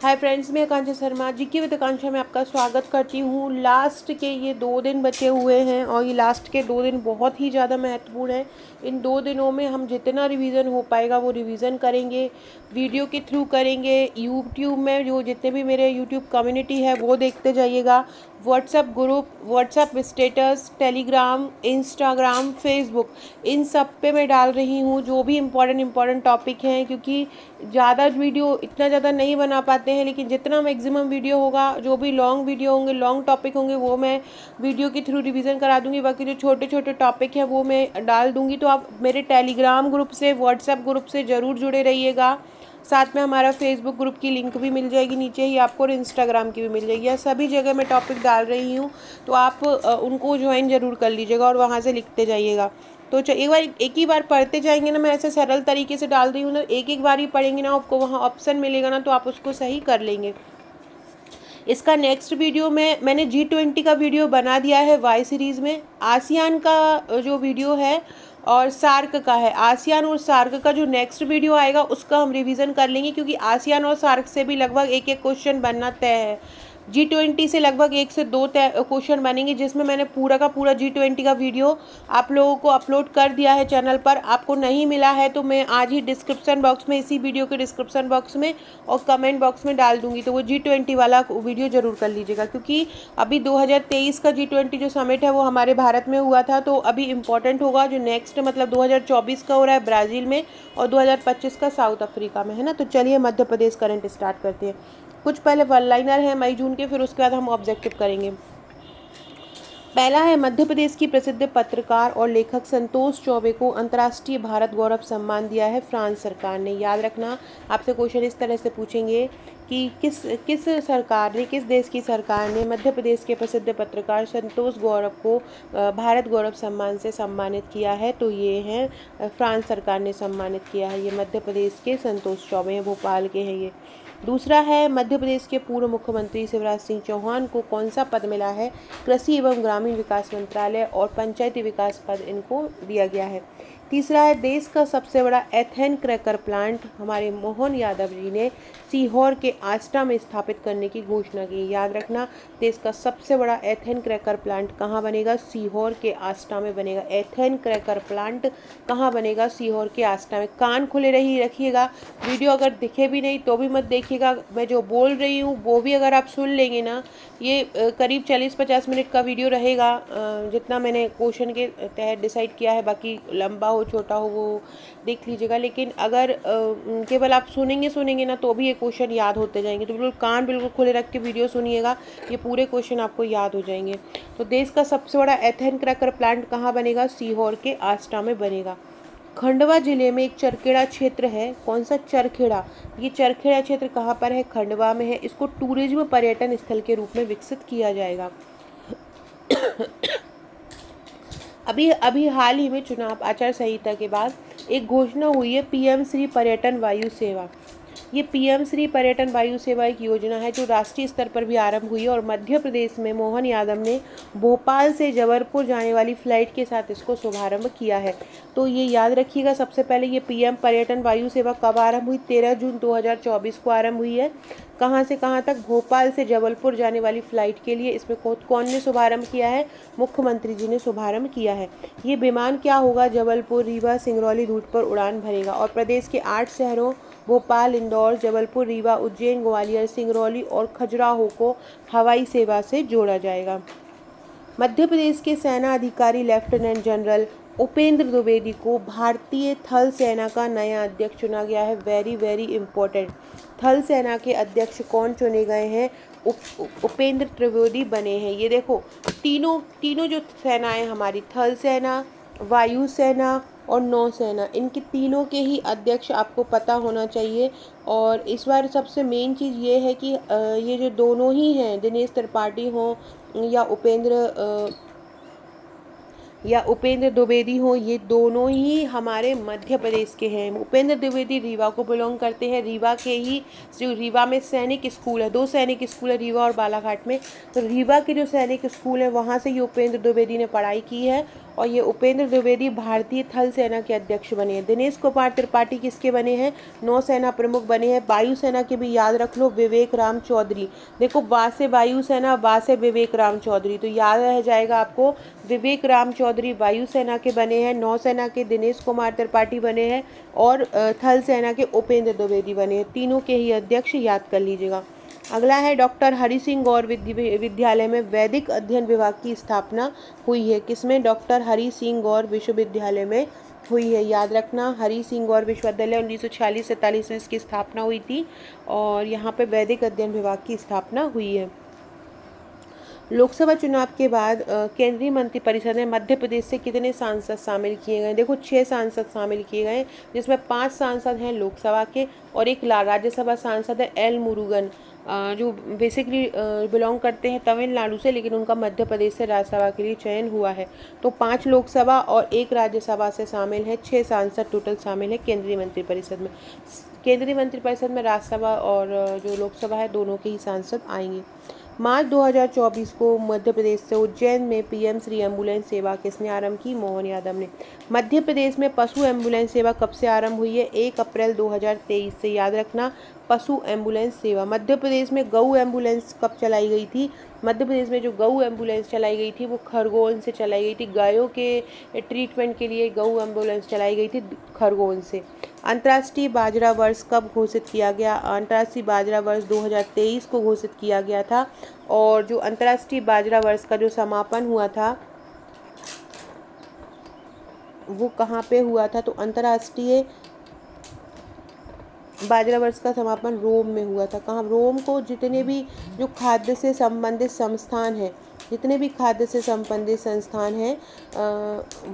Hi friends, मैं आकांक्षा Sharma GK with आकांक्षा में आपका स्वागत करती हूँ। लास्ट के ये 2 दिन बचे हुए हैं और ये लास्ट के 2 दिन बहुत ही ज़्यादा महत्वपूर्ण है। इन 2 दिनों में हम जितना रिवीजन हो पाएगा वो रिवीजन करेंगे, वीडियो के थ्रू करेंगे। यूट्यूब में जो जितने भी मेरे यूट्यूब कम्युनिटी है वो देखते जाइएगा। WhatsApp group, WhatsApp status, Telegram, Instagram, Facebook, इन सब पे मैं डाल रही हूँ जो भी इम्पोर्टेंट टॉपिक हैं, क्योंकि ज़्यादा वीडियो इतना ज़्यादा नहीं बना पाते हैं, लेकिन जितना मैक्सिमम वीडियो होगा, जो भी लॉन्ग वीडियो होंगे, लॉन्ग टॉपिक होंगे, वो मैं वीडियो के थ्रू रिवीजन करा दूंगी। बाकी जो छोटे छोटे टॉपिक हैं वो मैं डाल दूंगी। तो आप मेरे टेलीग्राम ग्रुप से, व्हाट्सएप ग्रुप से ज़रूर जुड़े रहिएगा। साथ में हमारा फेसबुक ग्रुप की लिंक भी मिल जाएगी नीचे ही आपको, और इंस्टाग्राम की भी मिल जाएगी। यह सभी जगह मैं टॉपिक डाल रही हूँ, तो आप उनको ज्वाइन ज़रूर कर लीजिएगा और वहाँ से लिखते जाइएगा। तो एक ही बार पढ़ते जाएंगे ना, मैं ऐसे सरल तरीके से डाल रही हूँ ना, एक बार ही पढ़ेंगे ना, आपको वहाँ ऑप्शन मिलेगा ना, तो आप उसको सही कर लेंगे। इसका नेक्स्ट वीडियो मैंने G20 का वीडियो बना दिया है वाई सीरीज़ में। आसियान का जो वीडियो है और सार्क का है। आसियान और सार्क का जो नेक्स्ट वीडियो आएगा उसका हम रिवीजन कर लेंगे, क्योंकि आसियान और सार्क से भी लगभग एक क्वेश्चन बनना तय है। G20 से लगभग 1 से 2 क्वेश्चन बनेंगे, जिसमें मैंने पूरा का पूरा G20 का वीडियो आप लोगों को अपलोड कर दिया है चैनल पर। आपको नहीं मिला है तो मैं आज ही डिस्क्रिप्शन बॉक्स में, इसी वीडियो के डिस्क्रिप्शन बॉक्स में और कमेंट बॉक्स में डाल दूंगी, तो वो G20 वाला वीडियो ज़रूर कर लीजिएगा। क्योंकि अभी 2023 का G20 जो समिट है वो हमारे भारत में हुआ था, तो अभी इम्पोर्टेंट होगा जो नेक्स्ट मतलब 2024 का हो रहा है ब्राज़ील में, और 2025 का साउथ अफ्रीका में, है ना। तो चलिए मध्य प्रदेश करंट स्टार्ट करते हैं। कुछ पहले वन लाइनर है मई जून के, फिर उसके बाद हम ऑब्जेक्टिव करेंगे। पहला है, मध्य प्रदेश की प्रसिद्ध पत्रकार और लेखक संतोष चौबे को अंतर्राष्ट्रीय भारत गौरव सम्मान दिया है फ्रांस सरकार ने। याद रखना, आपसे क्वेश्चन इस तरह से पूछेंगे कि किस सरकार ने, किस देश की सरकार ने मध्य प्रदेश के प्रसिद्ध पत्रकार संतोष गौरव को भारत गौरव सम्मान से सम्मानित किया है। तो ये हैं फ्रांस सरकार ने सम्मानित किया है। ये मध्य प्रदेश के संतोष चौबे हैं, भोपाल के हैं ये। दूसरा है, मध्य प्रदेश के पूर्व मुख्यमंत्री शिवराज सिंह चौहान को कौन सा पद मिला है? कृषि एवं ग्रामीण विकास मंत्रालय और पंचायती विकास पद इनको दिया गया है। तीसरा है, देश का सबसे बड़ा एथेन क्रैकर प्लांट हमारे मोहन यादव जी ने सीहोर के आष्टा में स्थापित करने की घोषणा की। याद रखना, देश का सबसे बड़ा एथेन क्रैकर प्लांट कहाँ बनेगा? सीहोर के आष्टा में बनेगा। एथेन क्रैकर प्लांट कहाँ बनेगा? सीहोर के आष्टा में। कान खुले रखिएगा, वीडियो अगर दिखे भी नहीं तो भी मत देखिएगा। मैं जो बोल रही हूँ वो भी अगर आप सुन लेंगे ना, ये करीब 40-50 मिनट का वीडियो रहेगा, जितना मैंने क्वेश्चन के तहत डिसाइड किया है। बाकी लंबा हो छोटा हो वो देख लीजिएगा, लेकिन अगर केवल आप सुनेंगे ना तो भी ये क्वेश्चन याद होते जाएंगे। तो बिल्कुल कान बिल्कुल खुले रख के वीडियो सुनिएगा, ये पूरे क्वेश्चन आपको याद हो जाएंगे। तो देश का सबसे बड़ा एथेन क्रैकर प्लांट कहाँ बनेगा? सीहोर के आष्टा में बनेगा। खंडवा जिले में एक चरखेड़ा क्षेत्र है। कौन सा? चरखेड़ा। ये चरखेड़ा क्षेत्र कहाँ पर है? खंडवा में है। इसको टूरिज्म पर्यटन स्थल के रूप में विकसित किया जाएगा। अभी हाल ही में चुनाव आचार संहिता के बाद एक घोषणा हुई है, PM श्री पर्यटन वायु सेवा। ये PM श्री पर्यटन वायु सेवा एक योजना है जो राष्ट्रीय स्तर पर भी आरंभ हुई है, और मध्य प्रदेश में मोहन यादव ने भोपाल से जबलपुर जाने वाली फ्लाइट के साथ इसको शुभारंभ किया है। तो ये याद रखिएगा, सबसे पहले ये PM पर्यटन वायु सेवा कब आरंभ हुई? 13 जून 2024 को आरंभ हुई है। कहाँ से कहाँ तक? भोपाल से जबलपुर जाने वाली फ्लाइट के लिए। इसमें कौन ने शुभारंभ किया है? मुख्यमंत्री जी ने शुभारंभ किया है। ये विमान क्या होगा? जबलपुर, रीवा, सिंगरौली रूट पर उड़ान भरेगा, और प्रदेश के 8 शहरों भोपाल, इंदौर, जबलपुर, रीवा, उज्जैन, ग्वालियर, सिंगरौली और खजुराहो को हवाई सेवा से जोड़ा जाएगा। मध्य प्रदेश के सेना अधिकारी लेफ्टिनेंट जनरल उपेंद्र द्विवेदी को भारतीय थल सेना का नया अध्यक्ष चुना गया है। Very very important. थल सेना के अध्यक्ष कौन चुने गए हैं? उपेंद्र द्विवेदी बने हैं। ये देखो, तीनों जो सेनाएं हमारी, थल सेना, वायु सेना और नौसेना, इनके तीनों के ही अध्यक्ष आपको पता होना चाहिए। और इस बार सबसे मेन चीज़ ये है कि ये जो दोनों ही हैं, दिनेश त्रिपाठी हो या उपेंद्र द्विवेदी हो, ये दोनों ही हमारे मध्य प्रदेश के हैं। उपेंद्र द्विवेदी रीवा को बिलोंग करते हैं। रीवा के ही जो रीवा में सैनिक स्कूल है, 2 सैनिक स्कूल है रीवा और बालाघाट में। तो रीवा के जो सैनिक स्कूल है वहाँ से ये उपेंद्र द्विवेदी ने पढ़ाई की है, और ये उपेंद्र द्विवेदी भारतीय थल सेना के अध्यक्ष बने हैं। दिनेश कुमार त्रिपाठी किसके बने हैं? नौसेना प्रमुख बने हैं। वायुसेना के भी याद रख लो, विवेक राम चौधरी। देखो वा से वायुसेना, वा से विवेक राम चौधरी, तो याद रह जाएगा आपको, विवेक राम चौधरी वायुसेना के बने हैं, नौसेना के दिनेश कुमार त्रिपाठी बने हैं और थल सेना के उपेंद्र द्विवेदी बने हैं। तीनों के ही अध्यक्ष याद कर लीजिएगा। अगला है डॉक्टर हरि सिंह गौर विद्यालय में वैदिक अध्ययन विभाग की स्थापना हुई है। किसमें? डॉक्टर हरि सिंह गौर विश्वविद्यालय में हुई है। याद रखना, हरि सिंह गौर विश्वविद्यालय 1946-47 में इसकी स्थापना हुई थी और यहाँ पे वैदिक अध्ययन विभाग की स्थापना हुई है। लोकसभा चुनाव के बाद केंद्रीय मंत्रिपरिषद में मध्य प्रदेश से कितने सांसद शामिल किए गए? देखो 6 सांसद शामिल किए गए, जिसमें 5 सांसद हैं लोकसभा के और एक राज्यसभा सांसद है एल मुरुगन, जो बेसिकली बिलोंग करते हैं तमिलनाडु से, लेकिन उनका मध्य प्रदेश से राज्यसभा के लिए चयन हुआ है। तो 5 लोकसभा और 1 राज्यसभा से शामिल है, 6 सांसद टोटल शामिल है केंद्रीय मंत्रिपरिषद में। केंद्रीय मंत्रिपरिषद में राज्यसभा और जो लोकसभा है दोनों के ही सांसद आएंगे। मार्च 2024 को मध्य प्रदेश से उज्जैन में पीएम श्री एम्बुलेंस सेवा किसने आरंभ की? मोहन यादव ने। मध्य प्रदेश में पशु एम्बुलेंस सेवा कब से आरंभ हुई है? 1 अप्रैल 2023 से। याद रखना, पशु एम्बुलेंस सेवा। मध्य प्रदेश में गऊ एम्बुलेंस कब चलाई गई थी? मध्य प्रदेश में जो गऊ एम्बुलेंस चलाई गई थी वो खरगोन से चलाई गई थी। गायों के ट्रीटमेंट के लिए गऊ एम्बुलेंस चलाई गई थी खरगोन से। अंतर्राष्ट्रीय बाजरा वर्ष कब घोषित किया गया? अंतर्राष्ट्रीय बाजरा वर्ष 2023 को घोषित किया गया था और जो अंतर्राष्ट्रीय बाजरा वर्ष का जो समापन हुआ था वो कहाँ पे हुआ था? तो अंतर्राष्ट्रीय बाजरा वर्ष का समापन रोम में हुआ था। कहाँ? रोम को जितने भी जो खाद्य से संबंधित संस्थान हैं, जितने भी खाद्य से संबंधित संस्थान हैं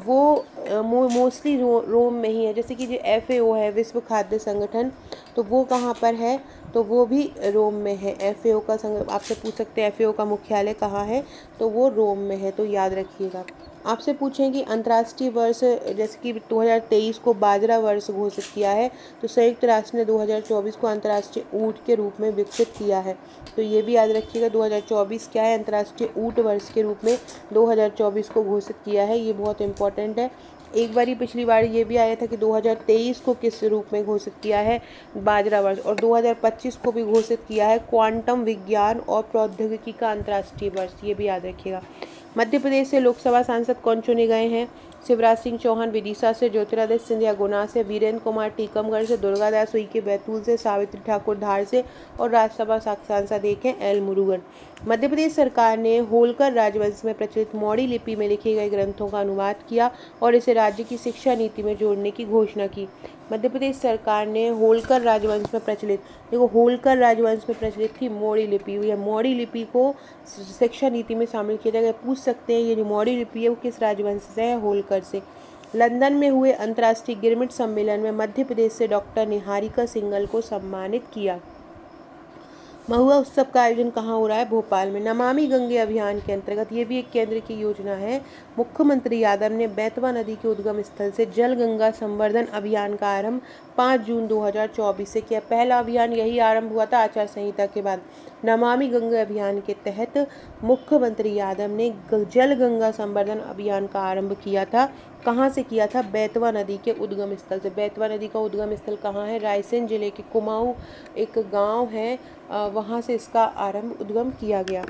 वो मोस्टली रोम में ही है। जैसे कि जो FAO है, विश्व खाद्य संगठन, तो वो कहाँ पर है? तो वो भी रोम में है। FAO का आपसे पूछ सकते हैं FAO का मुख्यालय कहाँ है? तो वो रोम में है, तो याद रखिएगा। आपसे पूछें कि अंतर्राष्ट्रीय वर्ष जैसे कि 2023 को बाजरा वर्ष घोषित किया है, तो संयुक्त राष्ट्र ने 2024 को अंतर्राष्ट्रीय ऊँट के रूप में विकसित किया है। तो ये भी याद रखिएगा, 2024 क्या है? अंतर्राष्ट्रीय ऊँट वर्ष के रूप में 2024 को घोषित किया है। ये बहुत इंपॉर्टेंट है। एक बारी पिछली बार ये भी आया था कि 2023 को किस रूप में घोषित किया है? बाजरा वर्ष। और 2025 को भी घोषित किया है क्वांटम विज्ञान और प्रौद्योगिकी का अंतर्राष्ट्रीय वर्ष। ये भी याद रखिएगा। मध्य प्रदेश से लोकसभा सांसद कौन चुने गए हैं? शिवराज सिंह चौहान विदिशा से, ज्योतिरादित्य सिंधिया गुना से, वीरेंद्र कुमार टीकमगढ़ से, दुर्गादास उइके बैतूल से, सावित्री ठाकुर धार से और राज्यसभा सांसद एक हैं एल मुरुगन। मध्य प्रदेश सरकार ने होलकर राजवंश में प्रचलित मौर्य लिपि में लिखे गए ग्रंथों का अनुवाद किया और इसे राज्य की शिक्षा नीति में जोड़ने की घोषणा की। मध्य प्रदेश सरकार ने होलकर राजवंश में प्रचलित, देखो होलकर राजवंश में प्रचलित थी मौर्य लिपि, यह मौर्य लिपि को शिक्षा नीति में शामिल किया जाएगा। पूछ सकते हैं ये जो मौर्य लिपि है वो किस राजवंश से है? होलकर से। लंदन में हुए अंतर्राष्ट्रीय गिरमिट सम्मेलन में मध्य प्रदेश से डॉक्टर निहारिका सिंघल को सम्मानित किया। महुआ उत्सव का आयोजन कहाँ हो रहा है? भोपाल में। नमामि गंगे अभियान के अंतर्गत, ये भी एक केंद्र की योजना है, मुख्यमंत्री यादव ने बेतवा नदी के उद्गम स्थल से जल गंगा संवर्धन अभियान का आरंभ 5 जून 2024 से किया। पहला अभियान यही आरंभ हुआ था आचार संहिता के बाद। नमामि गंगा अभियान के तहत मुख्यमंत्री यादव ने जल गंगा संवर्धन अभियान का आरंभ किया था। कहाँ से किया था? बेतवा नदी के उद्गम स्थल से। बेतवा नदी का उद्गम स्थल कहाँ है? रायसेन जिले के कुमाऊं एक गांव है, वहाँ से इसका आरंभ उद्गम किया गया।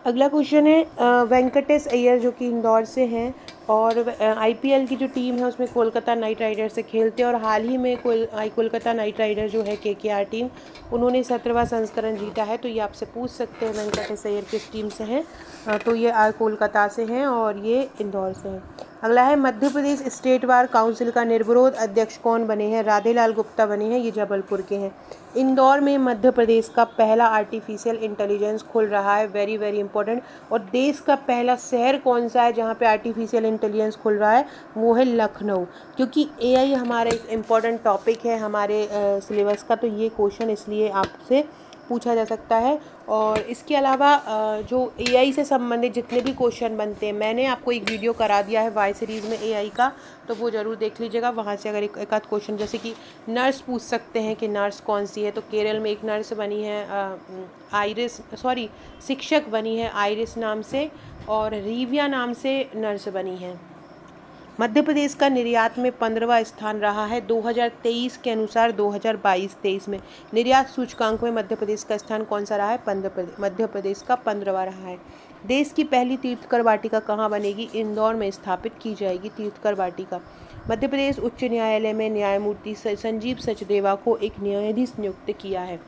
अगला क्वेश्चन है वेंकटेश अय्यर जो कि इंदौर से हैं और IPL की जो टीम है उसमें कोलकाता नाइट राइडर्स से खेलते हैं और हाल ही में कोलकाता नाइट राइडर्स जो है KKR टीम, उन्होंने 17वां संस्करण जीता है। तो ये आपसे पूछ सकते हैं वेंकटेश अय्यर किस टीम से हैं? तो ये कोलकाता से हैं और ये इंदौर से हैं। अगला है मध्य प्रदेश स्टेट बार काउंसिल का निर्विरोध अध्यक्ष कौन बने हैं? राधेलाल गुप्ता बने हैं, ये जबलपुर के हैं। इंदौर में मध्य प्रदेश का पहला आर्टिफिशियल इंटेलिजेंस खुल रहा है, वेरी वेरी इंपॉर्टेंट। और देश का पहला शहर कौन सा है जहाँ पे आर्टिफिशियल इंटेलिजेंस खुल रहा है? वो है लखनऊ, क्योंकि AI हमारा एक इम्पॉर्टेंट टॉपिक है हमारे सिलेबस का, तो ये क्वेश्चन इसलिए आपसे पूछा जा सकता है। और इसके अलावा जो एआई से संबंधित जितने भी क्वेश्चन बनते हैं, मैंने आपको एक वीडियो करा दिया है वाई सीरीज़ में एआई का, तो वो ज़रूर देख लीजिएगा। वहाँ से अगर एक आध क्वेश्चन, जैसे कि नर्स पूछ सकते हैं कि नर्स कौन सी है, तो केरल में एक नर्स बनी है शिक्षक बनी है आइरिस नाम से, और रिविया नाम से नर्स बनी है। मध्य प्रदेश का निर्यात में 15वां स्थान रहा है 2023 के अनुसार। 2022-23 में निर्यात सूचकांक में मध्य प्रदेश का स्थान कौन सा रहा है? मध्य प्रदेश का 15वां रहा है। देश की पहली तीर्थकर वाटिका कहाँ बनेगी? इंदौर में स्थापित की जाएगी तीर्थकर वाटिका। मध्य प्रदेश उच्च न्यायालय में न्यायमूर्ति संजीव सचदेवा को एक न्यायाधीश नियुक्त किया है।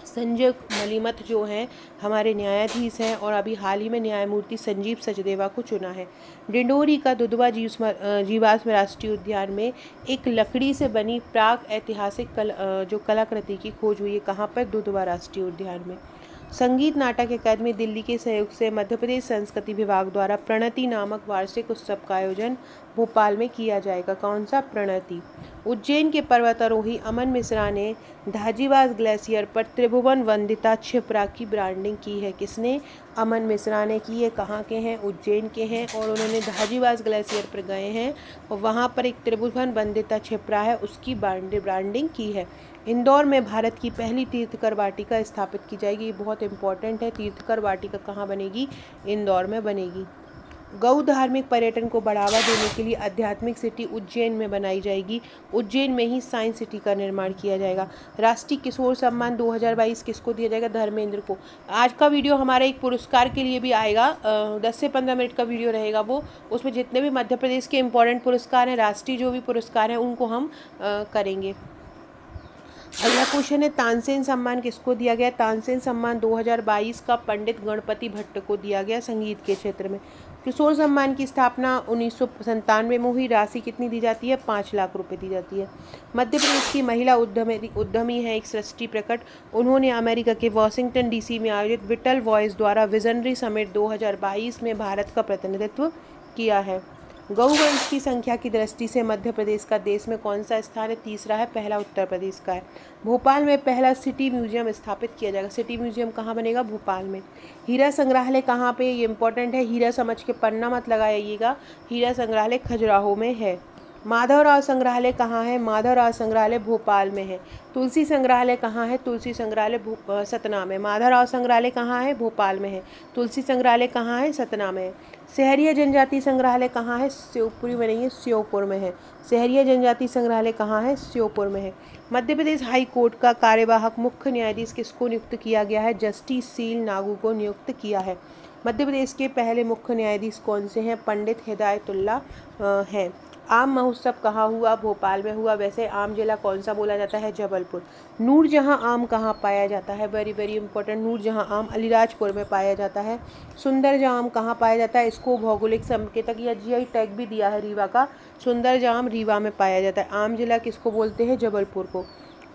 संजय मलिमथ जो हैं हमारे न्यायाधीश हैं, और अभी हाल ही में न्यायमूर्ति संजीव सचदेवा को चुना है। डिंडोरी का दुधवा जीवाश्म राष्ट्रीय उद्यान में एक लकड़ी से बनी प्राक ऐतिहासिक जो कलाकृति की खोज हुई है, कहाँ पर? दुधवा राष्ट्रीय उद्यान में। संगीत नाटक अकादमी दिल्ली के सहयोग से मध्य प्रदेश संस्कृति विभाग द्वारा प्रणति नामक वार्षिक उत्सव का आयोजन भोपाल में किया जाएगा। कौन सा? प्रणति। उज्जैन के पर्वतारोही अमन मिश्रा ने धाजीवास ग्लेशियर पर त्रिभुवन वंदिता क्षिप्रा की ब्रांडिंग की है। किसने? अमन मिश्रा ने की है। कहाँ के हैं? उज्जैन के हैं, और उन्होंने धाजीवास ग्लेशियर पर गए हैं और वहाँ पर एक त्रिभुवन वंदिता क्षिप्रा है, उसकी ब्रांडिंग की है। इंदौर में भारत की पहली तीर्थकर वाटिका स्थापित की जाएगी। ये बहुत इंपॉर्टेंट है। तीर्थकर वाटिका कहाँ बनेगी? इंदौर में बनेगी। गौ धार्मिक पर्यटन को बढ़ावा देने के लिए आध्यात्मिक सिटी उज्जैन में बनाई जाएगी। उज्जैन में ही साइंस सिटी का निर्माण किया जाएगा। राष्ट्रीय किशोर सम्मान 2022 किसको दिया जाएगा? धर्मेंद्र को। आज का वीडियो हमारा एक पुरस्कार के लिए भी आएगा, 10 से 15 मिनट का वीडियो रहेगा वो। उसमें जितने भी मध्य प्रदेश के इंपॉर्टेंट पुरस्कार हैं, राष्ट्रीय जो भी पुरस्कार हैं, उनको हम करेंगे। अगला क्वेश्चन है, तानसेन सम्मान किसको दिया गया? तानसेन सम्मान 2022 का पंडित गणपति भट्ट को दिया गया संगीत के क्षेत्र में। किशोर सम्मान की स्थापना 1997 में हुई। राशि कितनी दी जाती है? 5 लाख रुपए दी जाती है। मध्य प्रदेश की महिला उद्यमी है एक सृष्टि प्रकट। उन्होंने अमेरिका के वाशिंगटन डीसी में आयोजित विटल वॉइस द्वारा विजनरी समिट 2022 में भारत का प्रतिनिधित्व किया है। गौवंश की संख्या की दृष्टि से मध्य प्रदेश का देश में कौन सा स्थान है? तीसरा है, पहला उत्तर प्रदेश का है। भोपाल में पहला सिटी म्यूजियम स्थापित किया जाएगा। सिटी म्यूजियम कहाँ बनेगा? भोपाल में। हीरा संग्रहालय कहाँ पे? ये इंपॉर्टेंट है, हीरा समझ के पन्ना मत लगाइएगा। हीरा संग्रहालय खजुराहो में है। माधवराव संग्रहालय कहाँ है? माधवराव संग्रहालय भोपाल में है। तुलसी संग्रहालय कहाँ है? तुलसी संग्रहालय सतना में। माधवराव संग्रहालय कहाँ है? भोपाल में है। तुलसी संग्रहालय कहाँ है? सतना में है। सहरिया जनजाति संग्रहालय कहाँ है? शिवपुरी में नहीं है, श्योपुर में है। सहरिया जनजाति संग्रहालय कहाँ है? श्योपुर में है। मध्य प्रदेश हाई कोर्ट का कार्यवाहक मुख्य न्यायाधीश किसको नियुक्त किया गया है? जस्टिस सील नागू को नियुक्त किया है। मध्य प्रदेश के पहले मुख्य न्यायाधीश कौन से हैं? पंडित हिदायतुल्ला हैं। आम महोत्सव कहाँ हुआ? भोपाल में हुआ। वैसे आम जिला कौन सा बोला जाता है? जबलपुर। नूरजहां आम कहाँ पाया जाता है? Very very important. नूरजहां आम अलीराजपुर में पाया जाता है। सुंदरजहां आम कहाँ पाया जाता है? इसको भौगोलिक संकेतक या जीआई टैग भी दिया है रीवा का। सुंदरजहां आम रीवा में पाया जाता है। आम जिला किसको बोलते हैं? जबलपुर को।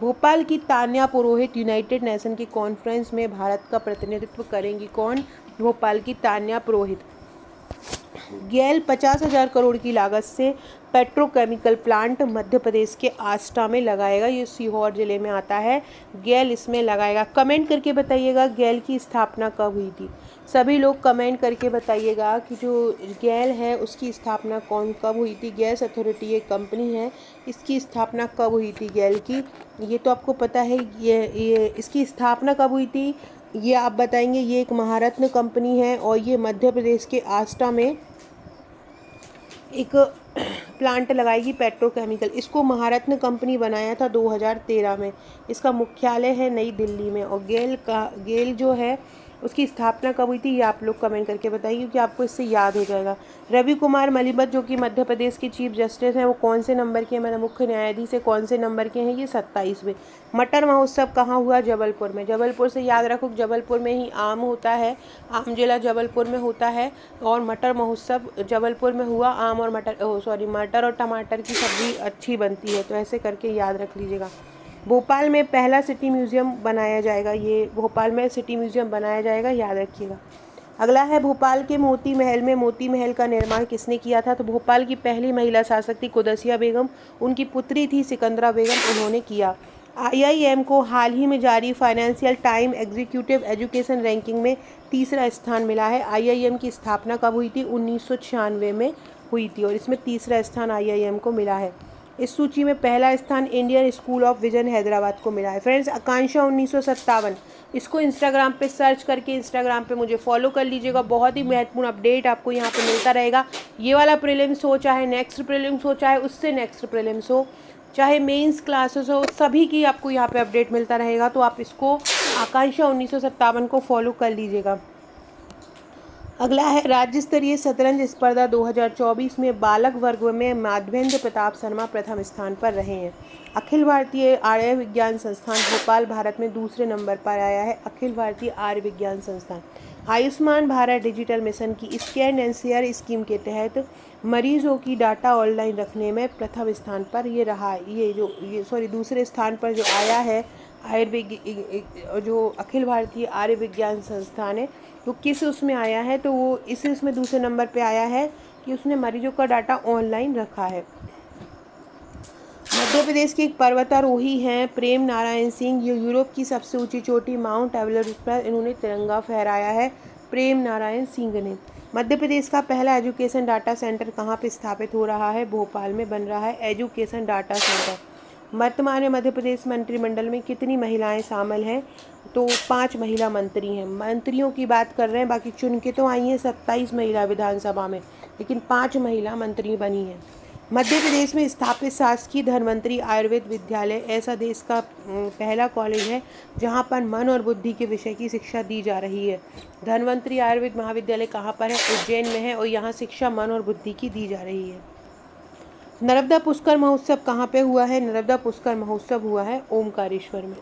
भोपाल की तान्या पुरोहित यूनाइटेड नेशन की कॉन्फ्रेंस में भारत का प्रतिनिधित्व करेंगी। कौन? भोपाल की तान्या पुरोहित। गेल 50,000 करोड़ की लागत से पेट्रोकेमिकल प्लांट मध्य प्रदेश के आष्टा में लगाएगा। ये सीहोर जिले में आता है। गेल इसमें लगाएगा। कमेंट करके बताइएगा गेल की स्थापना कब हुई थी। सभी लोग कमेंट करके बताइएगा कि जो गेल है उसकी स्थापना कब हुई थी। गैस अथॉरिटी एक कंपनी है, इसकी स्थापना कब हुई थी गेल की? ये तो आपको पता है। ये इसकी स्थापना कब हुई थी ये आप बताएंगे। ये एक महारत्न कंपनी है और ये मध्य प्रदेश के आष्टा में एक प्लांट लगाएगी पेट्रोकेमिकल। इसको महारत्न कंपनी बनाया था 2013 में। इसका मुख्यालय है नई दिल्ली में। और गेल जो है उसकी स्थापना कब हुई थी ये आप लोग कमेंट करके बताइए, क्योंकि आपको इससे याद हो जाएगा। रवि कुमार मलिमथ जो कि मध्य प्रदेश के चीफ जस्टिस हैं, वो कौन से नंबर के हैं? मैंने मुख्य न्यायाधीश है, कौन से नंबर के हैं? ये 27वें। मटर महोत्सव कहाँ हुआ? जबलपुर में। जबलपुर से याद रखो, जबलपुर में ही आम होता है। आम जिला जबलपुर में होता है और मटर महोत्सव जबलपुर में हुआ। आम और मटर और टमाटर की सब्जी अच्छी बनती है, तो ऐसे करके याद रख लीजिएगा। भोपाल में पहला सिटी म्यूजियम बनाया जाएगा। ये भोपाल में सिटी म्यूजियम बनाया जाएगा, याद रखिएगा। अगला है भोपाल के मोती महल में। मोती महल का निर्माण किसने किया था? तो भोपाल की पहली महिला शासक थी कुदसिया बेगम, उनकी पुत्री थी सिकंदरा बेगम, उन्होंने किया। IIM को हाल ही में जारी financial time executive education ranking में तीसरा स्थान मिला है। IIM की स्थापना कब हुई थी? 1996 में हुई थी और इसमें तीसरा स्थान IIM को मिला है। इस सूची में पहला स्थान Indian school of vision Hyderabad को मिला है। फ्रेंड्स, आकांक्षा 1957, इसको इंस्टाग्राम पे सर्च करके इंस्टाग्राम पे मुझे फॉलो कर लीजिएगा। बहुत ही महत्वपूर्ण अपडेट आपको यहाँ पे मिलता रहेगा। ये वाला प्रीलिम्स हो, चाहे नेक्स्ट प्रीलिम्स हो, चाहे उससे नेक्स्ट प्रीलिम्स हो, चाहे मेंस क्लासेस हो, सभी की आपको यहाँ पे अपडेट मिलता रहेगा। तो आप इसको आकांक्षा 1957 को फॉलो कर लीजिएगा। अगला है राज्य स्तरीय शतरंज स्पर्धा 2024 में बालक वर्ग में माधवेंद्र प्रताप शर्मा प्रथम स्थान पर रहे हैं। अखिल भारतीय आर्य विज्ञान संस्थान भोपाल भारत में दूसरे नंबर पर आया है। अखिल भारतीय आर्य विज्ञान संस्थान आयुष्मान भारत डिजिटल मिशन की स्कैन एंड शेयर स्कीम के तहत मरीजों की डाटा ऑनलाइन रखने में प्रथम स्थान पर ये रहा। दूसरे स्थान पर जो आया है जो अखिल भारतीय आर्य विज्ञान संस्थान है, तो किस उसमें आया है? तो वो इसमें दूसरे नंबर पे आया है कि उसने मरीजों का डाटा ऑनलाइन रखा है। मध्य प्रदेश के एक पर्वतारोही हैं प्रेम नारायण सिंह। ये यूरोप की सबसे ऊंची चोटी माउंट एवरेस्ट पर इन्होंने तिरंगा फहराया है। प्रेम नारायण सिंह ने। मध्य प्रदेश का पहला एजुकेशन डाटा सेंटर कहाँ पे स्थापित हो रहा है? भोपाल में बन रहा है एजुकेशन डाटा सेंटर। वर्तमान में मध्य प्रदेश मंत्रिमंडल में कितनी महिलाएं शामिल हैं? तो 5 महिला मंत्री हैं। मंत्रियों की बात कर रहे हैं, बाकी चुन के तो आई हैं 27 महिला विधानसभा में, लेकिन 5 महिला मंत्री बनी हैं। मध्य प्रदेश में स्थापित शासकीय धन्वंतरी आयुर्वेद विद्यालय ऐसा देश का पहला कॉलेज है जहां पर मन और बुद्धि के विषय की शिक्षा दी जा रही है। धन्वंतरी आयुर्वेद महाविद्यालय कहां पर है? उज्जैन में है और यहां शिक्षा मन और बुद्धि की दी जा रही है। नर्मदा पुष्कर महोत्सव कहाँ पे हुआ है? नर्मदा पुष्कर महोत्सव हुआ है ओमकारेश्वर में,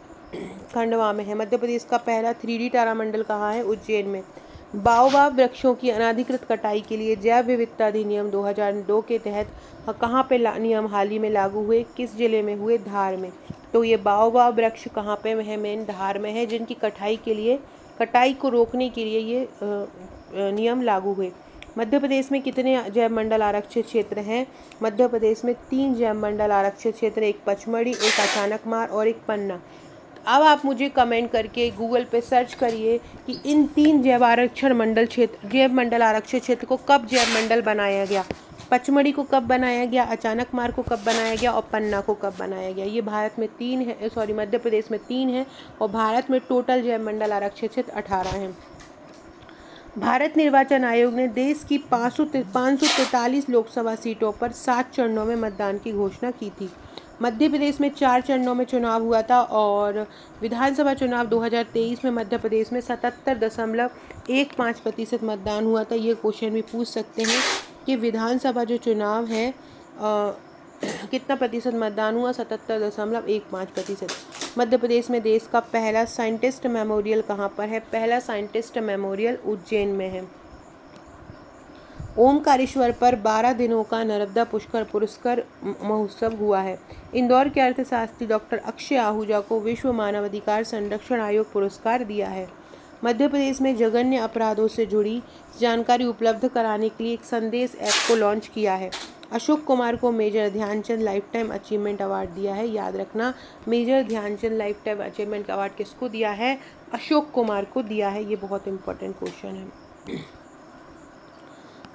खंडवा में है। मध्य प्रदेश का पहला 3D तारामंडल कहाँ है? उज्जैन में। बाओबाब वृक्षों की अनाधिकृत कटाई के लिए जैव विविधता अधिनियम 2002 के तहत कहाँ पे नियम हाल ही में लागू हुए? किस जिले में हुए? धार में। तो ये बाओबाब वृक्ष कहाँ पे है? मेन धार में है, जिनकी कटाई को रोकने के लिए ये नियम लागू हुए। मध्य प्रदेश में कितने जैव मंडल आरक्षित क्षेत्र हैं? मध्य प्रदेश में 3 जैव मंडल आरक्षित क्षेत्र, एक पचमढ़ी, एक अचानकमार और एक पन्ना। अब आप मुझे कमेंट करके गूगल पे सर्च करिए कि इन 3 जैव मंडल आरक्षित क्षेत्र को कब जैव मंडल बनाया गया। पचमढ़ी को कब बनाया गया, अचानकमार को कब बनाया गया और पन्ना को कब बनाया गया। ये भारत में 3 है, मध्य प्रदेश में 3 है और भारत में टोटल जैव मंडल आरक्षित क्षेत्र 18 हैं। भारत निर्वाचन आयोग ने देश की 543 लोकसभा सीटों पर 7 चरणों में मतदान की घोषणा की थी। मध्य प्रदेश में 4 चरणों में चुनाव हुआ था और विधानसभा चुनाव 2023 में मध्य प्रदेश में 77.15% मतदान हुआ था। ये क्वेश्चन भी पूछ सकते हैं कि विधानसभा जो चुनाव है कितना प्रतिशत मतदान हुआ? 77.15%। मध्य प्रदेश में देश का पहला साइंटिस्ट मेमोरियल कहाँ पर है? पहला साइंटिस्ट मेमोरियल उज्जैन में है। ओमकारेश्वर पर 12 दिनों का नर्मदा पुष्कर पुरस्कार महोत्सव हुआ है। इंदौर के अर्थशास्त्री डॉक्टर अक्षय आहूजा को विश्व मानवाधिकार संरक्षण आयोग पुरस्कार दिया है। मध्य प्रदेश में जघन्य अपराधों से जुड़ी जानकारी उपलब्ध कराने के लिए एक संदेश ऐप को लॉन्च किया है। अशोक कुमार को major Dhyan Chand lifetime achievement award दिया है। याद रखना, major Dhyan Chand lifetime achievement award किसको दिया है? अशोक कुमार को दिया है। ये बहुत इंपॉर्टेंट क्वेश्चन है।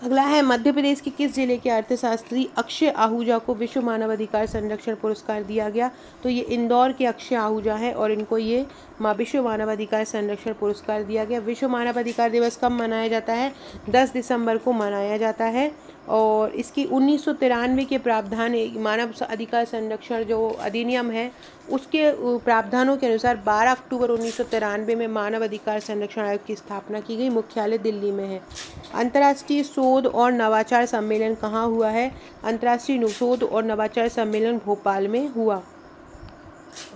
अगला है मध्य प्रदेश के किस जिले के अर्थशास्त्री अक्षय आहूजा को विश्व मानवाधिकार संरक्षण पुरस्कार दिया गया? तो ये इंदौर के अक्षय आहूजा है और इनको ये विश्व मानवाधिकार संरक्षण पुरस्कार दिया गया। विश्व मानवाधिकार दिवस कब मनाया जाता है? 10 दिसंबर को मनाया जाता है और इसकी 1993 के प्रावधान मानव अधिकार संरक्षण जो अधिनियम है उसके प्रावधानों के अनुसार 12 अक्टूबर 1993 में मानव अधिकार संरक्षण आयोग की स्थापना की गई। मुख्यालय दिल्ली में है। अंतर्राष्ट्रीय शोध और नवाचार सम्मेलन कहाँ हुआ है? अंतर्राष्ट्रीय शोध और नवाचार सम्मेलन भोपाल में हुआ।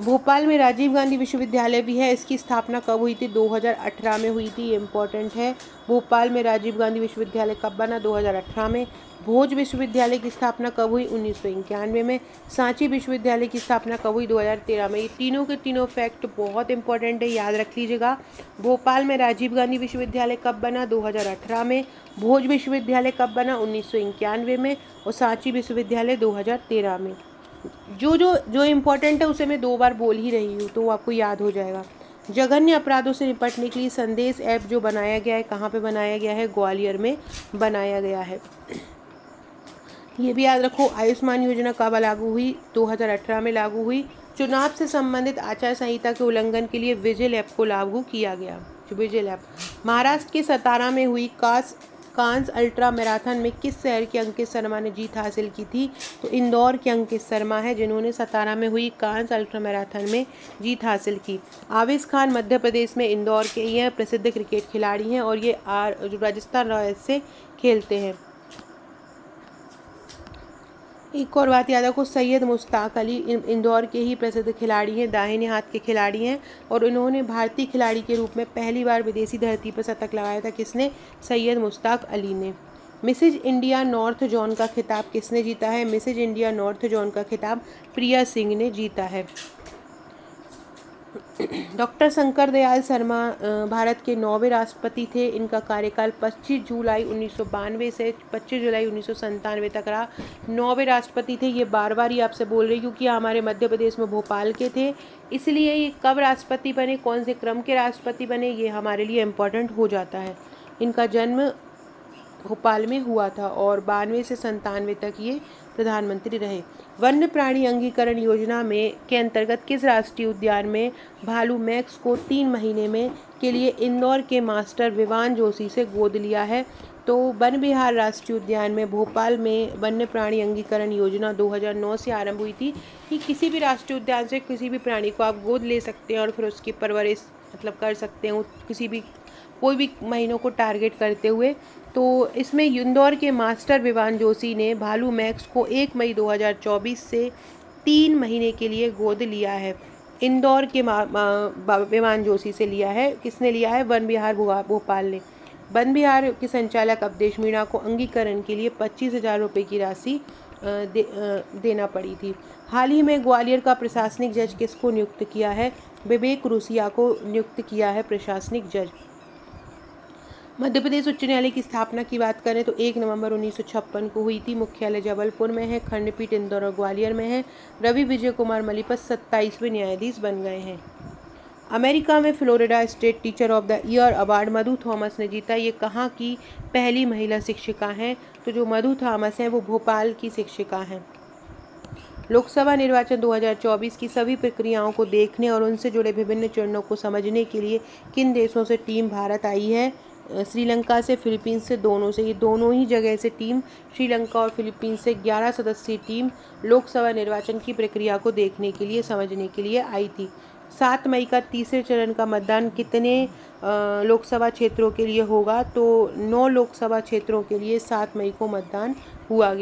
भोपाल में राजीव गांधी विश्वविद्यालय भी है। इसकी स्थापना कब हुई थी? 2018 में हुई थी। ये इम्पोर्टेंट है। भोपाल में राजीव गांधी विश्वविद्यालय कब बना? 2018 में। भोज विश्वविद्यालय की स्थापना कब हुई? 1991 में। सांची विश्वविद्यालय की स्थापना कब हुई? 2013 में। ये तीनों के तीनों फैक्ट बहुत इंपॉर्टेंट है, याद रख लीजिएगा। भोपाल में राजीव गांधी विश्वविद्यालय कब बना? 2018 में। भोज विश्वविद्यालय कब बना? 1991 में और सांची विश्वविद्यालय 2013 में। जो जो जो इम्पोर्टेंट है उसे मैं 2 बार बोल ही रही हूँ, तो वो आपको याद हो जाएगा। जघन्य अपराधों से निपटने के लिए संदेश ऐप जो बनाया गया है, कहाँ पे बनाया गया है? ग्वालियर में बनाया गया है। ये भी याद रखो, आयुष्मान योजना कब लागू हुई? 2018 में लागू हुई। चुनाव से संबंधित आचार संहिता के उल्लंघन के लिए विजिल ऐप को लागू किया गया। Vigil app. महाराष्ट्र के सतारा में हुई कांस अल्ट्रा मैराथन में किस शहर के अंकित शर्मा ने जीत हासिल की थी? तो इंदौर के अंकित शर्मा है जिन्होंने सतारा में हुई कांस अल्ट्रा मैराथन में जीत हासिल की। आवेश खान मध्य प्रदेश में इंदौर के यह प्रसिद्ध क्रिकेट खिलाड़ी हैं और ये राजस्थान रॉयल्स से खेलते हैं। एक और बात याद रखो, सैयद मुश्ताक अली इंदौर के ही प्रसिद्ध खिलाड़ी हैं, दाहिने हाथ के खिलाड़ी हैं और उन्होंने भारतीय खिलाड़ी के रूप में पहली बार विदेशी धरती पर शतक लगाया था। किसने? सैयद मुश्ताक अली ने। मिसेज इंडिया नॉर्थ जोन का खिताब किसने जीता है? मिसेज इंडिया नॉर्थ जोन का खिताब प्रिया सिंह ने जीता है। डॉक्टर शंकर दयाल शर्मा भारत के 9वें राष्ट्रपति थे। इनका कार्यकाल 25 जुलाई 1992 से 25 जुलाई 1997 तक रहा। 9वें राष्ट्रपति थे। ये बार बार ही आपसे बोल रही क्योंकि हमारे मध्य प्रदेश में भोपाल के थे, इसलिए ये कब राष्ट्रपति बने, कौन से क्रम के राष्ट्रपति बने, ये हमारे लिए इम्पोर्टेंट हो जाता है। इनका जन्म भोपाल में हुआ था और 92 से 97 तक ये प्रधानमंत्री रहे। वन्य प्राणी अंगीकरण योजना में के अंतर्गत किस राष्ट्रीय उद्यान में भालू मैक्स को 3 महीने में के लिए इंदौर के मास्टर विवान जोशी से गोद लिया है? तो वन विहार राष्ट्रीय उद्यान में भोपाल में वन्य प्राणी अंगीकरण योजना 2009 से आरंभ हुई थी कि किसी भी राष्ट्रीय उद्यान से किसी भी प्राणी को आप गोद ले सकते हैं और फिर उसकी परवरिश कर सकते हो किसी भी कोई भी महीनों को टारगेट करते हुए। तो इसमें इंदौर के मास्टर विवान जोशी ने भालू मैक्स को 1 मई 2024 से 3 महीने के लिए गोद लिया है। इंदौर के विवान जोशी से लिया है। किसने लिया है? वन विहार भोपाल ने। वन विहार के संचालक अवधेश मीणा को अंगीकरण के लिए 25,000 रुपये की राशि देना पड़ी थी। हाल ही में ग्वालियर का प्रशासनिक जज किसको नियुक्त किया है? विवेक रुसिया को नियुक्त किया है प्रशासनिक जज। मध्य प्रदेश उच्च न्यायालय की स्थापना की बात करें तो 1 नवंबर 1956 को हुई थी। मुख्यालय जबलपुर में है, खंडपीठ इंदौर और ग्वालियर में है। रवि विजय कुमार मलिपत 27वें न्यायाधीश बन गए हैं। अमेरिका में Florida state teacher of the year award Madhu Thomas ने जीता। ये कहाँ की पहली महिला शिक्षिका हैं? तो जो मधु थॉमस हैं वो भोपाल की शिक्षिका हैं। लोकसभा निर्वाचन 2024 की सभी प्रक्रियाओं को देखने और उनसे जुड़े विभिन्न चरणों को समझने के लिए किन देशों से टीम भारत आई है? श्रीलंका से, फिलीपींस से, दोनों से। ये दोनों ही जगह से टीम, श्रीलंका और फिलीपींस से 11 सदस्यीय टीम लोकसभा निर्वाचन की प्रक्रिया को देखने के लिए, समझने के लिए आई थी। 7 मई का तीसरे चरण का मतदान कितने लोकसभा क्षेत्रों के लिए होगा? तो 9 लोकसभा क्षेत्रों के लिए 7 मई को मतदान किया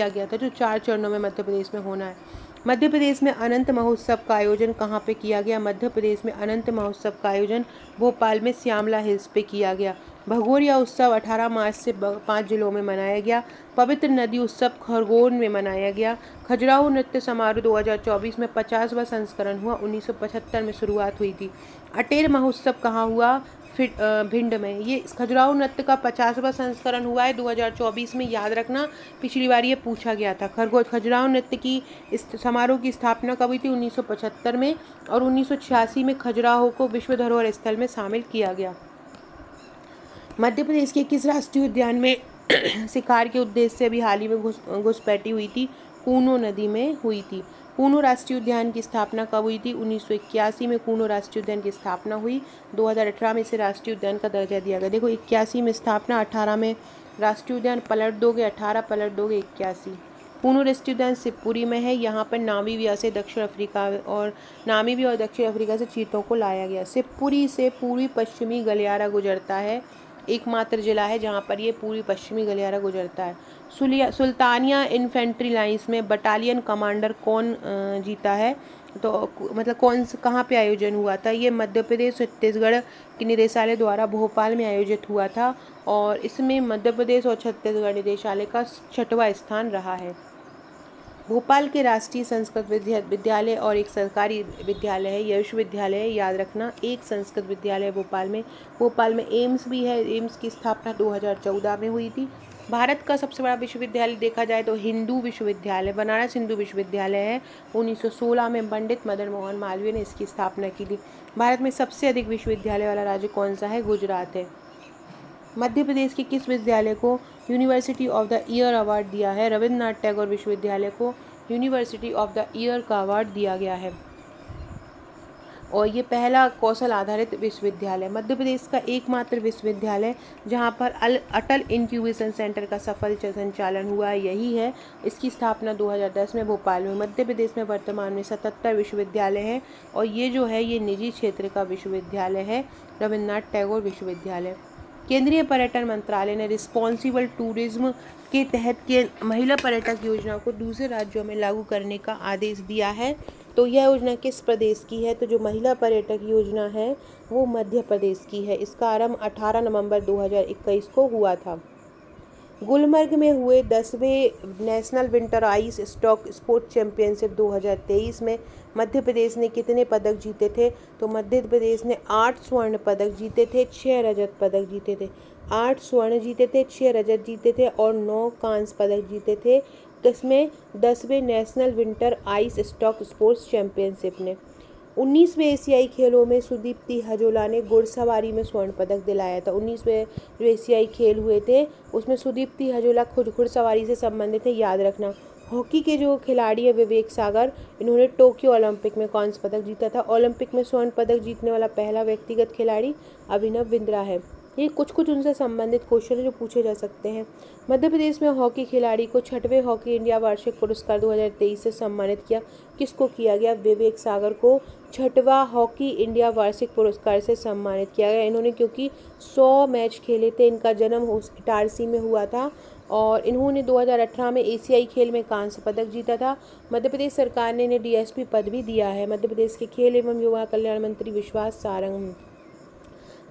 गया था जो 4 चरणों में मध्य प्रदेश में होना है। मध्य प्रदेश में अनंत महोत्सव का आयोजन कहाँ पे किया गया? मध्य प्रदेश में अनंत महोत्सव का आयोजन भोपाल में श्यामला हिल्स पे किया गया। भगोरिया उत्सव 18 मार्च से 5 जिलों में मनाया गया। पवित्र नदी उत्सव खरगोन में मनाया गया। खजुराहो नृत्य समारोह 2024 में 50वां संस्करण हुआ। 1975 में शुरुआत हुई थी। अटेर महोत्सव कहाँ हुआ? भिंड में। ये खजुराहो नृत्य का 50वां संस्करण हुआ है 2024 में, याद रखना, पिछली बार ये पूछा गया था। खजुराहो नृत्य की इस समारोह की स्थापना कब हुई थी? 1975 में और 1986 में खजुराहो को विश्व धरोहर स्थल में शामिल किया गया। मध्य प्रदेश के किस राष्ट्रीय उद्यान में शिकार के उद्देश्य से अभी हाल ही में घुसपैठी हुई थी? कूनो नदी में हुई थी। कूनो राष्ट्रीय उद्यान की स्थापना कब हुई थी? 1981 में कूनो राष्ट्रीय उद्यान की स्थापना हुई। 2018 में इसे राष्ट्रीय उद्यान का दर्जा दिया गया। देखो, 81 में स्थापना, 18 में राष्ट्रीय उद्यान, पलट दोगे 18, पलट दोगे 81। कूनो राष्ट्रीय उद्यान शिवपुरी में है। यहाँ पर नामीबिया से दक्षिण अफ्रीका और दक्षिण अफ्रीका से चीतों को लाया गया। शिवपुरी से पूर्वी पश्चिमी गलियारा गुजरता है। एकमात्र जिला है जहाँ पर ये पूर्वी पश्चिमी गलियारा गुजरता है। सुल्तानिया इन्फेंट्री लाइंस में बटालियन कमांडर कौन जीता है? तो कहाँ पे आयोजन हुआ था? ये मध्य प्रदेश छत्तीसगढ़ के निदेशालय द्वारा भोपाल में आयोजित हुआ था और इसमें मध्य प्रदेश और छत्तीसगढ़ निदेशालय का 6वां स्थान रहा है। भोपाल के राष्ट्रीय संस्कृत विद्यालय और एक सरकारी विद्यालय है, यह विश्वविद्यालय है, याद रखना। एक संस्कृत विद्यालय भोपाल में एम्स भी है। एम्स की स्थापना 2014 में हुई थी। भारत का सबसे बड़ा विश्वविद्यालय देखा जाए तो हिंदू विश्वविद्यालय, बनारस हिंदू विश्वविद्यालय है। 1916 में पंडित मदन मोहन मालवीय ने इसकी स्थापना की थी। भारत में सबसे अधिक विश्वविद्यालय वाला राज्य कौन सा है? गुजरात है। मध्य प्रदेश के किस विद्यालय को university of the year award दिया है? रविन्द्रनाथ टैगोर विश्वविद्यालय को यूनिवर्सिटी ऑफ द ईयर का अवार्ड दिया गया है और ये पहला कौशल आधारित विश्वविद्यालय। मध्य प्रदेश का एकमात्र विश्वविद्यालय जहां पर अटल इंक्यूबेशन सेंटर का सफल संचालन हुआ यही है। इसकी स्थापना 2010 में भोपाल में। मध्य प्रदेश में वर्तमान में 77 विश्वविद्यालय हैं और ये जो है ये निजी क्षेत्र का विश्वविद्यालय है, रविन्द्रनाथ टैगोर विश्वविद्यालय। केंद्रीय पर्यटन मंत्रालय ने रिस्पॉन्सिबल टूरिज्म के तहत के महिला पर्यटक योजना को दूसरे राज्यों में लागू करने का आदेश दिया है। तो यह योजना किस प्रदेश की है? तो जो महिला पर्यटक योजना है वो मध्य प्रदेश की है। इसका आरंभ 18 नवंबर 2021 को हुआ था। गुलमर्ग में हुए 10वें national winter ice stock sport championship 2023 में मध्य प्रदेश ने कितने पदक जीते थे? तो मध्य प्रदेश ने 8 स्वर्ण पदक जीते थे, 6 रजत पदक जीते थे। 8 स्वर्ण जीते थे, 6 रजत जीते थे और 9 कांस्य पदक जीते थे। किसमें? 10वें national winter ice stock sports championship ने। 19वें एशियाई खेलों में सुदीप्ति हजोला ने घुड़सवारी में स्वर्ण पदक दिलाया था। 19वें जो एशियाई खेल हुए थे उसमें सुदीप्ति हजोला खुद घुड़सवारी से संबंधित है, याद रखना। हॉकी के जो खिलाड़ी है विवेक सागर, इन्होंने टोक्यो ओलंपिक में कांस्य पदक जीता था। ओलंपिक में स्वर्ण पदक जीतने वाला पहला व्यक्तिगत खिलाड़ी अभिनव बिंद्रा है। ये कुछ उनसे संबंधित क्वेश्चन है जो पूछे जा सकते हैं। मध्य प्रदेश में हॉकी खिलाड़ी को 6वें हॉकी इंडिया वार्षिक पुरस्कार 2023 से सम्मानित किया। किसको किया गया? विवेक सागर को 6वां हॉकी इंडिया वार्षिक पुरस्कार से सम्मानित किया गया। इन्होंने क्योंकि 100 मैच खेले थे, इनका जन्म इटारसी में हुआ था और इन्होंने 2018 में एशियाई खेल में कांस्य पदक जीता था। मध्य प्रदेश सरकार ने इन्हें डीएसपी पद भी दिया है। मध्य प्रदेश के खेल एवं युवा कल्याण मंत्री विश्वास सारंग।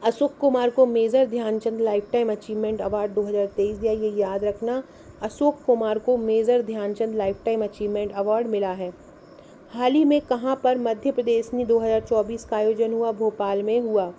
अशोक कुमार को major Dhyan Chand lifetime achievement award 2023 दिया, ये याद रखना। अशोक कुमार को major Dhyan Chand lifetime achievement award मिला है। हाल ही में कहाँ पर मध्य प्रदेश ने 2024 का आयोजन हुआ? भोपाल में हुआ।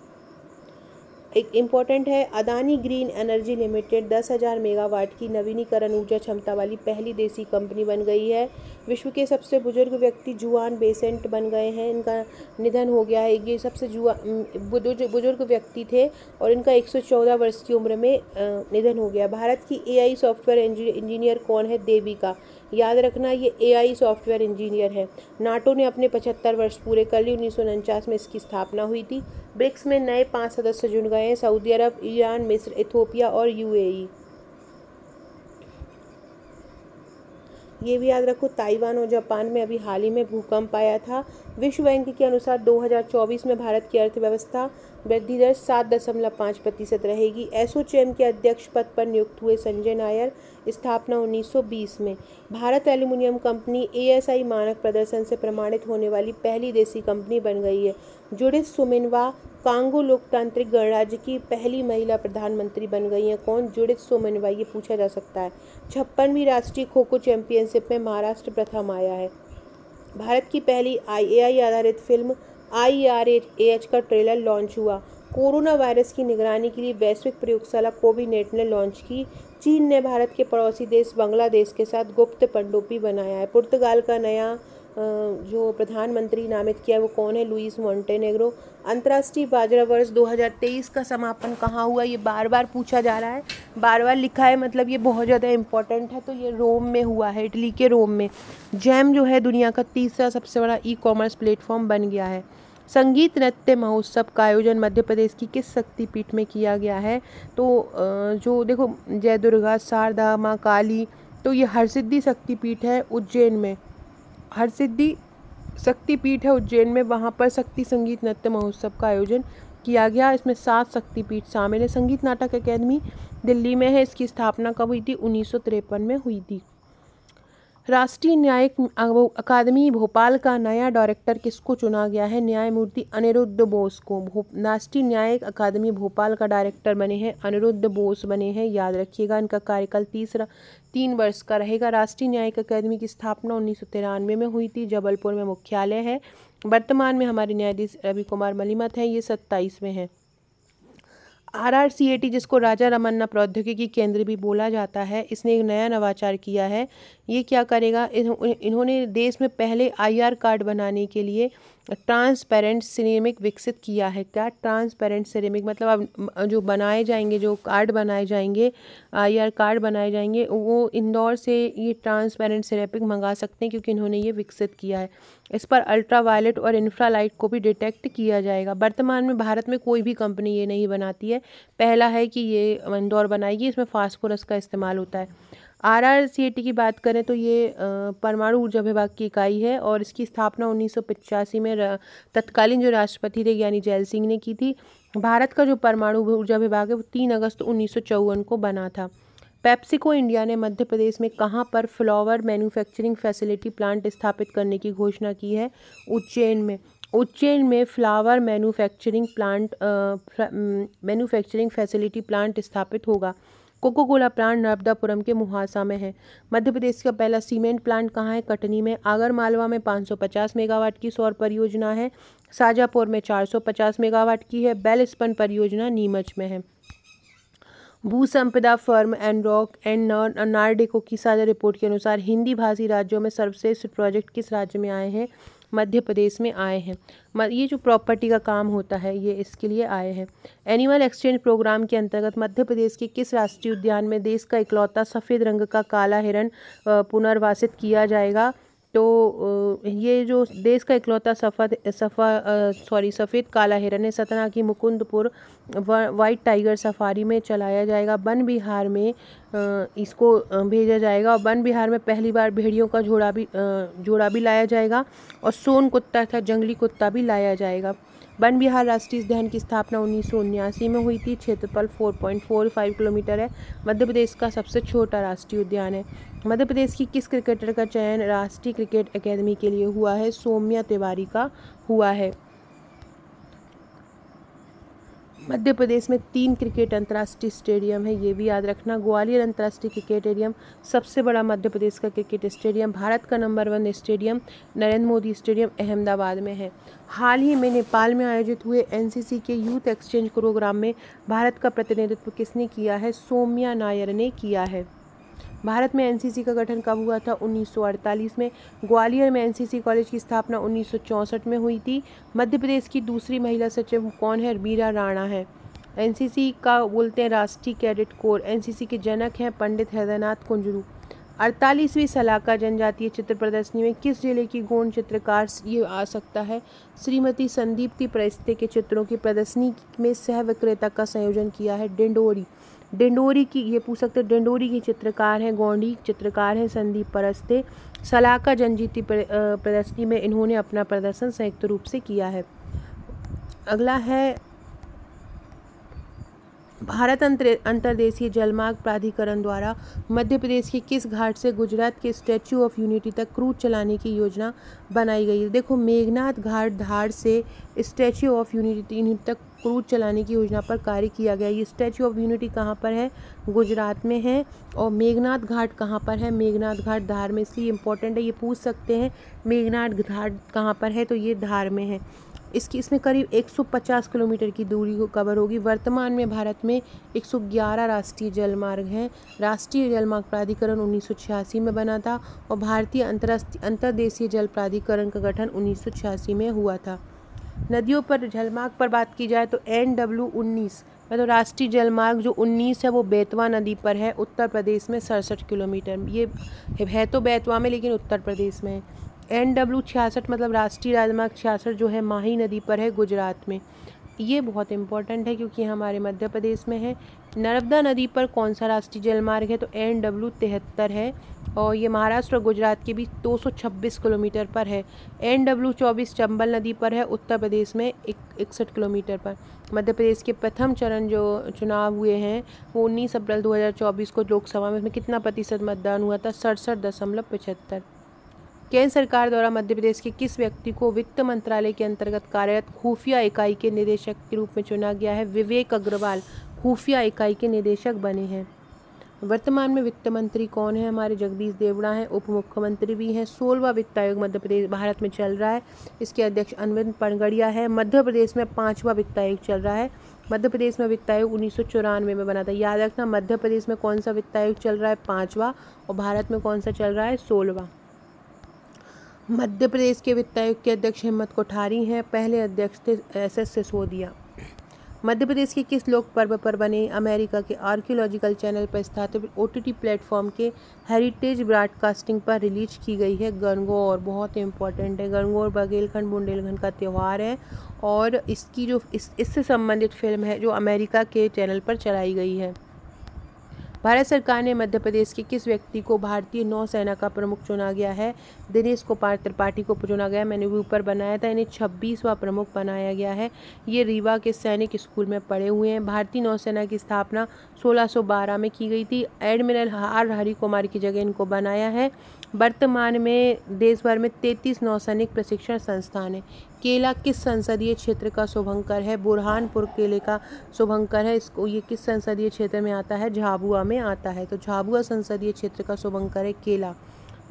एक इम्पॉर्टेंट है, Adani green energy limited 10,000 megawatt की नवीनीकरण ऊर्जा क्षमता वाली पहली देसी कंपनी बन गई है। विश्व के सबसे बुजुर्ग व्यक्ति जुआन बेसेंट बन गए हैं, इनका निधन हो गया है। ये सबसे बुजुर्ग व्यक्ति थे और इनका 114 वर्ष की उम्र में निधन हो गया। भारत की एआई सॉफ्टवेयर इंजीनियर कौन है? देविका, याद रखना ये एआई सॉफ्टवेयर इंजीनियर है। नाटो ने अपने 75 वर्ष पूरे कर लिए। 1949 में इसकी स्थापना हुई थी। ब्रिक्स में नए 5 सदस्य जुड़ गए हैं, सऊदी अरब, ईरान, मिस्र, इथियोपिया और यूएई। ये भी याद रखो, ताइवान और जापान में अभी हाल ही में भूकंप आया था। विश्व बैंक के अनुसार 2024 में भारत की अर्थव्यवस्था वृद्धि दर 7.5% रहेगी। एसोचैम के अध्यक्ष पद पर नियुक्त हुए संजय नायर, स्थापना 1920 में। भारत एल्यूमिनियम कंपनी एएसआई मानक प्रदर्शन से प्रमाणित होने वाली पहली देसी कंपनी बन गई है। जुडिथ सुमिनवा कांगो लोकतांत्रिक गणराज्य की पहली महिला प्रधानमंत्री बन गई हैं। कौन? जुडिथ सुमिनवा, ये पूछा जा सकता है। 56वीं राष्ट्रीय खो खो चैंपियनशिप में महाराष्ट्र प्रथम आया है। भारत की पहली एआई आधारित फिल्म IRAH का ट्रेलर लॉन्च हुआ। कोरोना वायरस की निगरानी के लिए वैश्विक प्रयोगशाला कोविनेट ने लॉन्च की। चीन ने भारत के पड़ोसी देश बांग्लादेश के साथ गुप्त पनडुब्बी बनाया है। पुर्तगाल का नया जो प्रधानमंत्री नामित किया वो कौन है? Luis Montenegro. अंतर्राष्ट्रीय बाजरा वर्ष 2023 का समापन कहाँ हुआ? ये बार बार पूछा जा रहा है, बार बार लिखा है, मतलब ये बहुत ज़्यादा इम्पोर्टेंट है। तो ये रोम में हुआ है, इटली के रोम में। जैम जो है दुनिया का तीसरा सबसे बड़ा ई-कॉमर्स प्लेटफॉर्म बन गया है। संगीत नृत्य महोत्सव का आयोजन मध्य प्रदेश की किस शक्तिपीठ में किया गया है? तो जो देखो, जय दुर्गा, शारदा, माँ काली, तो ये हरसिद्धि शक्तिपीठ है उज्जैन में। हरसिद्धि शक्तिपीठ है उज्जैन में, वहाँ पर शक्ति संगीत नृत्य महोत्सव का आयोजन किया गया। इसमें 7 शक्तिपीठ शामिल है। संगीत नाटक अकादमी दिल्ली में है। इसकी स्थापना कब हुई थी? 1953 में हुई थी। राष्ट्रीय न्यायिक अकादमी भोपाल का नया डायरेक्टर किसको चुना गया है? न्यायमूर्ति अनिरुद्ध बोस को। राष्ट्रीय न्यायिक अकादमी भोपाल का डायरेक्टर बने हैं अनिरुद्ध बोस बने हैं, याद रखिएगा। इनका कार्यकाल 3 वर्ष का रहेगा। राष्ट्रीय न्यायिक अकादमी की स्थापना 1993 में हुई थी। जबलपुर में मुख्यालय है। वर्तमान में हमारे न्यायाधीश रवि कुमार मलिमत हैं, ये 27वें हैं। RRCAT, जिसको राजा रमन्ना प्रौद्योगिकी केंद्र भी बोला जाता है, इसने एक नया नवाचार किया है। ये क्या करेगा, इन्होंने देश में पहले IR कार्ड बनाने के लिए ट्रांसपेरेंट सिरेमिक विकसित किया है। क्या ट्रांसपेरेंट सिरेमिक मतलब अब जो बनाए जाएंगे, जो कार्ड बनाए जाएंगे, IR कार्ड बनाए जाएंगे, वो इंदौर से ये ट्रांसपेरेंट सिरेमिक मंगा सकते हैं, क्योंकि इन्होंने ये विकसित किया है। इस पर अल्ट्रावायलेट और इंफ्रालाइट को भी डिटेक्ट किया जाएगा। वर्तमान में भारत में कोई भी कंपनी ये नहीं बनाती है, पहला है कि ये इंदौर बनाएगी। इसमें फास्फोरस का इस्तेमाल होता है। RRCAT की बात करें तो ये परमाणु ऊर्जा विभाग की इकाई है और इसकी स्थापना 1985 में तत्कालीन जो राष्ट्रपति थे ज्ञानी जैल सिंह ने की थी। भारत का जो परमाणु ऊर्जा विभाग है वो 3 अगस्त 1954 को बना था। पेप्सिको इंडिया ने मध्य प्रदेश में कहाँ पर फ्लावर मैन्युफैक्चरिंग फैसिलिटी प्लांट स्थापित करने की घोषणा की है? उज्जैन में। उज्जैन में फ्लावर मैन्युफैक्चरिंग फैसिलिटी प्लांट स्थापित होगा। कोको कोला प्लांट नर्मदापुरम के मुहासा में है। मध्य प्रदेश का पहला सीमेंट प्लांट कहाँ है? कटनी में। आगर मालवा में 550 मेगावाट की सौर परियोजना है। शाजापुर में 450 मेगावाट की है। बेलस्पन परियोजना नीमच में है। भू संपदा फर्म एनरॉक एंड नार्डेको की साझा रिपोर्ट के अनुसार हिंदी भाषी राज्यों में सर्वश्रेष्ठ प्रोजेक्ट किस राज्य में आए हैं? मध्य प्रदेश में आए हैं। ये जो प्रॉपर्टी का काम होता है ये इसके लिए आए हैं। एनिमल एक्सचेंज प्रोग्राम के अंतर्गत मध्य प्रदेश के किस राष्ट्रीय उद्यान में देश का इकलौता सफ़ेद रंग का काला पुनर्वासित किया जाएगा? तो ये जो देश का इकलौता सफ़ेद काला हिरन है, सतना की मुकुंदपुर वाइट टाइगर सफारी में चलाया जाएगा। वन विहार में इसको भेजा जाएगा और वन विहार में पहली बार भेड़ियों का जोड़ा भी लाया जाएगा और सोन कुत्ता तथा जंगली कुत्ता भी लाया जाएगा। वन विहार राष्ट्रीय उद्यान की स्थापना 1979 में हुई थी। क्षेत्रफल 4.45 किलोमीटर है। मध्य प्रदेश का सबसे छोटा राष्ट्रीय उद्यान है। मध्य प्रदेश की किस क्रिकेटर का चयन राष्ट्रीय क्रिकेट अकेडमी के लिए हुआ है? सौम्या तिवारी का हुआ है। मध्य प्रदेश में 3 क्रिकेट अंतर्राष्ट्रीय स्टेडियम है, ये भी याद रखना। ग्वालियर अंतर्राष्ट्रीय क्रिकेट स्टेडियम सबसे बड़ा मध्य प्रदेश का क्रिकेट स्टेडियम। भारत का नंबर 1 स्टेडियम नरेंद्र मोदी स्टेडियम अहमदाबाद में है। हाल ही में नेपाल में आयोजित हुए NCC के यूथ एक्सचेंज प्रोग्राम में भारत का प्रतिनिधित्व किसने किया है? सौम्या नायर ने किया है। भारत में NCC का गठन कब हुआ था? 1948 में। ग्वालियर में NCC कॉलेज की स्थापना 1964 में हुई थी। मध्य प्रदेश की दूसरी महिला सचिव कौन है? मीरा राणा है। NCC का बोलते हैं राष्ट्रीय कैडेट कोर। NCC के जनक हैं पंडित हृदयनाथ कुंजरू। 48वीं सलाका जनजातीय चित्र प्रदर्शनी में किस जिले की गोंड चित्रकार ये आ सकता है? श्रीमती संदीप्ति प्रस्ते के चित्रों की प्रदर्शनी में सह विक्रेता का संयोजन किया है डिंडोरी की, ये पूछ सकते हैं, डिंडोरी की चित्रकार हैं, गोंडी चित्रकार हैं संदीप परस्ते। सलाका जनजाति प्रदर्शनी में इन्होंने अपना प्रदर्शन संयुक्त रूप से किया है। अगला है भारत अंतर्देशीय जलमार्ग प्राधिकरण द्वारा मध्य प्रदेश के किस घाट से गुजरात के स्टैच्यू ऑफ यूनिटी तक क्रूज चलाने की योजना बनाई गई है? देखो, मेघनाथ घाट धार से स्टैच्यू ऑफ यूनिटी तक क्रूज चलाने की योजना पर कार्य किया गया। ये स्टैच्यू ऑफ यूनिटी कहाँ पर है? गुजरात में है। और मेघनाथ घाट कहाँ पर है? मेघनाथ घाट धार में। इसलिए इम्पोर्टेंट है, ये पूछ सकते हैं मेघनाथ घाट कहाँ पर है, तो ये धार में है। इसमें करीब 150 किलोमीटर की दूरी को कवर होगी। वर्तमान में भारत में 111 राष्ट्रीय जलमार्ग हैं। राष्ट्रीय जलमार्ग प्राधिकरण 1986 में बना था और भारतीय अंतर्देशीय जल प्राधिकरण का गठन 1986 में हुआ था। नदियों पर जलमार्ग पर बात की जाए तो NW19 मतलब राष्ट्रीय जलमार्ग जो 19 है वो बेतवा नदी पर है, उत्तर प्रदेश में 67 किलोमीटर। ये है तो बेतवा में लेकिन उत्तर प्रदेश में है। NW66 मतलब राष्ट्रीय राजमार्ग 66 जो है माही नदी पर है, गुजरात में। ये बहुत इंपॉर्टेंट है क्योंकि हमारे मध्य प्रदेश में है। नर्मदा नदी पर कौन सा राष्ट्रीय जलमार्ग है? तो NW73 है और ये महाराष्ट्र और गुजरात के बीच 226 किलोमीटर पर है। NW24 चंबल नदी पर है, उत्तर प्रदेश में 61 किलोमीटर पर। मध्य प्रदेश के प्रथम चरण जो चुनाव हुए हैं वो 19 अप्रैल 2024 को लोकसभा में कितना प्रतिशत मतदान हुआ था? 67.75। केंद्र सरकार द्वारा मध्य प्रदेश के किस व्यक्ति को वित्त मंत्रालय के अंतर्गत कार्यरत खुफिया इकाई के निदेशक के रूप में चुना गया है? विवेक अग्रवाल खुफिया इकाई के निदेशक बने हैं। वर्तमान में वित्त मंत्री कौन है? हमारे जगदीश देवड़ा हैं, उप मुख्यमंत्री भी हैं। 16वां वित्त आयोग मध्य प्रदेश भारत में चल रहा है, इसके अध्यक्ष अरविंद पनगड़िया है। मध्य प्रदेश में 5वां वित्त आयोग चल रहा है, मध्य प्रदेश में वित्त आयोग 1994 में बना था। याद रखना, मध्य प्रदेश में कौन सा वित्त आयोग चल रहा है, 5वां, और भारत में कौन सा चल रहा है, 16वां। मध्य प्रदेश के वित्त आयोग के अध्यक्ष हिम्मत कोठारी हैं, पहले अध्यक्ष थे SS सिसोदिया। मध्य प्रदेश के किस लोक पर्व पर बने अमेरिका के आर्कियोलॉजिकल चैनल पर स्थापित OTT प्लेटफॉर्म के हेरिटेज ब्रॉडकास्टिंग पर रिलीज की गई है, गणगौर। बहुत इंपॉर्टेंट है, गणगौर बघेलखंड बुंदेलखंड का त्यौहार है और इसकी जो इससे संबंधित फिल्म है जो अमेरिका के चैनल पर चलाई गई है। भारत सरकार ने मध्य प्रदेश के किस व्यक्ति को भारतीय नौसेना का प्रमुख चुना गया है, दिनेश कुमार त्रिपाठी को चुना गया। मैंने भी ऊपर बनाया था, इन्हें 26वां प्रमुख बनाया गया है। ये रीवा के सैनिक स्कूल में पढ़े हुए हैं। भारतीय नौसेना की स्थापना 1612 में की गई थी। एडमिरल आर हरि कुमार की जगह इनको बनाया है। वर्तमान में देश भर में 33 नौसैनिक प्रशिक्षण संस्थान है। केला किस संसदीय क्षेत्र का शुभंकर है, बुरहानपुर केले का शुभंकर है। इसको ये किस संसदीय क्षेत्र में आता है, झाबुआ में आता है। तो झाबुआ संसदीय क्षेत्र का शुभंकर है केला।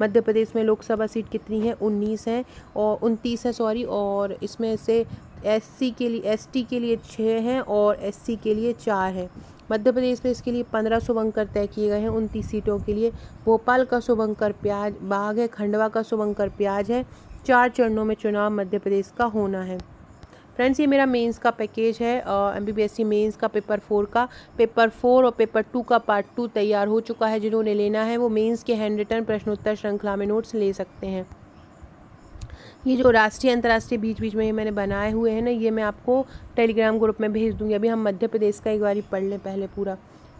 मध्य प्रदेश में लोकसभा सीट कितनी है, 19 है और 29 है सॉरी, और इसमें से SC के लिए ST के लिए 6 हैं और SC के लिए 4 है। मध्य प्रदेश में इसके लिए 15 शुभंकर तय किए गए हैं 29 सीटों के लिए। भोपाल का शुभंकर प्याज बाग है, खंडवा का शुभंकर प्याज है। 4 चरणों में चुनाव मध्य प्रदेश का होना है। फ्रेंड्स, ये मेरा मेंस का पैकेज है, MBBSC मेंस का पेपर 4 का। पेपर 4 और पेपर 2 का पार्ट 2 तैयार हो चुका है। जिन्होंने लेना है वो मेंस के हैंड रिटन प्रश्नोत्तर श्रृंखला में नोट्स ले सकते हैं। ये जो राष्ट्रीय अंतर्राष्ट्रीय बीच बीच में ये मैंने बनाए हुए हैं ना, ये मैं आपको टेलीग्राम ग्रुप में भेज दूंगी। अभी हम मध्य प्रदेश का एक बार पढ़ लें पहले पूरा।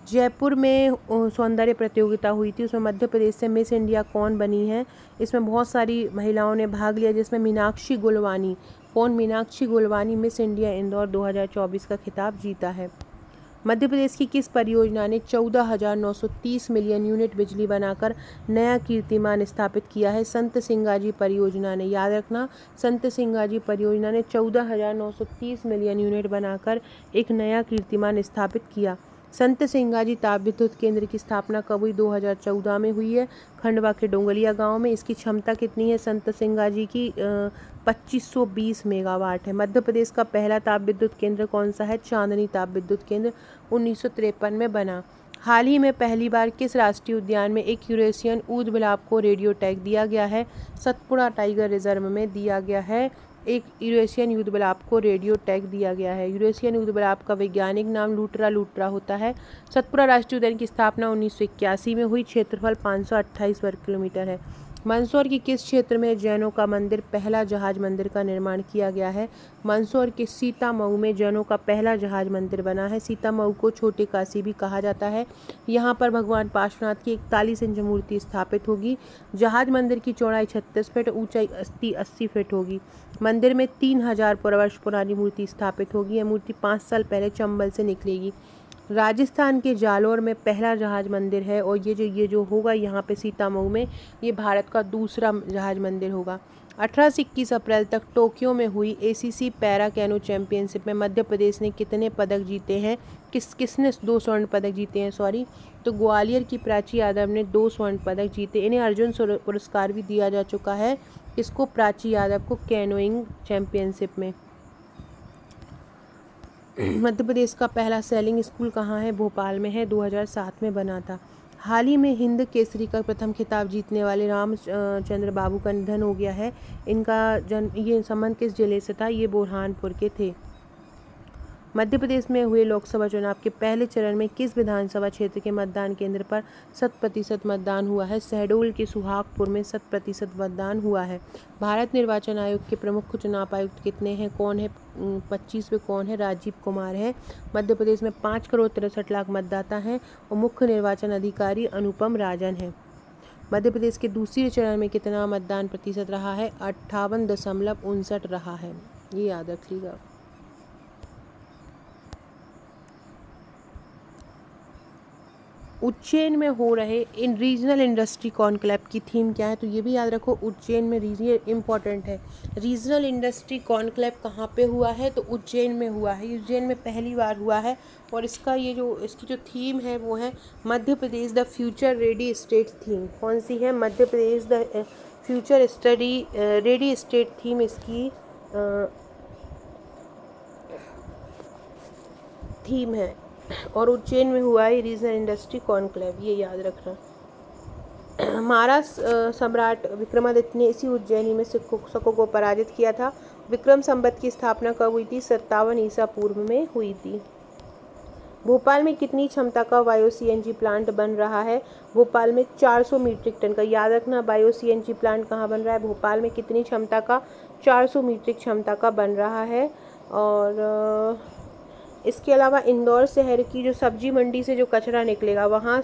जयपुर में सौंदर्य प्रतियोगिता हुई थी, उसमें मध्य प्रदेश से मिस इंडिया कौन बनी है। इसमें बहुत सारी महिलाओं ने भाग लिया, जिसमें मीनाक्षी गुलवानी। कौन, मीनाक्षी गुलवानी मिस इंडिया इंदौर 2024 का खिताब जीता है। मध्य प्रदेश की किस परियोजना ने 14,930 मिलियन यूनिट बिजली बनाकर नया कीर्तिमान स्थापित किया है, संत सिंगाजी परियोजना ने। याद रखना, संत सिंगाजी परियोजना ने 14,930 मिलियन यूनिट बनाकर एक नया कीर्तिमान स्थापित किया। संत सिंगाजी ताप विद्युत केंद्र की स्थापना कब हुई, 2014 में हुई है, खंडवा के डोंगलिया गांव में। इसकी क्षमता कितनी है संत सिंगाजी की, 2520 मेगावाट है। मध्य प्रदेश का पहला ताप विद्युत केंद्र कौन सा है, चांदनी ताप विद्युत केंद्र 1953 में बना। हाल ही में पहली बार किस राष्ट्रीय उद्यान में एक यूरेशियन ऊदबिलाव को रेडियो टैग दिया गया है, सतपुड़ा टाइगर रिजर्व में दिया गया है। एक यूरेशियन यूदबिलाव को रेडियो टैग दिया गया है। यूरेशियन यूदबिलाव का वैज्ञानिक नाम लूटरा लूटरा होता है। सतपुड़ा राष्ट्रीय उद्यान की स्थापना 1981 में हुई। क्षेत्रफल 528 वर्ग किलोमीटर है। मंदसौर के किस क्षेत्र में जैनों का मंदिर, पहला जहाज मंदिर का निर्माण किया गया है। मंदसौर के सीतामऊ में जैनों का पहला जहाज मंदिर बना है। सीतामऊ को छोटे काशी भी कहा जाता है। यहाँ पर भगवान पार्श्वनाथ की 41 इंच मूर्ति स्थापित होगी। जहाज मंदिर की चौड़ाई 36 फीट, ऊंचाई 80 फीट होगी। मंदिर में 3000 वर्ष पुरानी मूर्ति स्थापित होगी। यह मूर्ति 5 साल पहले चंबल से निकलेगी। राजस्थान के जालोर में पहला जहाज मंदिर है और ये जो होगा यहाँ पे सीतामऊ में, ये भारत का दूसरा जहाज मंदिर होगा। 18 से 21 अप्रैल तक टोक्यो में हुई ACC पैरा कैनो चैंपियनशिप में मध्य प्रदेश ने कितने पदक जीते हैं, किसने 2 स्वर्ण पदक जीते हैं सॉरी। तो ग्वालियर की प्राची यादव ने 2 स्वर्ण पदक जीते। इन्हें अर्जुन पुरस्कार भी दिया जा चुका है। इसको प्राची यादव को कैनोइंग चैंपियनशिप में। मध्य प्रदेश का पहला सेलिंग स्कूल कहाँ है, भोपाल में है, 2007 में बना था। हाल ही में हिंद केसरी का प्रथम खिताब जीतने वाले रामचंद्र बाबू का निधन हो गया है। इनका ये संबंध किस जिले से था, ये बुरहानपुर के थे। मध्य प्रदेश में हुए लोकसभा चुनाव के पहले चरण में किस विधानसभा क्षेत्र के मतदान केंद्र पर 100% मतदान हुआ है, शहडोल के सुहागपुर में 100% मतदान हुआ है। भारत निर्वाचन आयोग के प्रमुख चुनाव आयुक्त कितने हैं, कौन है, 25वें कौन है, राजीव कुमार है। मध्य प्रदेश में 5 करोड़ 63 लाख मतदाता हैं और मुख्य निर्वाचन अधिकारी अनुपम राजन है। मध्य प्रदेश के दूसरे चरण में कितना मतदान प्रतिशत रहा है, 58.59 रहा है, ये याद रखिएगा। उज्जैन में हो रहे इन रीजनल इंडस्ट्री कॉन्क्लेव की थीम क्या है, तो ये भी याद रखो, उज्जैन में ये इम्पॉर्टेंट है। रीजनल इंडस्ट्री कॉन्क्लेव कहाँ पे हुआ है, तो उज्जैन में हुआ है। उज्जैन में पहली बार हुआ है और इसकी जो थीम है वो है Madhya Pradesh the future ready state theme. कौन सी है, Madhya Pradesh the future study ready state theme इसकी थीम है। और उज्जैन में हुआ है रीजनल इंडस्ट्री कॉन्क्लेव, ये याद रखना। महाराष्ट्र सम्राट विक्रमादित्य ने इसी उज्जैनी में शकों को पराजित किया था। विक्रम संवत की स्थापना कब हुई थी? 57 ईसा पूर्व में हुई थी। भोपाल में कितनी क्षमता का बायो सीएनजी प्लांट बन रहा है? भोपाल में 400 मीट्रिक टन का। याद रखना, बायो सीएनजी प्लांट कहाँ बन रहा है? भोपाल में कितनी क्षमता का? 400 मीट्रिक क्षमता का बन रहा है। और इसके अलावा इंदौर शहर की जो सब्जी मंडी से जो कचरा निकलेगा वहाँ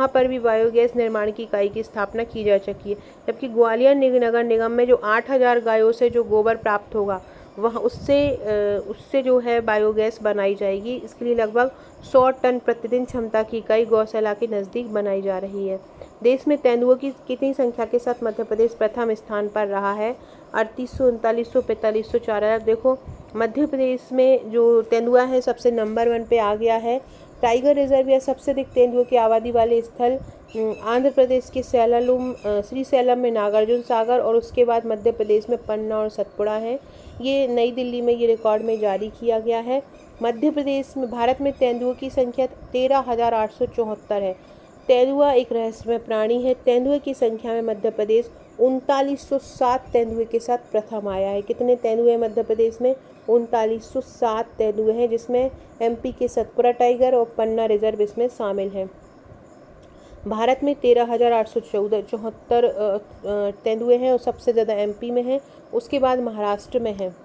पर भी बायोगैस निर्माण की इकाई की स्थापना की जा चुकी है। जबकि ग्वालियर नगर निगम में जो 8000 गायों से जो गोबर प्राप्त होगा वहाँ उससे जो है बायोगैस बनाई जाएगी। इसके लिए लगभग 100 टन प्रतिदिन क्षमता की इकाई गौशाला के नज़दीक बनाई जा रही है। देश में तेंदुओं की कितनी संख्या के साथ मध्य प्रदेश प्रथम स्थान पर रहा है? 3800, 3900, 4500, 4000। देखो, मध्य प्रदेश में जो तेंदुआ है सबसे नंबर 1 पे आ गया है। टाइगर रिजर्व या सबसे अधिक तेंदुओं की आबादी वाले स्थल आंध्र प्रदेश के श्रीशैलम में नागार्जुन सागर, और उसके बाद मध्य प्रदेश में पन्ना और सतपुड़ा है। ये नई दिल्ली में ये रिकॉर्ड में जारी किया गया है। मध्य प्रदेश में भारत में तेंदुओं की संख्या 13,874 है। तेंदुआ एक रहस्यमय प्राणी है। तेंदुए की संख्या में मध्य प्रदेश 3907 तेंदुए के साथ प्रथम आया है। कितने तेंदुए मध्य प्रदेश में? 3907 तेंदुए हैं, जिसमें एमपी के सतपुड़ा टाइगर और पन्ना रिजर्व इसमें शामिल हैं। भारत में 13,874 तेंदुए हैं और सबसे ज़्यादा एमपी में हैं, उसके बाद महाराष्ट्र में हैं।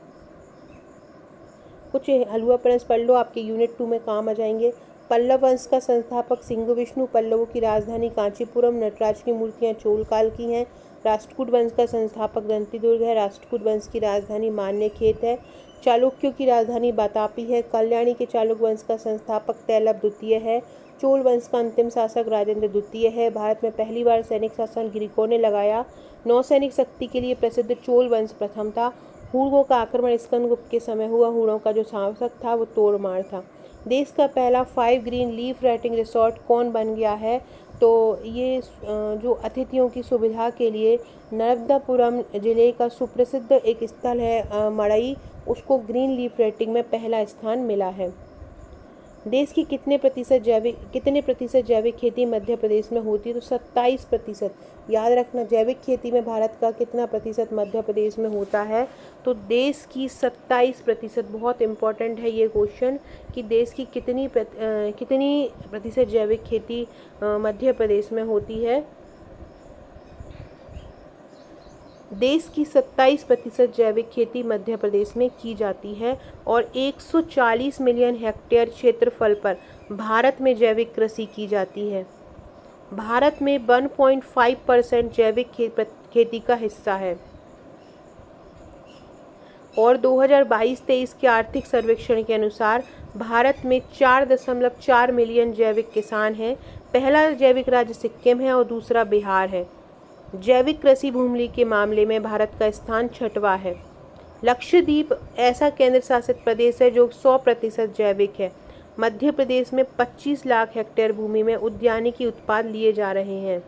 कुछ हलवा प्रश्न पढ़ लो, आपके यूनिट 2 में काम आ जाएंगे। पल्लव वंश का संस्थापक सिंह विष्णु। पल्लवों की राजधानी कांचीपुरम। नटराज की मूर्तियां चोल काल की हैं। राष्ट्रकूट वंश का संस्थापक दंतीदुर्ग है। राष्ट्रकूट वंश की राजधानी मान्यखेत है। चालुक्यों की राजधानी बातापी है। कल्याणी के चालुक्य वंश का संस्थापक तैलभ द्वितीय है। चोल वंश का अंतिम शासक राजेंद्र द्वितीय है। भारत में पहली बार सैनिक शासन ग्रीकों ने लगाया। नौसैनिक शक्ति के लिए प्रसिद्ध चोल वंश प्रथम था। हुड़ों का आक्रमण स्कंदगुप्त के समय हुआ। हुड़ों का जो शासक था वो तोड़मार था। देश का पहला 5 ग्रीन लीफ रेटिंग रिसोर्ट कौन बन गया है? तो ये जो अतिथियों की सुविधा के लिए नर्मदापुरम जिले का सुप्रसिद्ध एक स्थल है मड़ई, उसको ग्रीन लीफ रेटिंग में पहला स्थान मिला है। देश की कितने प्रतिशत जैविक खेती मध्य प्रदेश में होती है? तो 27%। याद रखना, जैविक खेती में भारत का कितना प्रतिशत मध्य प्रदेश में होता है? तो देश की 27%। बहुत इम्पोर्टेंट है ये क्वेश्चन कि देश की कितनी प्रतिशत जैविक खेती मध्य प्रदेश में होती है। देश की 27% जैविक खेती मध्य प्रदेश में की जाती है और 140 मिलियन हेक्टेयर क्षेत्रफल पर भारत में जैविक कृषि की जाती है। भारत में 1.5% जैविक खेती का हिस्सा है। और 2022-23 के आर्थिक सर्वेक्षण के अनुसार भारत में 4.4 मिलियन जैविक किसान हैं। पहला जैविक राज्य सिक्किम है और दूसरा बिहार है। जैविक कृषि भूमि के मामले में भारत का स्थान 6वां है। लक्षद्वीप ऐसा केंद्र शासित प्रदेश है जो 100% जैविक है। मध्य प्रदेश में 25 लाख हेक्टेयर भूमि में उद्यानिकी उत्पाद लिए जा रहे हैं।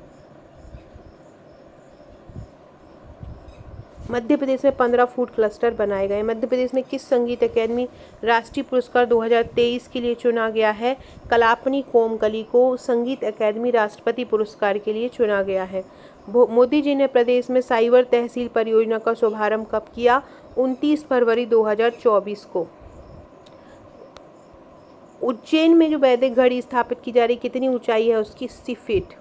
मध्य प्रदेश में 15 फूड क्लस्टर बनाए गए। मध्य प्रदेश में किस संगीत अकादमी राष्ट्रीय पुरस्कार 2023 के लिए चुना गया है? कलापनी कोमकली को संगीत अकादमी राष्ट्रपति पुरस्कार के लिए चुना गया है। मोदी जी ने प्रदेश में साइबर तहसील परियोजना का शुभारंभ कब किया? 29 फरवरी 2024 को। उज्जैन में जो वैदिक घड़ी स्थापित की जा रही, कितनी ऊंचाई है उसकी? 80 फीट।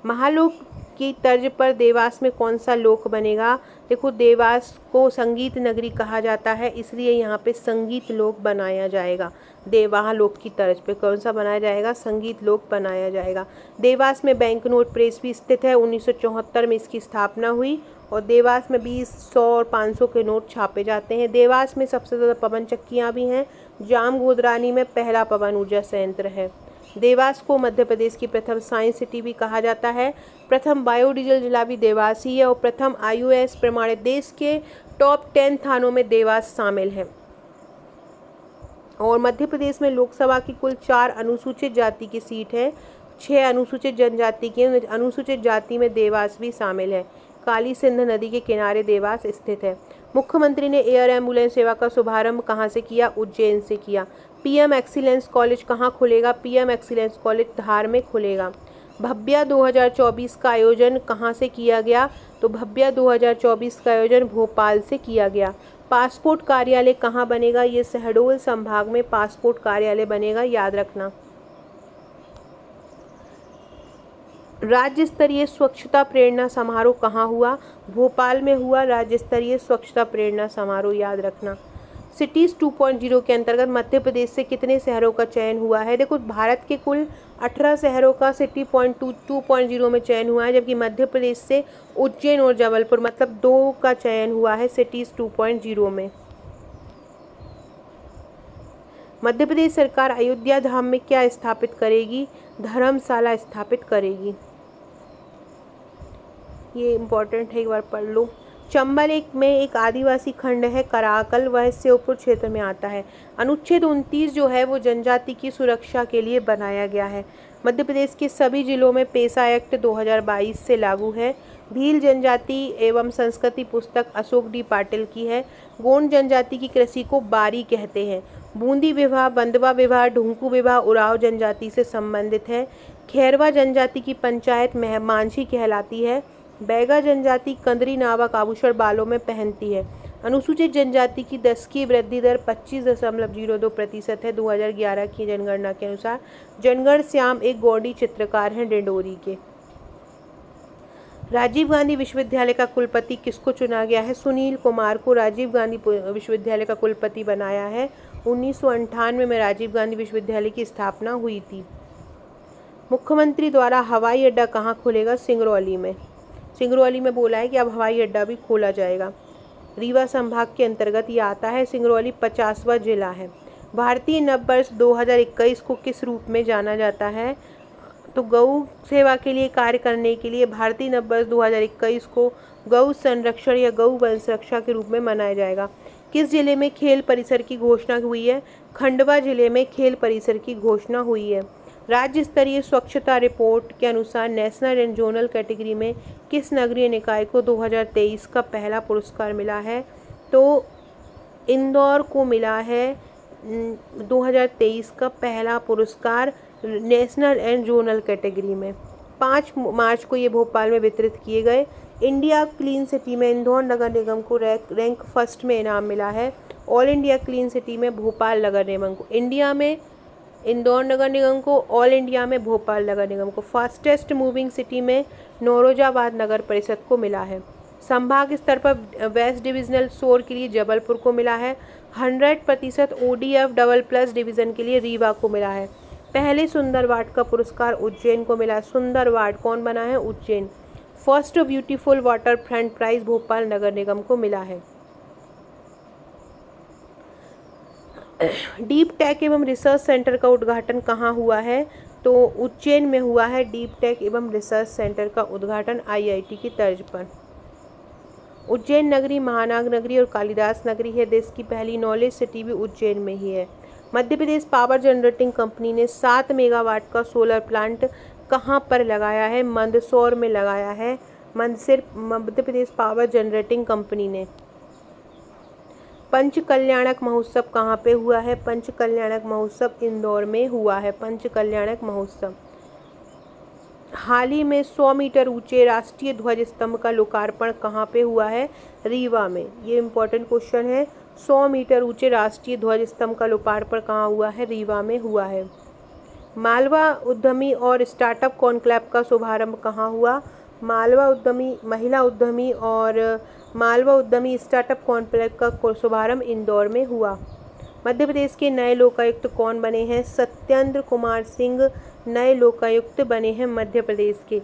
महालोक की तर्ज पर देवास में कौन सा लोक बनेगा? देखो, देवास को संगीत नगरी कहा जाता है, इसलिए यहाँ पे संगीत लोक बनाया जाएगा। महालोक की तर्ज पे कौन सा बनाया जाएगा? संगीत लोक बनाया जाएगा। देवास में बैंक नोट प्रेस भी स्थित है। 1974 में इसकी स्थापना हुई और देवास में 20, 100 और 500 के नोट छापे जाते हैं। देवास में सबसे ज़्यादा पवन चक्कियाँ भी हैं। जामगोदरानी में पहला पवन ऊर्जा संयंत्र है। देवास को मध्य प्रदेश की प्रथम साइंस सिटी भी कहा जाता है। प्रथम बायोडीजल जिला भी देवास ही है और प्रथम IUS प्रमाणित देश के टॉप 10 थानों में देवास शामिल है। और मध्य प्रदेश में लोकसभा की कुल 4 अनुसूचित जाति की सीट है, 6 अनुसूचित जनजाति की। अनुसूचित जाति में देवास भी शामिल है। काली सिंध नदी के किनारे देवास स्थित है। मुख्यमंत्री ने एयर एम्बुलेंस सेवा का शुभारंभ कहाँ से किया? उज्जैन से किया। पीएम एक्सीलेंस कॉलेज कहाँ खुलेगा? पीएम एक्सीलेंस कॉलेज धार में खुलेगा। भव्या 2024 का आयोजन कहाँ से किया गया? तो भव्या 2024 का आयोजन भोपाल से किया गया। पासपोर्ट कार्यालय कहाँ बनेगा? ये शहडोल संभाग में पासपोर्ट कार्यालय बनेगा, याद रखना। राज्य स्तरीय स्वच्छता प्रेरणा समारोह कहाँ हुआ? भोपाल में हुआ राज्य स्तरीय स्वच्छता प्रेरणा समारोह, याद रखना। सिटीज 2.0 के अंतर्गत मध्य प्रदेश से कितने शहरों का चयन हुआ है? देखो, भारत के कुल 18 शहरों का सिटी 2.0 में चयन हुआ है, जबकि मध्य प्रदेश से उज्जैन और जबलपुर मतलब 2 का चयन हुआ है सिटीज 2.0 में। मध्य प्रदेश सरकार अयोध्या धाम में क्या स्थापित करेगी? धर्मशाला स्थापित करेगी। ये इम्पोर्टेंट है, एक बार पढ़ लो। चंबल में एक आदिवासी खंड है कराकल, वह श्योपुर क्षेत्र में आता है। अनुच्छेद 29 जो है वो जनजाति की सुरक्षा के लिए बनाया गया है। मध्य प्रदेश के सभी जिलों में पेशा एक्ट 2022 से लागू है। भील जनजाति एवं संस्कृति पुस्तक अशोक डी पाटिल की है। गोंड जनजाति की कृषि को बारी कहते हैं। बूंदी विवाह, बंदवा विवाह, ढुंकू विवाह उराव जनजाति से संबंधित है। खैरवा जनजाति की पंचायत मांझी कहलाती है। बैगा जनजाति कंदरी नामक आभूषण बालों में पहनती है। अनुसूचित जनजाति की 10 की वृद्धि दर 25.02% है 2011 की जनगणना के अनुसार। जनगण श्याम एक गौड़ी चित्रकार हैं डिंडोरी के। राजीव गांधी विश्वविद्यालय का कुलपति किसको चुना गया है? सुनील कुमार को राजीव गांधी विश्वविद्यालय का कुलपति बनाया है। 1998 में राजीव गांधी विश्वविद्यालय की स्थापना हुई थी। मुख्यमंत्री द्वारा हवाई अड्डा कहाँ खुलेगा? सिंगरौली में। सिंगरौली में बोला है कि अब हवाई अड्डा भी खोला जाएगा। रीवा संभाग के अंतर्गत ये आता है। सिंगरौली 50वां जिला है। भारतीय नववर्ष 2021 को किस रूप में जाना जाता है? तो गौ सेवा के लिए कार्य करने के लिए भारतीय नववर्ष 2021 को गौ संरक्षण या गौ वंश रक्षा के रूप में मनाया जाएगा। किस जिले में खेल परिसर की घोषणा हुई है? खंडवा जिले में खेल परिसर की घोषणा हुई है। राज्य स्तरीय स्वच्छता रिपोर्ट के अनुसार नेशनल एंड जोनल कैटेगरी में किस नगरीय निकाय को 2023 का पहला पुरस्कार मिला है? तो इंदौर को मिला है 2023 का पहला पुरस्कार नेशनल एंड जोनल कैटेगरी में। 5 मार्च को ये भोपाल में वितरित किए गए। इंडिया क्लीन सिटी में इंदौर नगर निगम को रैंक फर्स्ट में इनाम मिला है। ऑल इंडिया क्लीन सिटी में भोपाल नगर निगम को, इंडिया में इंदौर नगर निगम को, ऑल इंडिया में भोपाल नगर निगम को। फास्टेस्ट मूविंग सिटी में नौरोजाबाद नगर परिषद को मिला है। संभाग स्तर पर वेस्ट डिविजनल शोर के लिए जबलपुर को मिला है। 100% ODF डबल प्लस डिवीजन के लिए रीवा को मिला है। पहले सुंदर वार्ड का पुरस्कार उज्जैन को मिला। सुंदर वार्ड कौन बना है? Ujjain. First beautiful water front prize Bhopal नगर निगम को मिला है। डीप टेक एवं रिसर्च सेंटर का उद्घाटन कहाँ हुआ है? तो उज्जैन में हुआ है डीप टेक एवं रिसर्च सेंटर का उद्घाटन IIT की तर्ज पर। उज्जैन नगरी महानाग नगरी और कालिदास नगरी है। देश की पहली नॉलेज सिटी भी उज्जैन में ही है। मध्य प्रदेश पावर जनरेटिंग कंपनी ने 7 मेगावाट का सोलर प्लांट कहाँ पर लगाया है? मंदसौर में लगाया है। मध्य प्रदेश पावर जनरेटिंग कंपनी ने। पंचकल्याणक महोत्सव कहाँ पे हुआ है? पंचकल्याणक महोत्सव इंदौर में हुआ है। पंचकल्याणक महोत्सव। हाल ही में 100 मीटर ऊंचे राष्ट्रीय ध्वज स्तंभ का लोकार्पण कहाँ पे हुआ है? रीवा में। ये इंपॉर्टेंट क्वेश्चन है। 100 मीटर ऊंचे राष्ट्रीय ध्वज स्तंभ का लोकार्पण कहाँ हुआ है? रीवा में हुआ है। मालवा उद्यमी और स्टार्टअप कॉन्क्लेव का शुभारंभ कहाँ हुआ? मालवा उद्यमी महिला उद्यमी और मालवा उद्यमी स्टार्टअप कॉन्क्लेव का शुभारंभ इंदौर में हुआ। मध्य प्रदेश के नए लोकायुक्त कौन बने हैं? सत्येंद्र कुमार सिंह नए लोकायुक्त बने हैं मध्य प्रदेश के।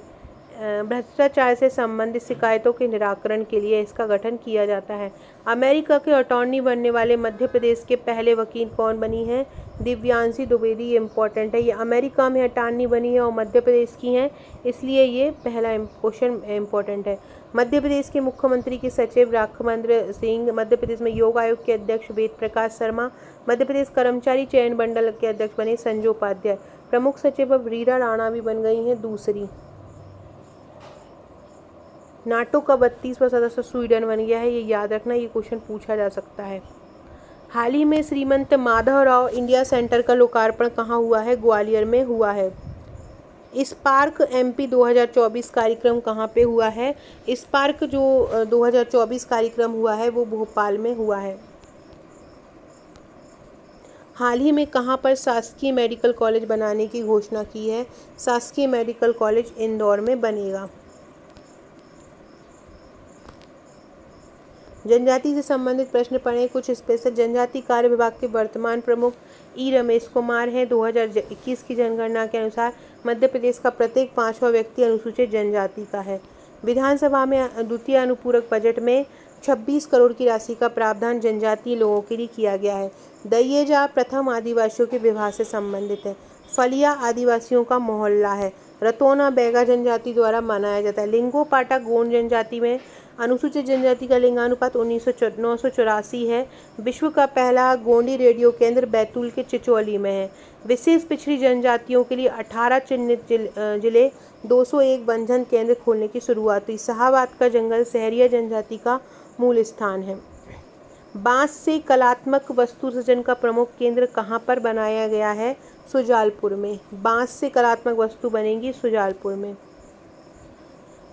भ्रष्टाचार से संबंधित शिकायतों के निराकरण के लिए इसका गठन किया जाता है। अमेरिका के अटॉर्नी बनने वाले मध्य प्रदेश के पहले वकील कौन बनी हैं? दिव्यांशी द्विवेदी। ये इम्पोर्टेंट है। ये अमेरिका में अटॉर्नी बनी है और मध्य प्रदेश की हैं, इसलिए ये पहला क्वेश्चन इम्पोर्टेंट है। मध्य प्रदेश के मुख्यमंत्री के सचिव राघवेंद्र सिंह। मध्य प्रदेश में योग आयोग के अध्यक्ष वेद प्रकाश शर्मा। मध्य प्रदेश कर्मचारी चयन मंडल के अध्यक्ष बने संजय उपाध्याय। प्रमुख सचिव अब रीरा राणा भी बन गई हैं दूसरी। नाटो का 32वां सदस्य स्वीडन बन गया है, ये याद रखना, ये क्वेश्चन पूछा जा सकता है। हाल ही में श्रीमंत माधवराव इंडिया सेंटर का लोकार्पण कहाँ हुआ है? ग्वालियर में हुआ है। स्पार्क MP 2024 कार्यक्रम कहाँ पे हुआ है? स्पार्क जो 2024 कार्यक्रम हुआ है वो भोपाल में हुआ है। हाल ही में कहाँ पर शासकीय मेडिकल कॉलेज बनाने की घोषणा की है? शासकीय मेडिकल कॉलेज इंदौर में बनेगा। जनजाति से संबंधित प्रश्न पढ़ें। कुछ स्पेशल। जनजाति कार्य विभाग के वर्तमान प्रमुख रमेश कुमार हैं। 2021 की जनगणना के अनुसार मध्य प्रदेश का प्रत्येक 5वां व्यक्ति अनुसूचित जनजाति का है। विधानसभा में द्वितीय अनुपूरक बजट में 26 करोड़ की राशि का प्रावधान जनजातीय लोगों के लिए किया गया है। दैयेजा प्रथम आदिवासियों के विवाह से संबंधित है। फलिया आदिवासियों का मोहल्ला है। रतौना बैगा जनजाति द्वारा मनाया जाता है। लिंगो पाटा गोंड जनजाति में अनुसूचित जनजाति का लिंगानुपात 984 है। विश्व का पहला गोंडी रेडियो केंद्र बैतूल के चिचौली में है। विशेष पिछड़ी जनजातियों के लिए 18 चिन्हित जिले 201 बंधन केंद्र खोलने की शुरुआत हुई। शाहाबाद का जंगल सहरिया जनजाति का मूल स्थान है। बांस से कलात्मक वस्तु सृजन का प्रमुख केंद्र कहाँ पर बनाया गया है? सुजालपुर में। बांस से कलात्मक वस्तु बनेगी सुजालपुर में।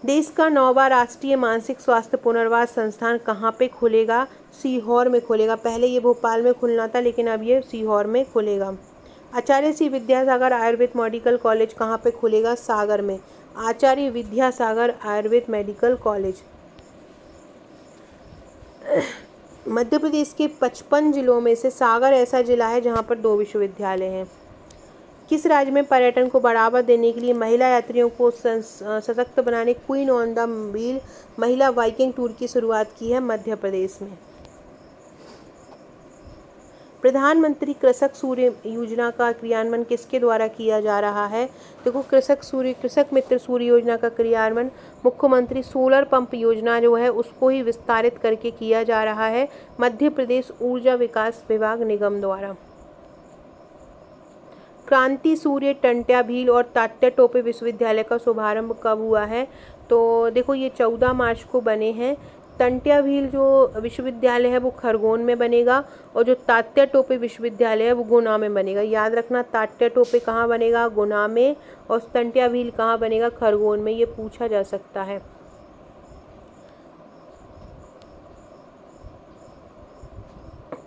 देश का 9वां राष्ट्रीय मानसिक स्वास्थ्य पुनर्वास संस्थान कहाँ पे खुलेगा? सीहोर में खुलेगा। पहले ये भोपाल में खुलना था, लेकिन अब ये सीहोर में खुलेगा। आचार्य श्री विद्यासागर आयुर्वेद मेडिकल कॉलेज कहाँ पे खुलेगा? सागर में। Acharya Vidyasagar Ayurveda medical college. मध्य प्रदेश के 55 जिलों में से सागर ऐसा जिला है जहाँ पर 2 विश्वविद्यालय हैं। किस राज्य में पर्यटन को बढ़ावा देने के लिए महिला यात्रियों को सशक्त बनाने क्वीन ऑन द व्हील महिला बाइकिंग टूर की शुरुआत की है? मध्य प्रदेश में। प्रधानमंत्री कृषक सूर्य योजना का क्रियान्वयन किसके द्वारा किया जा रहा है? देखो, कृषक मित्र सूर्य योजना का क्रियान्वयन मुख्यमंत्री सोलर पंप योजना जो है उसको ही विस्तारित करके किया जा रहा है मध्य प्रदेश ऊर्जा विकास विभाग निगम द्वारा। क्रांति सूर्य टंट्या भील और तात्या टोपे विश्वविद्यालय का शुभारंभ कब हुआ है? तो देखो, ये 14 मार्च को बने हैं। टंट्या भील जो विश्वविद्यालय है वो खरगोन में बनेगा और जो तात्या टोपे विश्वविद्यालय है वो गुना में बनेगा। याद रखना, तात्या टोपे कहाँ बनेगा? गुना में। और टंट्या भील कहाँ बनेगा? खरगोन में। ये पूछा जा सकता है।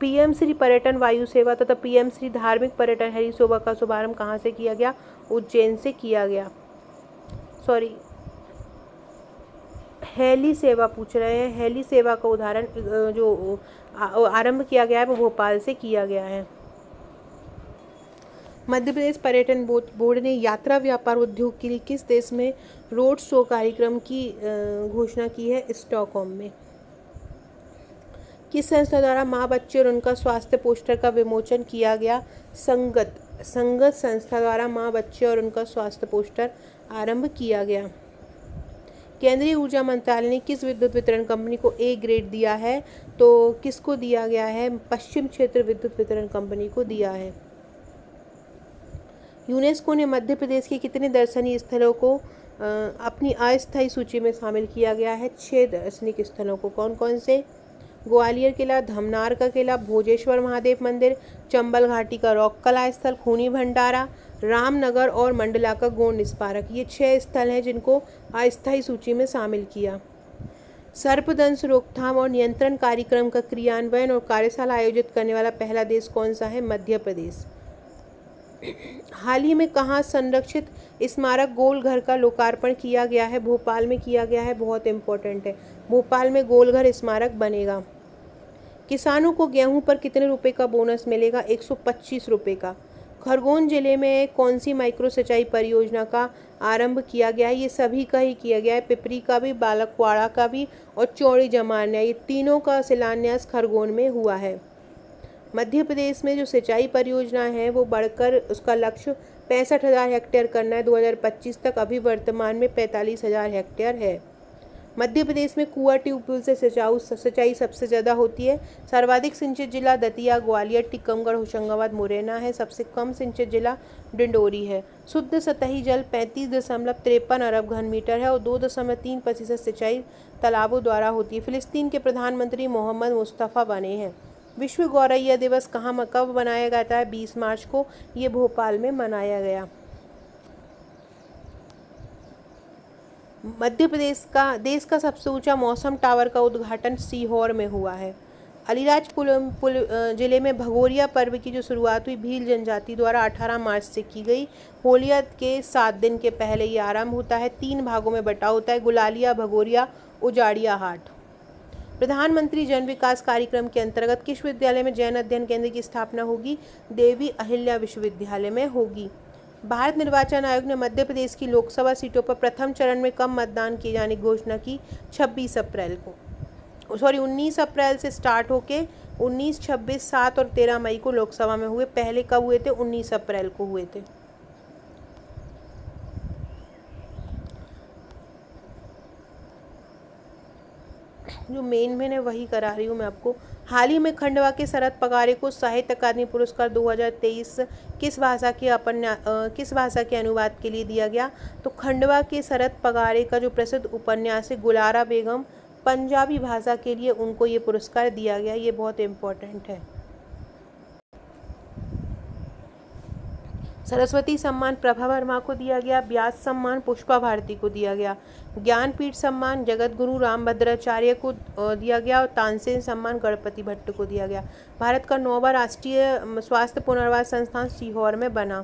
PM श्री पर्यटन वायु सेवा तथा PM श्री धार्मिक पर्यटन हेली शोभा का शुभारंभ कहाँ से किया गया? उज्जैन से किया गया। सॉरी, हेली सेवा पूछ रहे हैं। हेली सेवा का उदाहरण जो आरंभ किया गया है वो भोपाल से किया गया है। मध्य प्रदेश पर्यटन बोर्ड ने यात्रा व्यापार उद्योग के लिए किस देश में रोड शो कार्यक्रम की घोषणा की है? स्टॉकहोम में। किस संस्था द्वारा माँ बच्चे और उनका स्वास्थ्य पोस्टर का विमोचन किया गया? संगत संस्था द्वारा माँ बच्चे और उनका स्वास्थ्य पोस्टर आरंभ किया गया। केंद्रीय ऊर्जा मंत्रालय ने किस विद्युत वितरण कंपनी को A ग्रेड दिया है? तो किसको दिया गया है? पश्चिम क्षेत्र विद्युत वितरण कंपनी को दिया है। यूनेस्को ने मध्य प्रदेश के कितने दर्शनीय स्थलों को अपनी अस्थायी सूची में शामिल किया गया है? 6 दार्शनिक स्थलों को। कौन कौन से? ग्वालियर किला, धमनार का किला, भोजेश्वर महादेव मंदिर, चंबल घाटी का रॉक कला स्थल, खूनी भंडारा, रामनगर और मंडला का गोंड स्मारक। ये 6 स्थल हैं जिनको अस्थायी सूची में शामिल किया। सर्पदंश रोकथाम और नियंत्रण कार्यक्रम का क्रियान्वयन और कार्यशाला आयोजित करने वाला पहला देश कौन सा है? मध्य प्रदेश। हाल ही में कहाँ संरक्षित स्मारक गोलघर का लोकार्पण किया गया है? भोपाल में किया गया है। बहुत इंपॉर्टेंट है। भोपाल में गोलघर स्मारक बनेगा। किसानों को गेहूं पर कितने रुपए का बोनस मिलेगा? 125 रुपये का। खरगोन जिले में कौन सी माइक्रो सिंचाई परियोजना का आरंभ किया गया है? ये सभी का ही किया गया है। पिपरी का भी, बालकवाड़ा का भी और चौड़ी जमान्या, ये तीनों का शिलान्यास खरगोन में हुआ है। मध्य प्रदेश में जो सिंचाई परियोजना है वो बढ़कर उसका लक्ष्य 65,000 हेक्टेयर करना है 2025 तक। अभी वर्तमान में 45,000 हेक्टेयर है। मध्य प्रदेश में कुआं ट्यूबवेल से सिंचाई सबसे ज़्यादा होती है। सर्वाधिक सिंचित जिला दतिया, ग्वालियर, टीकमगढ़, होशंगाबाद, मुरैना है। सबसे कम सिंचित जिला डिंडोरी है। शुद्ध सतही जल 35.53 अरब घन मीटर है और 2.3% सिंचाई तालाबों द्वारा होती है। फिलिस्तीन के प्रधानमंत्री मोहम्मद मुस्तफ़ा बने हैं। विश्व गौरैया दिवस कहाँ कब मनाया जाता है? 20 मार्च को ये भोपाल में मनाया गया। मध्य प्रदेश का देश का सबसे ऊंचा मौसम टावर का उद्घाटन सीहोर में हुआ है। अलीराजपुर जिले में भगोरिया पर्व की जो शुरुआत हुई भील जनजाति द्वारा 18 मार्च से की गई। होलिया के 7 दिन के पहले ये आरंभ होता है। 3 भागों में बटा होता है, गुलालिया, भगोरिया, उजाड़िया हाट। प्रधानमंत्री जन विकास कार्यक्रम के अंतर्गत किस विद्यालय में जैन अध्ययन केंद्र की स्थापना होगी? देवी अहिल्या विश्वविद्यालय में होगी। भारत निर्वाचन आयोग ने मध्य प्रदेश की लोकसभा सीटों पर प्रथम चरण में कब मतदान किए जाने की घोषणा की? 19 अप्रैल से स्टार्ट होके 19, 26, 7 और 13 मई को लोकसभा में हुए। पहले कब हुए थे? 19 अप्रैल को हुए थे। जो मेन है वही करा रही हूँ मैं आपको। हाल ही में खंडवा के शरद पगारे को साहित्य अकादमी पुरस्कार 2023 किस भाषा के अनुवाद के लिए दिया गया? तो खंडवा के शरद पगारे का जो प्रसिद्ध उपन्यास है गुलारा बेगम, पंजाबी भाषा के लिए उनको ये पुरस्कार दिया गया। ये बहुत इम्पोर्टेंट है। सरस्वती सम्मान प्रभा वर्मा को दिया गया। व्यास सम्मान पुष्पा भारती को दिया गया। ज्ञानपीठ सम्मान जगत गुरु रामभद्राचार्य को दिया गया और तानसेन सम्मान गणपति भट्ट को दिया गया। भारत का 9वां राष्ट्रीय स्वास्थ्य पुनर्वास संस्थान सीहोर में बना।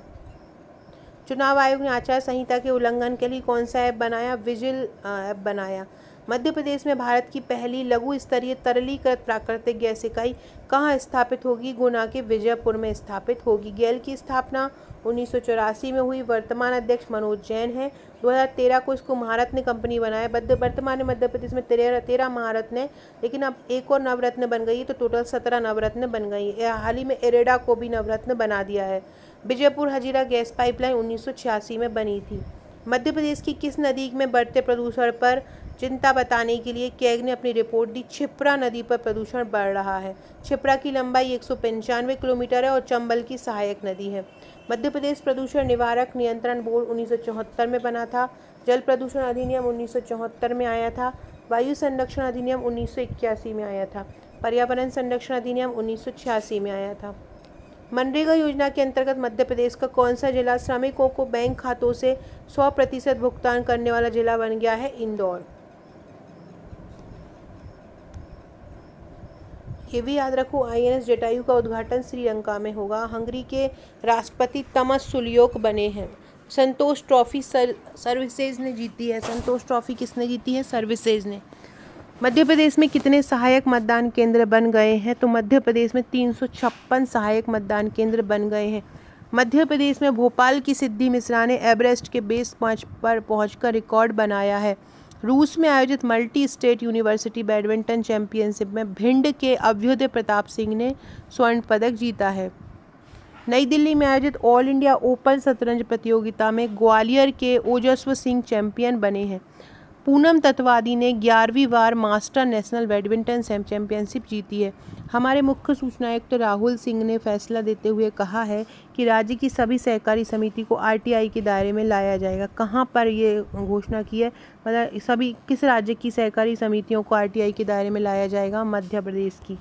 चुनाव आयोग ने आचार संहिता के उल्लंघन के लिए कौन सा ऐप बनाया? विजिल ऐप बनाया। मध्य प्रदेश में भारत की पहली लघु स्तरीय तरलीकृत प्राकृतिक गैस इकाई कहाँ स्थापित होगी? गुना के विजयपुर में स्थापित होगी। गेल की स्थापना 1984 में हुई। वर्तमान अध्यक्ष मनोज जैन हैं। 2013 को इसको महारत्न कंपनी बनाया। वर्तमान में मध्य प्रदेश में 13 महारत्न है, लेकिन अब एक और नवरत्न बन गई है, तो टोटल 17 नवरत्न बन गई है। हाल ही में इरेडा को भी नवरत्न बना दिया है। विजयपुर हजीरा गैस पाइपलाइन 1986 में बनी थी। मध्य प्रदेश की किस नदी में बढ़ते प्रदूषण पर चिंता बताने के लिए कैग ने अपनी रिपोर्ट दी? क्षिप्रा नदी पर प्रदूषण बढ़ रहा है। क्षिप्रा की लंबाई 195 किलोमीटर है और चंबल की सहायक नदी है। मध्य प्रदेश प्रदूषण निवारक नियंत्रण बोर्ड 1974 में बना था। जल प्रदूषण अधिनियम 1974 में आया था। वायु संरक्षण अधिनियम 1981 में आया था। पर्यावरण संरक्षण अधिनियम 1986 में आया था। मनरेगा योजना के अंतर्गत मध्य प्रदेश का कौन सा जिला श्रमिकों को बैंक खातों से 100% भुगतान करने वाला जिला बन गया है? इंदौर। ये भी याद रखो, INS जटायु का उद्घाटन श्रीलंका में होगा। हंगरी के राष्ट्रपति तमस सुलियोक बने हैं। संतोष ट्रॉफी सर्विसेज ने जीती है। संतोष ट्रॉफी किसने जीती है? सर्विसेज ने। मध्य प्रदेश में कितने सहायक मतदान केंद्र बन गए हैं? तो मध्य प्रदेश में 356 सहायक मतदान केंद्र बन गए हैं। मध्य प्रदेश में भोपाल की सिद्धि मिश्रा ने एवरेस्ट के बेस 5 पर पहुंचकर रिकॉर्ड बनाया है। रूस में आयोजित multi state university badminton championship में भिंड के अभ्युदय प्रताप सिंह ने स्वर्ण पदक जीता है। नई दिल्ली में आयोजित ऑल इंडिया ओपन शतरंज प्रतियोगिता में ग्वालियर के ओजस्वी सिंह चैंपियन बने हैं। पूनम तत्वादी ने 11वीं बार मास्टर नेशनल बैडमिंटन चैंपियनशिप जीती है। हमारे मुख्य सूचना आयुक्त राहुल सिंह ने फैसला देते हुए कहा है कि राज्य की सभी सहकारी समिति को RTI के दायरे में लाया जाएगा। कहाँ पर ये घोषणा की है? मतलब सभी किस राज्य की सहकारी समितियों को RTI के दायरे में लाया जाएगा? मध्य प्रदेश की।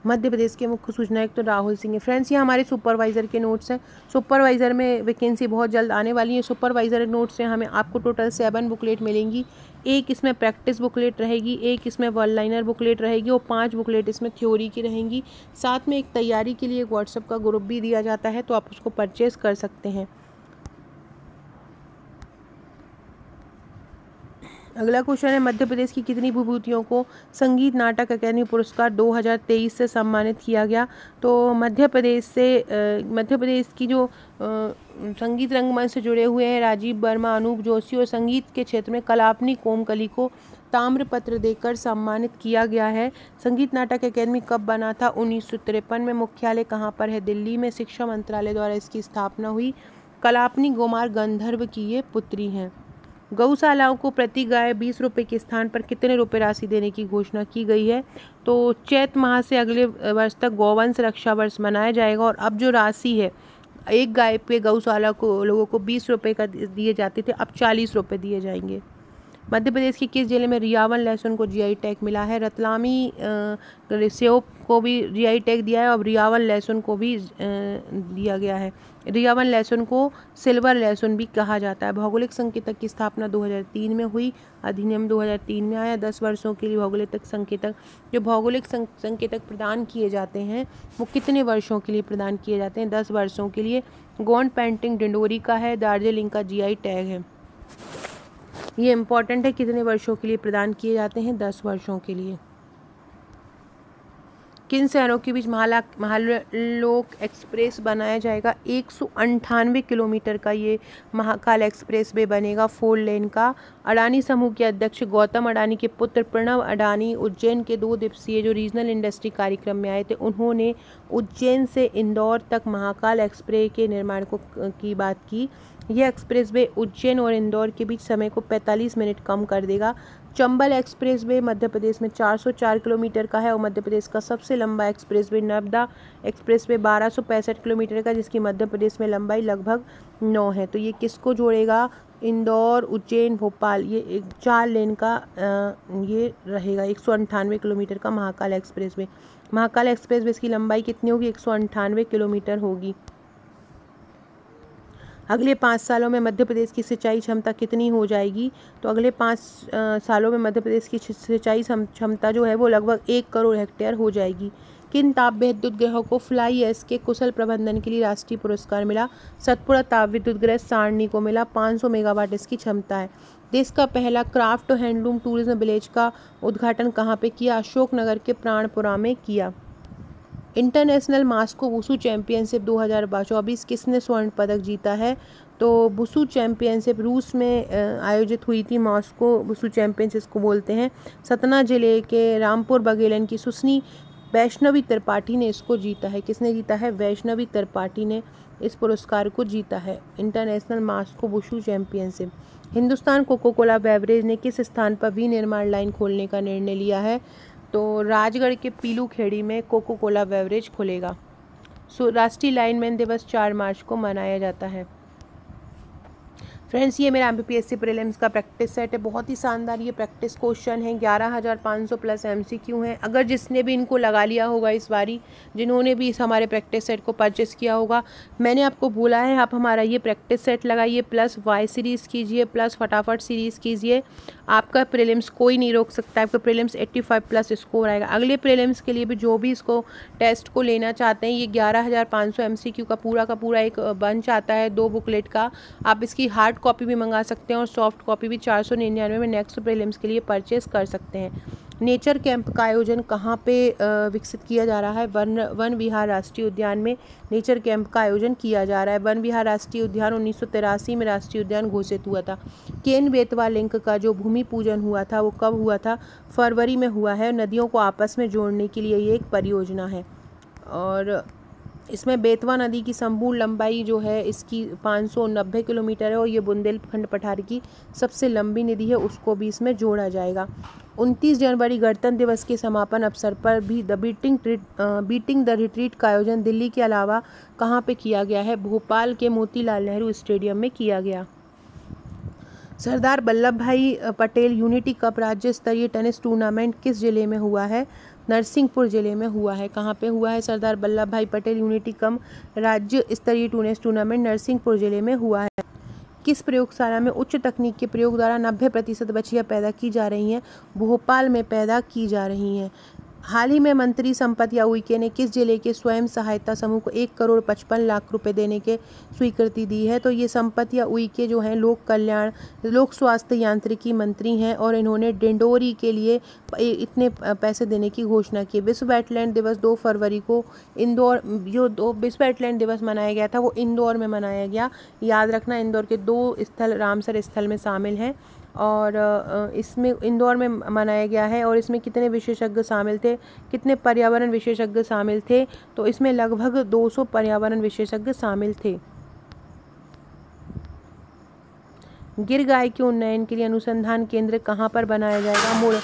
मध्य प्रदेश के मुख्य सूचना आयुक्त राहुल सिंह है। फ्रेंड्स, ये हमारे सुपरवाइज़र के नोट्स हैं। सुपरवाइज़र में वैकेंसी बहुत जल्द आने वाली है। सुपरवाइज़र नोट्स से हमें आपको टोटल 7 बुकलेट मिलेंगी। एक इसमें प्रैक्टिस बुकलेट रहेगी, एक इसमें वन लाइनर बुकलेट रहेगी और 5 बुकलेट इसमें थ्योरी की रहेंगी। साथ में एक तैयारी के लिए एक व्हाट्सएप का ग्रुप भी दिया जाता है, तो आप उसको परचेज़ कर सकते हैं। अगला क्वेश्चन है, मध्य प्रदेश की कितनी विभूतियों को संगीत नाटक अकादमी पुरस्कार 2023 से सम्मानित किया गया? तो मध्य प्रदेश की जो संगीत रंगमंच से जुड़े हुए हैं राजीव वर्मा, अनूप जोशी और संगीत के क्षेत्र में कलापनी कोमकली को ताम्रपत्र देकर सम्मानित किया गया है। संगीत नाटक अकादमी कब बना था? 1953 में। मुख्यालय कहाँ पर है? दिल्ली में। शिक्षा मंत्रालय द्वारा इसकी स्थापना हुई। कलापनी कुमार गंधर्व की ये पुत्री हैं। गौशालाओं को प्रति गाय 20 रुपये के स्थान पर कितने रुपये राशि देने की घोषणा की गई है? तो चैत माह से अगले वर्ष तक गौवंश रक्षा वर्ष मनाया जाएगा और अब जो राशि है, एक गाय पे गौशाला को लोगों को 20 रुपये का दिए जाते थे, अब 40 रुपये दिए जाएंगे। मध्य प्रदेश के किस जिले में रियावन लहसुन को जीआई टैग मिला है? रतलामी सेव को भी जीआई टैग दिया है और रियावन लहसुन को भी दिया गया है। रियावन लहसुन को सिल्वर लहसुन भी कहा जाता है। भौगोलिक संकेतक की स्थापना 2003 में हुई, अधिनियम 2003 में आया। 10 वर्षों के लिए भौगोलिक संकेतक, जो भौगोलिक संकेतक प्रदान किए जाते हैं वो कितने वर्षों के लिए प्रदान किए जाते हैं? 10 वर्षों के लिए। गोंड पेंटिंग डिंडोरी का है, दार्जिलिंग का जीआई टैग है। ये इम्पॉर्टेंट है, कितने वर्षों के लिए प्रदान किए जाते हैं? 10 वर्षों के लिए। किन शहरों के बीच महालोक एक्सप्रेस बनाया जाएगा? 198 किलोमीटर का ये महाकाल एक्सप्रेस वे बनेगा, 4 लेन का। अडानी समूह के अध्यक्ष गौतम अडानी के पुत्र प्रणव अडानी उज्जैन के 2 दिवसीय जो रीजनल इंडस्ट्री कार्यक्रम में आए थे, उन्होंने उज्जैन से इंदौर तक महाकाल एक्सप्रेस के निर्माण की बात की। यह एक्सप्रेस वे उज्जैन और इंदौर के बीच समय को 45 मिनट कम कर देगा। चंबल एक्सप्रेस वे मध्य प्रदेश में 404 किलोमीटर का है और मध्य प्रदेश का सबसे लंबा express way Narmada express way 1265 kilometre का, जिसकी मध्य प्रदेश में लंबाई लगभग 9 है। तो ये किसको जोड़ेगा? इंदौर, उज्जैन, भोपाल, ये 4 लेन का ये रहेगा। 198 किलोमीटर का Mahakal express way. Mahakal express way की लंबाई कितनी होगी? 198 किलोमीटर होगी। अगले 5 सालों में मध्य प्रदेश की सिंचाई क्षमता कितनी हो जाएगी? तो अगले 5 सालों में मध्य प्रदेश की सिंचाई क्षमता जो है वो लगभग 1 करोड़ हेक्टेयर हो जाएगी। किन ताप विद्युत ग्रहों को फ्लाई एश के कुशल प्रबंधन के लिए राष्ट्रीय पुरस्कार मिला? सतपुड़ा ताप विद्युत ग्रह सारणी को मिला, 500 मेगावाट इसकी क्षमता है। देश का पहला क्राफ्ट हैंडलूम टूरिज्म विलेज का उद्घाटन कहाँ पे किया? अशोकनगर के प्राणपुरा में किया। इंटरनेशनल मास्को वुशु चैंपियनशिप 2024 किसने स्वर्ण पदक जीता है? तो वुशु चैंपियनशिप रूस में आयोजित हुई थी। मास्को वुशु चैंपियनशिप को बोलते हैं। सतना जिले के रामपुर बघेलन की सुसनी वैष्णवी त्रिपाठी ने इसको जीता है। किसने जीता है? वैष्णवी त्रिपाठी ने इस पुरस्कार को जीता है, international Moscow wushu championship. Hindustan Coca Cola beverage ने किस स्थान पर विनिर्माण लाइन खोलने का निर्णय लिया है? तो राजगढ़ के पीलू खेड़ी में कोको कोला बेवरेज खुलेगा। राष्ट्रीय लाइनमैन दिवस 4 मार्च को मनाया जाता है। फ्रेंड्स, ये मेरा MPPSC प्रीलिम्स का प्रैक्टिस सेट है। बहुत ही शानदार ये प्रैक्टिस क्वेश्चन है। 11,500 प्लस MCQ हैं। अगर जिसने भी इनको लगा लिया होगा इस बारी, जिन्होंने भी इस हमारे प्रैक्टिस सेट को परचेस किया होगा, मैंने आपको बोला है आप हमारा ये प्रैक्टिस सेट लगाइए, प्लस वाई सीरीज़ कीजिए, प्लस फटाफट सीरीज़ कीजिए। आपका प्रीलिम्स कोई नहीं रोक सकता है। आपका प्रीलिम्स 85 प्लस स्कोर आएगा। अगले प्रीलिम्स के लिए भी जो भी इसको टेस्ट को लेना चाहते हैं, ये 11,500 MCQ का पूरा एक बंच आता है 2 बुकलेट का। आप इसकी हार्ड कॉपी भी मंगा सकते हैं और सॉफ्ट कॉपी भी 499 में नेक्स्ट प्रीलिम्स के लिए परचेस कर सकते हैं। नेचर कैंप का आयोजन कहाँ पे विकसित किया जा रहा है? वन विहार राष्ट्रीय उद्यान में नेचर कैंप का आयोजन किया जा रहा है। वन विहार राष्ट्रीय उद्यान 1983 में राष्ट्रीय उद्यान घोषित हुआ था। केन बेतवा लिंक का जो भूमि पूजन हुआ था वो कब हुआ था? फरवरी में हुआ है। नदियों को आपस में जोड़ने के लिए ये एक परियोजना है और इसमें बेतवा नदी की संपूर्ण लंबाई जो है इसकी 590 किलोमीटर है और ये बुंदेलखंड पठार की सबसे लंबी नदी है, उसको भी इसमें जोड़ा जाएगा। 29 जनवरी गणतंत्र दिवस के समापन अवसर पर भी बीटिंग द रिट्रीट का आयोजन दिल्ली के अलावा कहाँ पे किया गया है? भोपाल के मोतीलाल नेहरू स्टेडियम में किया गया। सरदार वल्लभ भाई पटेल यूनिटी कप राज्य स्तरीय टेनिस टूर्नामेंट किस जिले में हुआ है? नरसिंहपुर जिले में हुआ है। कहाँ पे हुआ है? सरदार वल्लभ भाई पटेल यूनिटी कप राज्य स्तरीय टेनिस टूर्नामेंट नरसिंहपुर जिले में हुआ है। किस प्रयोगशाला में उच्च तकनीक के प्रयोग द्वारा 90% बछिया पैदा की जा रही हैं? भोपाल में पैदा की जा रही हैं। हाल ही में मंत्री संपत या उइके ने किस जिले के स्वयं सहायता समूह को 1 करोड़ 55 लाख रुपए देने के स्वीकृति दी है? तो ये संपत या उइके जो हैं लोक स्वास्थ्य यांत्रिकी मंत्री हैं और इन्होंने डिंडोरी के लिए इतने पैसे देने की घोषणा की। विश्व वेटलैंड दिवस 2 फरवरी को इंदौर विश्व वेटलैंड दिवस मनाया गया था वो इंदौर में मनाया गया। याद रखना, इंदौर के 2 स्थल रामसर स्थल में शामिल हैं और इसमें इंदौर में मनाया गया है। और इसमें कितने विशेषज्ञ शामिल थे? कितने पर्यावरण विशेषज्ञ शामिल थे? तो इसमें लगभग 200 पर्यावरण विशेषज्ञ शामिल थे। गिर गाय के उन्नयन के लिए अनुसंधान केंद्र कहाँ पर बनाया जाएगा?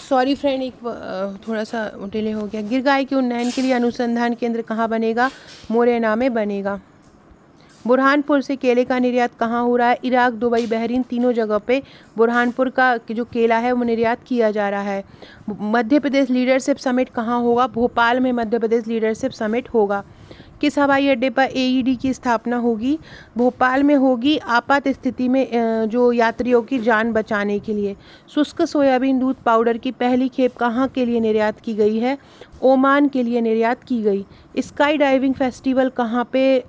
सॉरी फ्रेंड, एक थोड़ा सा डिले हो गया। गिर गाय के उन्नयन के लिए अनुसंधान केंद्र कहाँ बनेगा? मुरैना में बनेगा। बुरहानपुर से केले का निर्यात कहाँ हो रहा है? इराक, दुबई, बहरीन, तीनों जगह पे बुरहानपुर का जो केला है वो निर्यात किया जा रहा है। मध्य प्रदेश लीडरशिप समिट कहाँ होगा? भोपाल में मध्य प्रदेश लीडरशिप समिट होगा। किस हवाई अड्डे पर AED की स्थापना होगी? भोपाल में होगी, आपात स्थिति में जो यात्रियों की जान बचाने के लिए। शुष्क सोयाबीन दूध पाउडर की पहली खेप कहाँ के लिए निर्यात की गई है? ओमान के लिए निर्यात की गई। स्काई डाइविंग फेस्टिवल कहाँ पे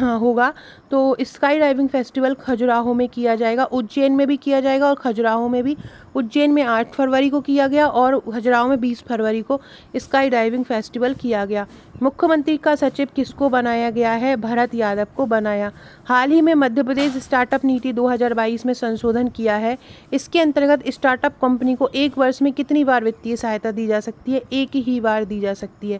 होगा? तो स्काई डाइविंग फेस्टिवल खजुराहो में किया जाएगा। उज्जैन में भी किया जाएगा और खजुराहो में भी। उज्जैन में 8 फरवरी को किया गया और खजुराहो में 20 फरवरी को स्काई डाइविंग फेस्टिवल किया गया। मुख्यमंत्री का सचिव किसको बनाया गया है? भरत यादव को बनाया। हाल ही में मध्य प्रदेश स्टार्टअप नीति 2022 में संशोधन किया है। इसके अंतर्गत स्टार्टअप कंपनी को 1 वर्ष में कितनी बार वित्तीय सहायता दी जा सकती है? 1 ही बार दी जा सकती है।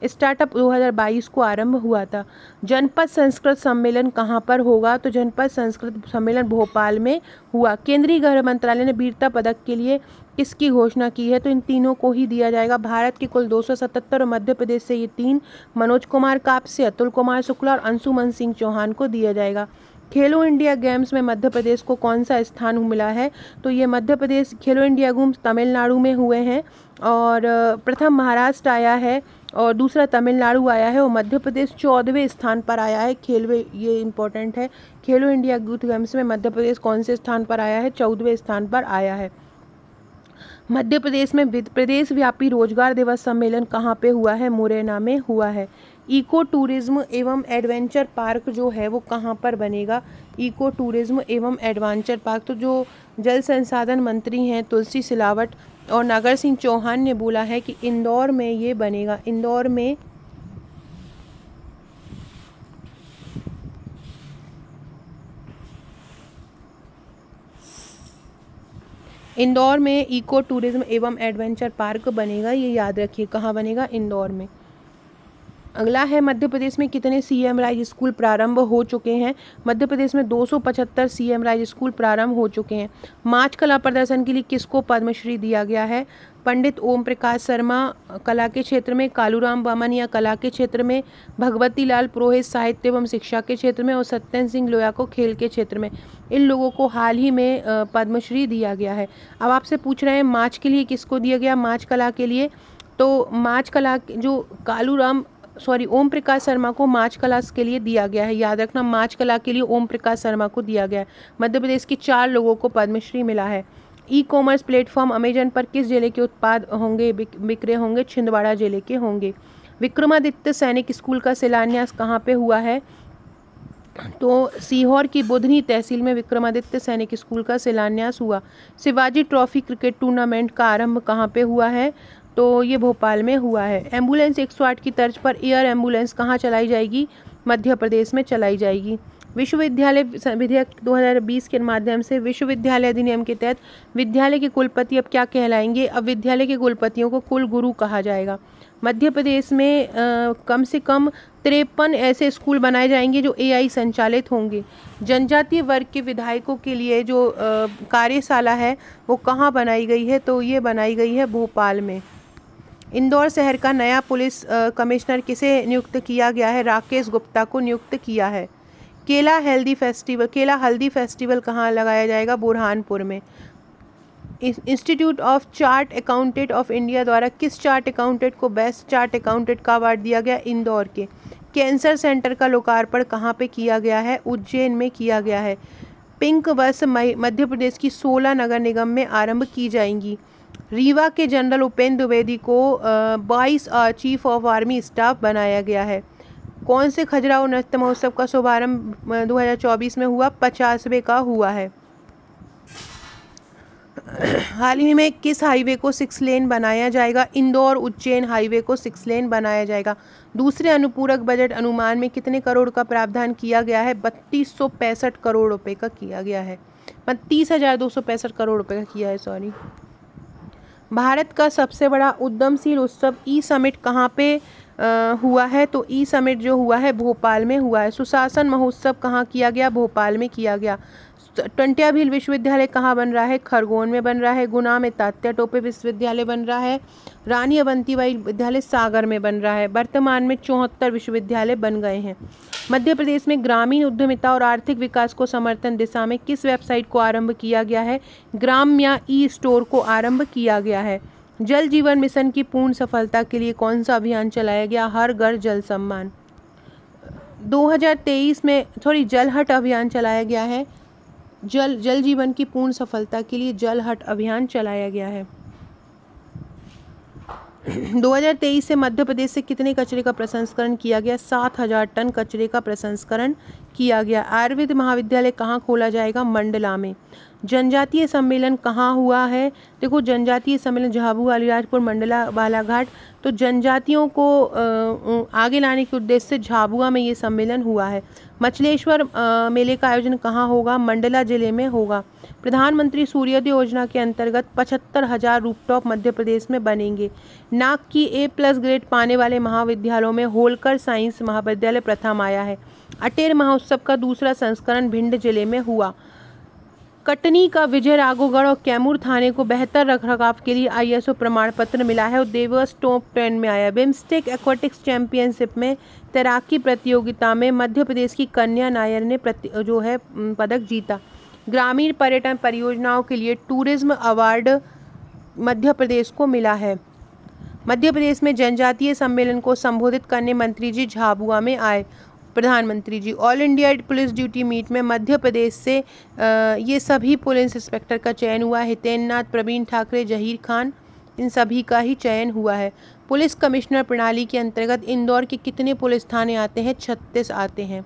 स्टार्टअप 2022 को आरंभ हुआ था। जनपद संस्कृत सम्मेलन कहाँ पर होगा? तो जनपद संस्कृत सम्मेलन भोपाल में हुआ। केंद्रीय गृह मंत्रालय ने वीरता पदक के लिए किसकी घोषणा की है? तो इन तीनों को ही दिया जाएगा। भारत के कुल 277 और मध्य प्रदेश से ये 3 मनोज कुमार कापसे, अतुल कुमार शुक्ला और अंशुमन सिंह चौहान को दिया जाएगा। खेलो इंडिया गेम्स में मध्य प्रदेश को कौन सा स्थान मिला है? तो ये मध्य प्रदेश खेलो इंडिया गेम्स तमिलनाडु में हुए हैं और प्रथम महाराष्ट्र आया है और दूसरा तमिलनाडु आया है और मध्य प्रदेश 14वें स्थान पर आया है। ये इम्पोर्टेंट है। खेलो इंडिया यूथ गेम्स में मध्य प्रदेश कौन से स्थान पर आया है? 14वें स्थान पर आया है। मध्य प्रदेश में प्रदेश व्यापी रोजगार दिवस सम्मेलन कहाँ पे हुआ है? मुरैना में हुआ है। इको टूरिज्म एवं एडवेंचर पार्क जो है वो कहाँ पर बनेगा? इको टूरिज्म एवं एडवेंचर पार्क, तो जो जल संसाधन मंत्री हैं तुलसी सिलावट और नागर सिंह चौहान ने बोला है कि इंदौर में ये बनेगा। इंदौर में इको टूरिज्म एवं एडवेंचर पार्क बनेगा। ये याद रखिए, कहाँ बनेगा? इंदौर में। अगला है, मध्य प्रदेश में कितने CM राइज स्कूल प्रारंभ हो चुके हैं? मध्य प्रदेश में 275 CM राइज स्कूल प्रारंभ हो चुके हैं। माच कला प्रदर्शन के लिए किसको पद्मश्री दिया गया है? पंडित ओम प्रकाश शर्मा कला के क्षेत्र में, कालूराम बामनिया कला के क्षेत्र में, भगवती लाल पुरोहित साहित्य एवं शिक्षा के क्षेत्र में और सत्यन सिंह लोया को खेल के क्षेत्र में। इन लोगों को हाल ही में पद्मश्री दिया गया है। अब आपसे पूछ रहे हैं माच के लिए किसको दिया गया? माच कला के लिए तो माच कला जो ओम प्रकाश शर्मा को माच कला के लिए दिया गया है। याद रखना, माच कला के लिए ओम प्रकाश शर्मा को दिया गया है। मध्य प्रदेश के 4 लोगों को पद्मश्री मिला है। ई-कॉमर्स प्लेटफॉर्म अमेजन पर किस जिले के उत्पाद होंगे बिक्रे होंगे? छिंदवाड़ा जिले के होंगे। विक्रमादित्य सैनिक स्कूल का शिलान्यास कहाँ पे हुआ है? तो सीहोर की बुधनी तहसील में विक्रमादित्य सैनिक स्कूल का शिलान्यास हुआ। शिवाजी ट्रॉफी क्रिकेट टूर्नामेंट का आरंभ कहाँ पे हुआ है? तो ये भोपाल में हुआ है। एम्बुलेंस 108 की तर्ज पर एयर एम्बुलेंस कहाँ चलाई जाएगी? मध्य प्रदेश में चलाई जाएगी। विश्वविद्यालय विधेयक 2020 के माध्यम से विश्वविद्यालय अधिनियम के तहत विद्यालय के कुलपति अब क्या कहलाएंगे? अब विद्यालय के कुलपतियों को कुल गुरु कहा जाएगा। मध्य प्रदेश में कम से कम 53 ऐसे स्कूल बनाए जाएंगे जो AI संचालित होंगे। जनजातीय वर्ग के विधायकों के लिए जो कार्यशाला है वो कहाँ बनाई गई है? तो ये बनाई गई है भोपाल में। इंदौर शहर का नया पुलिस कमिश्नर किसे नियुक्त किया गया है? राकेश गुप्ता को नियुक्त किया है। केला हल्दी फेस्टिवल कहाँ लगाया जाएगा? बुरहानपुर में। Institute of chart accountant of India द्वारा किस चार्ट अकाउंटेंट को बेस्ट चार्ट अकाउंटेंट का अवार्ड दिया गया? इंदौर के। कैंसर सेंटर का लोकार्पण कहाँ पे किया गया है? उज्जैन में किया गया है। पिंक बस मध्य प्रदेश की 16 नगर निगम में आरंभ की जाएंगी। रीवा के जनरल उपेंद्र द्विवेदी को 22 चीफ ऑफ आर्मी स्टाफ बनाया गया है। कौन से खजुराहो नृत्य महोत्सव का शुभारंभ 2024 में हुआ? 50वें का हुआ है। हाल ही में किस हाईवे को 6 लेन बनाया जाएगा? इंदौर उज्जैन हाईवे को 6 लेन बनाया जाएगा। दूसरे अनुपूरक बजट अनुमान में कितने करोड़ का प्रावधान किया गया है? 3265 करोड़ रुपए का किया गया है। 32,265 करोड़ रुपए का किया है, सॉरी। भारत का सबसे बड़ा उद्यमशील उत्सव ई समिट कहाँ पे हुआ है? तो ई समिट जो हुआ है भोपाल में हुआ है। सुशासन महोत्सव कहाँ किया गया? भोपाल में किया गया। टंट्या भील विश्वविद्यालय कहाँ बन रहा है? खरगोन में बन रहा है। गुना में तात्या टोपे विश्वविद्यालय बन रहा है। रानी अवंतीबाई विद्यालय सागर में बन रहा है। वर्तमान में 74 विश्वविद्यालय बन गए हैं। मध्य प्रदेश में ग्रामीण उद्यमिता और आर्थिक विकास को समर्थन दिशा में किस वेबसाइट को आरंभ किया गया है? ग्राम्या ई स्टोर को आरंभ किया गया है। जल जीवन मिशन की पूर्ण सफलता के लिए कौन सा अभियान चलाया गया? हर घर जल सम्मान। 2023 में जल हट अभियान चलाया गया है। जल जीवन की पूर्ण सफलता के लिए जल हट अभियान चलाया गया है। 2023 से मध्य प्रदेश से कितने कचरे का प्रसंस्करण किया गया? 7,000 टन कचरे का प्रसंस्करण किया गया। आयुर्वेद महाविद्यालय कहाँ खोला जाएगा? मंडला में। जनजातीय सम्मेलन कहाँ हुआ है? देखो, जनजातीय सम्मेलन झाबुआ, अलीराजपुर, मंडला, बालाघाट। तो जनजातियों को आगे लाने के उद्देश्य से झाबुआ में ये सम्मेलन हुआ है। मचलेश्वर मेले का आयोजन कहाँ होगा? मंडला जिले में होगा। प्रधानमंत्री सूर्योदय योजना के अंतर्गत 75,000 रूफटॉप मध्य प्रदेश में बनेंगे। नाक की A+ ग्रेड पाने वाले महाविद्यालयों में होलकर साइंस महाविद्यालय प्रथम आया है। अटेर महोत्सव का दूसरा संस्करण भिंड जिले में हुआ। कटनी का विजय राघवगढ़ और कैमूर थाने को बेहतर रखरखाव के लिए ISO प्रमाण पत्र मिला है और देवर्स टॉप 10 में आया। बिम्स्टेक एक्वाटिक्स चैंपियनशिप में तैराकी प्रतियोगिता में मध्य प्रदेश की कन्या नायर ने पदक जीता। ग्रामीण पर्यटन परियोजनाओं के लिए टूरिज्म अवार्ड मध्य प्रदेश को मिला है। मध्य प्रदेश में जनजातीय सम्मेलन को संबोधित करने मंत्री जी झाबुआ में आए। प्रधानमंत्री ji all India police duty meet में मध्य प्रदेश से ये सभी पुलिस इंस्पेक्टर का चयन हुआ है। हितेन नाथ, प्रवीण ठाकरे, जहीर खान, इन सभी का ही चयन हुआ है। पुलिस कमिश्नर प्रणाली के अंतर्गत इंदौर के कितने पुलिस थाने आते हैं? 36 आते हैं।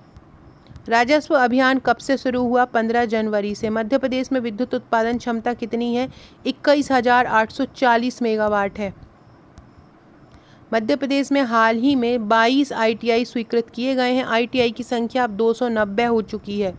राजस्व अभियान कब से शुरू हुआ? 15 जनवरी से। मध्य प्रदेश में विद्युत उत्पादन क्षमता कितनी है? 21,840 मेगावाट है। मध्य प्रदेश में हाल ही में 22 ITI स्वीकृत किए गए हैं। ITI की संख्या अब 290 हो चुकी है।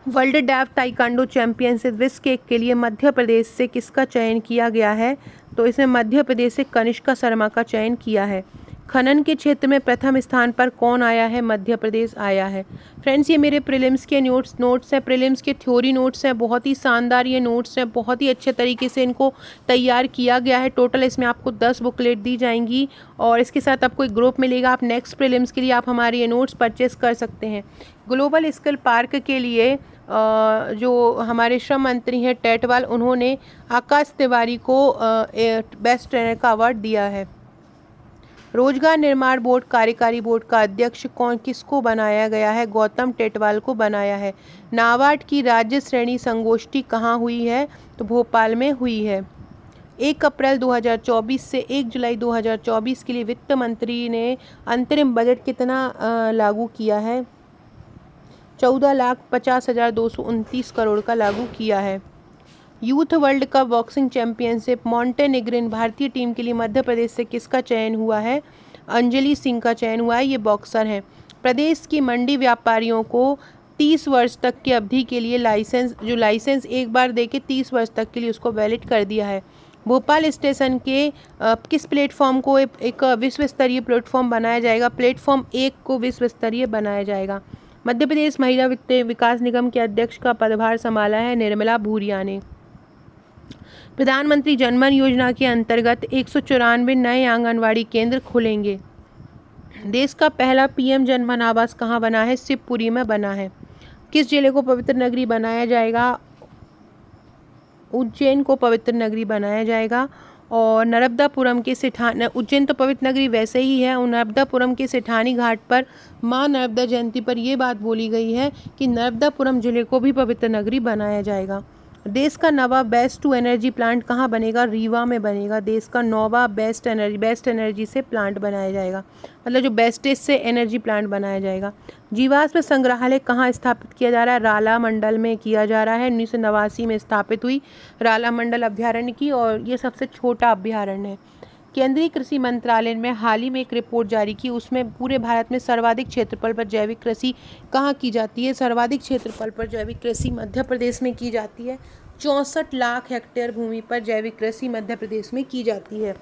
वर्ल्ड डेफ ताइक्वांडो चैंपियनशिप विश्व के लिए मध्य प्रदेश से किसका चयन किया गया है? तो इसमें मध्य प्रदेश से कनिष्का शर्मा का चयन किया है। खनन के क्षेत्र में प्रथम स्थान पर कौन आया है? मध्य प्रदेश आया है। फ्रेंड्स, ये मेरे प्रीलिम्स के नोट्स हैं, प्रीलिम्स के थ्योरी नोट्स हैं। बहुत ही शानदार ये नोट्स हैं, बहुत ही अच्छे तरीके से इनको तैयार किया गया है। टोटल इसमें आपको 10 बुकलेट दी जाएंगी और इसके साथ आपको एक ग्रुप मिलेगा। आप नेक्स्ट प्रीलिम्स के लिए आप हमारे ये नोट्स परचेस कर सकते हैं। ग्लोबल स्किल पार्क के लिए जो हमारे श्रम मंत्री हैं टेटवाल, उन्होंने आकाश तिवारी को बेस्ट ट्रेनर का अवार्ड दिया है। रोजगार निर्माण बोर्ड कार्यकारी बोर्ड का अध्यक्ष किसको बनाया गया है? गौतम टेटवाल को बनाया है। नाबार्ड की राज्य श्रेणी संगोष्ठी कहाँ हुई है? तो भोपाल में हुई है। 1 अप्रैल 2024 से 1 जुलाई 2024 के लिए वित्त मंत्री ने अंतरिम बजट कितना लागू किया है? 14,50,229 करोड़ का लागू किया है। Youth world cup boxing championship Montenegrin भारतीय टीम के लिए मध्य प्रदेश से किसका चयन हुआ है? अंजलि सिंह का चयन हुआ है। ये बॉक्सर हैं। प्रदेश की मंडी व्यापारियों को 30 वर्ष तक की अवधि के लिए लाइसेंस एक बार देके 30 वर्ष तक के लिए उसको वैलिड कर दिया है। भोपाल स्टेशन के किस प्लेटफॉर्म को एक विश्व स्तरीय प्लेटफॉर्म बनाया जाएगा? प्लेटफॉर्म 1 को विश्व स्तरीय बनाया जाएगा। मध्य प्रदेश महिला वित्त विकास निगम के अध्यक्ष का पदभार संभाला है निर्मला भूरिया ने। प्रधानमंत्री जनधन योजना के अंतर्गत 194 नए आंगनवाड़ी केंद्र खुलेंगे। देश का पहला PM जनधन आवास कहाँ बना है? शिवपुरी में बना है। किस जिले को पवित्र नगरी बनाया जाएगा? उज्जैन को पवित्र नगरी बनाया जाएगा। और नर्मदापुरम के उज्जैन तो पवित्र नगरी वैसे ही है, और नर्मदापुरम के सेठानी घाट पर मां नर्मदा जयंती पर यह बात बोली गई है कि नर्मदापुरम जिले को भी पवित्र नगरी बनाया जाएगा। देश का नवा बेस्ट टू एनर्जी प्लांट कहाँ बनेगा? रीवा में बनेगा। देश का नौवा बेस्ट एनर्जी से प्लांट बनाया जाएगा, मतलब जो बेस्टेस्ट से एनर्जी प्लांट बनाया जाएगा। जीवाश्म संग्रहालय कहाँ स्थापित किया जा रहा है? राला मंडल में किया जा रहा है। 1989 में स्थापित हुई राला मंडल अभ्यारण्य की, और ये सबसे छोटा अभ्यारण्य है। केंद्रीय कृषि मंत्रालय में हाल ही में एक रिपोर्ट जारी की, उसमें पूरे भारत में सर्वाधिक क्षेत्रफल पर जैविक कृषि कहाँ की जाती है? सर्वाधिक क्षेत्रफल पर जैविक कृषि मध्य प्रदेश में की जाती है। 64 लाख हेक्टेयर भूमि पर जैविक कृषि मध्य प्रदेश में की जाती है।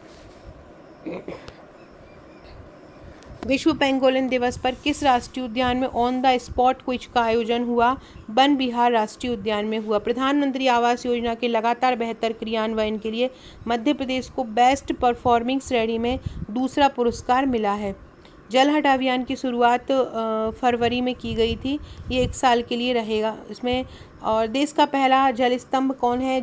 विश्व पेंगोलिन दिवस पर किस राष्ट्रीय उद्यान में ऑन द स्पॉट क्विज का आयोजन हुआ? वन विहार राष्ट्रीय उद्यान में हुआ। प्रधानमंत्री आवास योजना के लगातार बेहतर क्रियान्वयन के लिए मध्य प्रदेश को बेस्ट परफॉर्मिंग श्रेणी में दूसरा पुरस्कार मिला है। जल हट अभियान की शुरुआत फरवरी में की गई थी, ये 1 साल के लिए रहेगा इसमें। और देश का पहला जल स्तंभ कौन है?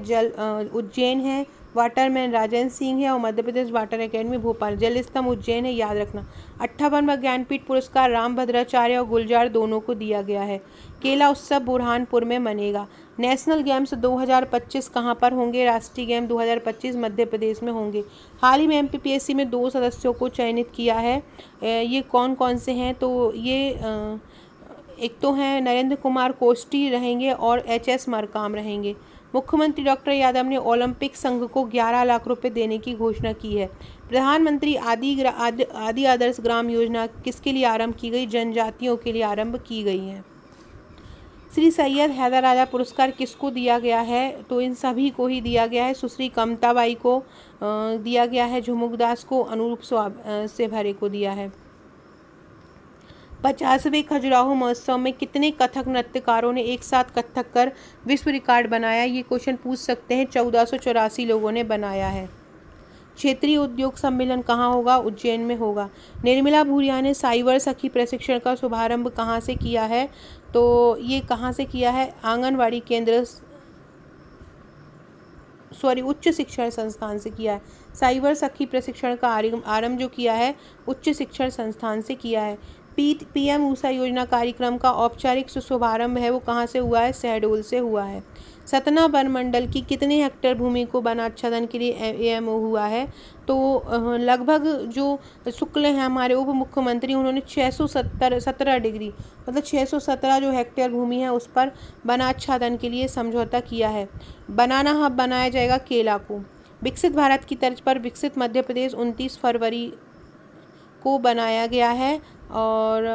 उज्जैन है। वाटरमैन राजेंद्र सिंह है। और मध्य प्रदेश वाटर एकेडमी भोपाल। जल स्तंभ उज्जैन है, याद रखना। 58वां ज्ञानपीठ पुरस्कार रामभद्राचार्य और गुलजार दोनों को दिया गया है। केला उत्सव बुरहानपुर में मनेगा। नेशनल गेम्स 2025 कहाँ पर होंगे? राष्ट्रीय गेम 2025 मध्य प्रदेश में होंगे। हाल ही में एमपीपीएससी में 2 सदस्यों को चयनित किया है। ये कौन कौन से हैं? तो ये एक तो हैं नरेंद्र कुमार कोष्टी रहेंगे और एचएस मरकाम रहेंगे। मुख्यमंत्री डॉक्टर यादव ने ओलंपिक संघ को 11 लाख रुपए देने की घोषणा की है। प्रधानमंत्री आदि आदर्श ग्राम योजना किसके लिए आरंभ की गई? जनजातियों के लिए आरंभ की गई है। श्री सैयद हैदर राजा पुरस्कार किसको दिया गया है? तो इन सभी को ही दिया गया है। सुश्री कमताबाई को दिया गया है, झुमुकदास को, अनुरूप से भरे को दिया है। 50वें खजुराहो महोत्सव में कितने कथक नृत्यकारों ने एक साथ कथक कर विश्व रिकॉर्ड बनाया? ये क्वेश्चन पूछ सकते हैं। 1484 लोगों ने बनाया है। क्षेत्रीय उद्योग सम्मेलन कहाँ होगा? उज्जैन में होगा। निर्मला भूरिया ने साइबर सखी प्रशिक्षण का शुभारंभ कहाँ से किया है? तो ये कहाँ से किया है? आंगनवाड़ी केंद्र उच्च शिक्षण संस्थान से किया है। साइबर सखी प्रशिक्षण का आरंभ जो किया है उच्च शिक्षण संस्थान से किया है। पीएम ऊषा योजना कार्यक्रम का औपचारिक शुभारंभ है वो कहाँ से हुआ है? शहडोल से हुआ है। सतना वन मंडल की कितने हेक्टेयर भूमि को वन आच्छादन के लिए एएमओ हुआ है? तो लगभग जो शुक्ल हैं हमारे उप मुख्यमंत्री, उन्होंने 617 डिग्री मतलब 617 जो हेक्टेयर भूमि है उस पर वन आच्छादन के लिए समझौता किया है। बनाना हब बनाया जाएगा केला को। विकसित भारत की तर्ज पर विकसित मध्य प्रदेश 29 फरवरी को बनाया गया है, और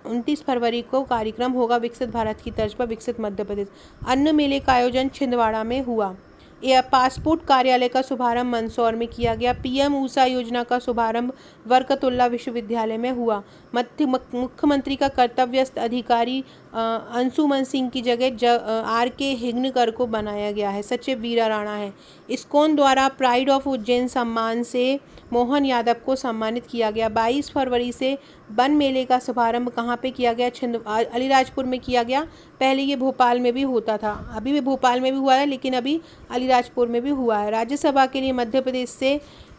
29 फरवरी को कार्यक्रम होगा विकसित भारत की तर्ज पर विकसित मध्य प्रदेश। अन्न मेले का आयोजन छिंदवाड़ा में हुआ। यह पासपोर्ट कार्यालय का शुभारंभ मंदसौर में किया गया। पीएम ऊषा योजना का शुभारंभ बरकतुल्ला विश्वविद्यालय में हुआ। मुख्यमंत्री का कर्तव्यस्थ अधिकारी अंशुमन सिंह की जगह आर.के. हिगनकर को बनाया गया है। सचिव वीरा राणा है। इस्कॉन द्वारा प्राइड ऑफ उज्जैन सम्मान से मोहन यादव को सम्मानित किया गया। 22 फरवरी से वन मेले का शुभारंभ कहाँ पे किया गया? अलीराजपुर में किया गया। पहले ये भोपाल में भी होता था, अभी भी भोपाल में भी हुआ है, लेकिन अभी अलीराजपुर में भी हुआ है। राज्यसभा के लिए मध्य प्रदेश से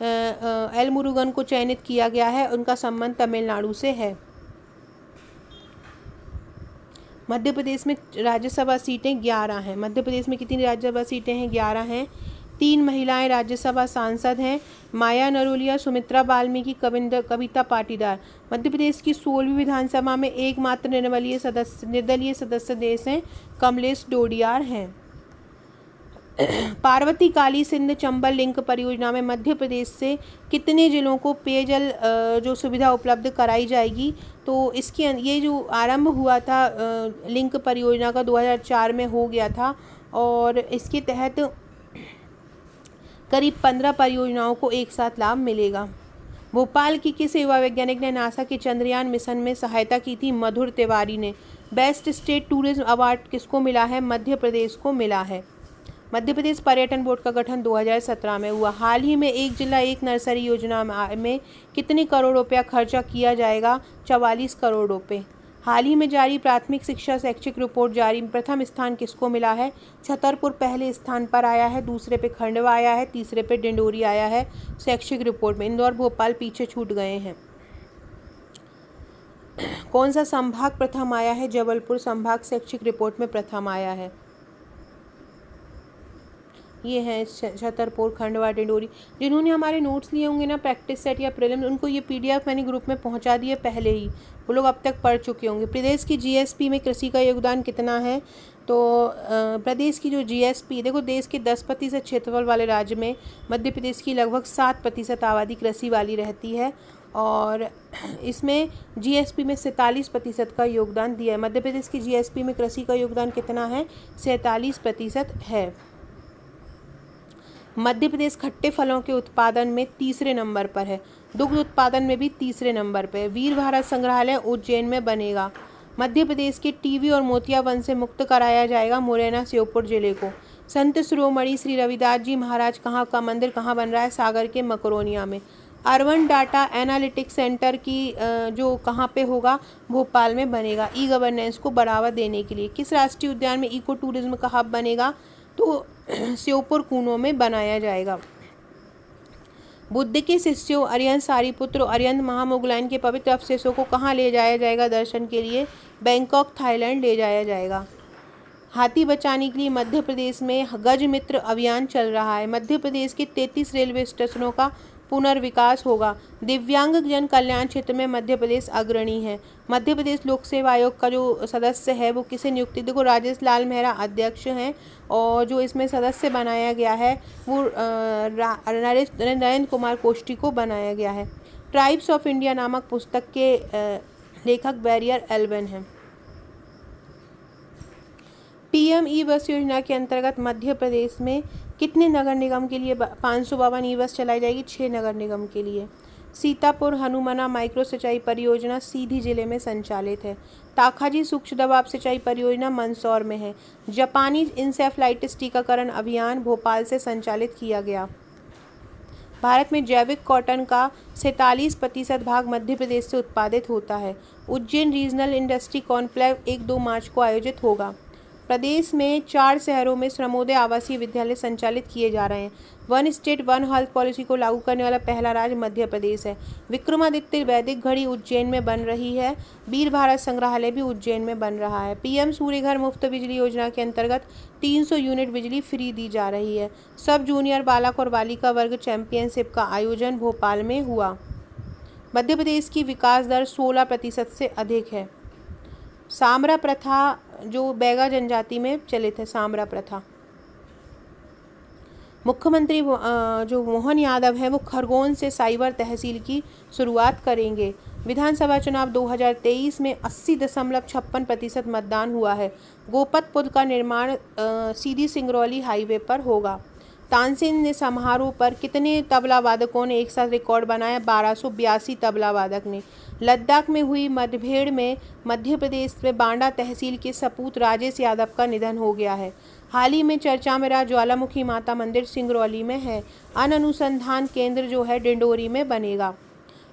एल मुरुगन को चयनित किया गया है, उनका संबंध तमिलनाडु से है। मध्य प्रदेश में राज्यसभा सीटें 11 हैं। मध्य प्रदेश में कितनी राज्यसभा सीटें हैं? 11 हैं। 3 महिलाएं राज्यसभा सांसद हैं, माया नरोलिया, सुमित्रा वाल्मीकि, कविता पाटीदार। मध्य प्रदेश की 16वीं विधानसभा में एकमात्र निर्दलीय सदस्य देश हैं, कमलेश डोडियार हैं। पार्वती काली सिंध चंबल लिंक परियोजना में मध्य प्रदेश से कितने जिलों को पेयजल जो सुविधा उपलब्ध कराई जाएगी? तो इसकी ये जो आरंभ हुआ था लिंक परियोजना का 2004 में हो गया था, और इसके तहत करीब 15 परियोजनाओं को एक साथ लाभ मिलेगा। भोपाल की किस युवा वैज्ञानिक ने नासा के चंद्रयान मिशन में सहायता की थी? मधुर तिवारी ने। बेस्ट स्टेट टूरिज्म अवार्ड किसको मिला है? मध्य प्रदेश को मिला है। मध्य प्रदेश पर्यटन बोर्ड का गठन 2017 में हुआ। हाल ही में एक जिला एक नर्सरी योजना में कितने करोड़ रुपया खर्चा किया जाएगा? 44 करोड़ रुपये। हाल ही में जारी प्राथमिक शिक्षा शैक्षिक रिपोर्ट जारी प्रथम स्थान किसको मिला है? छतरपुर पहले स्थान पर आया है, दूसरे पे खंडवा आया है, तीसरे पे डिंडोरी आया है शैक्षिक रिपोर्ट में। इंदौर भोपाल पीछे छूट गए हैं। कौन सा संभाग प्रथम आया है? जबलपुर संभाग शैक्षिक रिपोर्ट में प्रथम आया है। ये हैं छतरपुर, खंडवा, डिंडोरी। जिन्होंने हमारे नोट्स लिए होंगे ना प्रैक्टिस सेट या प्रीलिम्स, उनको ये PDF मैंने ग्रुप में पहुंचा दिए पहले ही, वो लोग अब तक पढ़ चुके होंगे। प्रदेश की GSP में कृषि का योगदान कितना है? तो प्रदेश की जो GSP, देखो देश के 10% क्षेत्रफल वाले राज्य में मध्य प्रदेश की लगभग 7% आबादी कृषि वाली रहती है और इसमें GSP में 47% का योगदान दिया है। मध्य प्रदेश की GSP में कृषि का योगदान कितना है? 47% है। मध्य प्रदेश खट्टे फलों के उत्पादन में तीसरे नंबर पर है। दुग्ध उत्पादन में भी तीसरे नंबर पर है। वीर भारत संग्रहालय उज्जैन में बनेगा। मध्य प्रदेश के टीबी और मोतिया वन से मुक्त कराया जाएगा मुरैना श्योपुर जिले को। संत शिरोमणि श्री रविदास जी महाराज कहाँ का मंदिर कहाँ बन रहा है? सागर के मकरोनिया में। अर्बन डाटा एनालिटिक्स सेंटर की जो कहाँ पे होगा? भोपाल में बनेगा। ई गवर्नेंस को बढ़ावा देने के लिए किस राष्ट्रीय उद्यान में इको टूरिज्म का हब बनेगा? तो श्योपुर कूनो में बनाया जाएगा। बुद्ध के शिष्यों अरिहंत सारिपुत्र और अरिहंत महामोगलायन के पवित्र अवशेषों को कहाँ ले जाया जाएगा दर्शन के लिए? बैंकॉक थाईलैंड ले जाया जाएगा। हाथी बचाने के लिए मध्य प्रदेश में गज मित्र अभियान चल रहा है। मध्य प्रदेश के 33 रेलवे स्टेशनों का पुनर्विकास होगा। दिव्यांग जन कल्याण क्षेत्र में मध्य प्रदेश अग्रणी है। मध्य प्रदेश लोक सेवा आयोग का जो सदस्य है वो किसे नियुक्ति? देखो राजेश लाल मेहरा अध्यक्ष हैं और जो इसमें सदस्य बनाया गया है वो नरेंद्र कुमार कोष्टी को बनाया गया है। ट्राइब्स ऑफ इंडिया नामक पुस्तक के लेखक बैरियर एल्वन हैं। PM ई बस योजना के अंतर्गत मध्य प्रदेश में कितने नगर निगम के लिए 552 ई बस चलाई जाएगी? 6 नगर निगम के लिए। सीतापुर हनुमाना माइक्रो सिंचाई परियोजना सीधी जिले में संचालित है। ताखाजी सूक्ष्म दबाव सिंचाई परियोजना मंदसौर में है। जापानी इंसेफ्लाइटिस टीकाकरण अभियान भोपाल से संचालित किया गया। भारत में जैविक कॉटन का 47% भाग मध्य प्रदेश से उत्पादित होता है। उज्जैन रीजनल इंडस्ट्री कॉन्क्लेव 1-2 मार्च को आयोजित होगा। प्रदेश में 4 शहरों में श्रमोदय आवासीय विद्यालय संचालित किए जा रहे हैं। One state one health policy को लागू करने वाला पहला राज्य मध्य प्रदेश है। विक्रमादित्य वैदिक घड़ी उज्जैन में बन रही है। वीर भारत संग्रहालय भी उज्जैन में बन रहा है। PM सूर्य घर मुफ्त बिजली योजना के अंतर्गत 300 यूनिट बिजली फ्री दी जा रही है। सब जूनियर बालक और बालिका वर्ग चैंपियनशिप का आयोजन भोपाल में हुआ। मध्य प्रदेश की विकास दर 16% से अधिक है। सामरा प्रथा जो बैगा जनजाति में चलित है, सामरा प्रथा। मुख्यमंत्री जो मोहन यादव है वो खरगोन से साइबर तहसील की शुरुआत करेंगे। विधानसभा चुनाव 2023 में 80.56% मतदान हुआ है। गोपत पुल का निर्माण सीधी सिंगरौली हाईवे पर होगा। तानसेन ने समारोह पर कितने तबला वादकों ने एक साथ रिकॉर्ड बनाया? 1282 तबला वादक ने। लद्दाख में हुई मुठभेड़ में मध्य प्रदेश में बांडा तहसील के सपूत राजेश यादव का निधन हो गया है। हाल ही में चर्चा में रहा ज्वालामुखी माता मंदिर सिंगरौली में है। अनुसंधान केंद्र जो है डिंडोरी में बनेगा।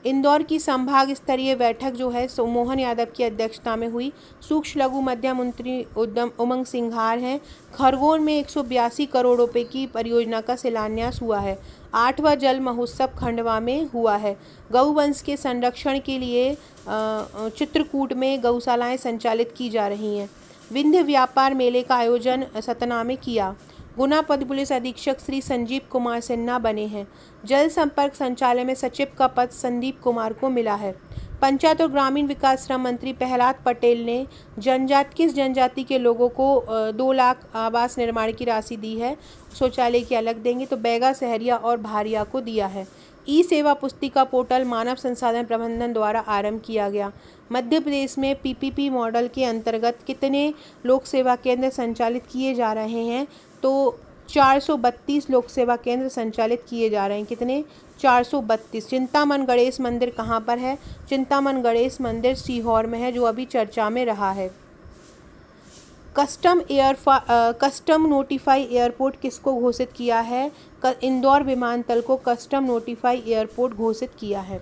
इंदौर की संभाग स्तरीय बैठक जो है मोहन यादव की अध्यक्षता में हुई। सूक्ष्म लघु मध्यम मंत्री उद्यम उमंग सिंघार हैं। खरगोन में 182 करोड़ रुपए की परियोजना का शिलान्यास हुआ है। 8वां जल महोत्सव खंडवा में हुआ है। गौवंश के संरक्षण के लिए चित्रकूट में गौशालाएं संचालित की जा रही हैं। विंध्य व्यापार मेले का आयोजन सतना में किया। गुना पद पुलिस अधीक्षक श्री संजीव कुमार सिन्हा बने हैं। जल संपर्क संचालय में सचिव का पद संदीप कुमार को मिला है। पंचायत और ग्रामीण विकास श्रम मंत्री प्रहलाद पटेल ने किस जनजाति के लोगों को 2 लाख आवास निर्माण की राशि दी है? शौचालय की अलग देंगे तो बैगा, सहरिया और भारिया को दिया है। ई सेवा पुस्तिका पोर्टल मानव संसाधन प्रबंधन द्वारा आरंभ किया गया। मध्य प्रदेश में PPP मॉडल के अंतर्गत कितने लोक सेवा केंद्र संचालित किए जा रहे हैं? तो 432 लोक सेवा केंद्र संचालित किए जा रहे हैं। कितने? 432। चिंतामन गणेश मंदिर कहाँ पर है? चिंतामन गणेश मंदिर सीहोर में है, जो अभी चर्चा में रहा है। कस्टम नोटिफाई एयरपोर्ट किसको घोषित किया है? इंदौर विमानतल को कस्टम नोटिफाई एयरपोर्ट घोषित किया है।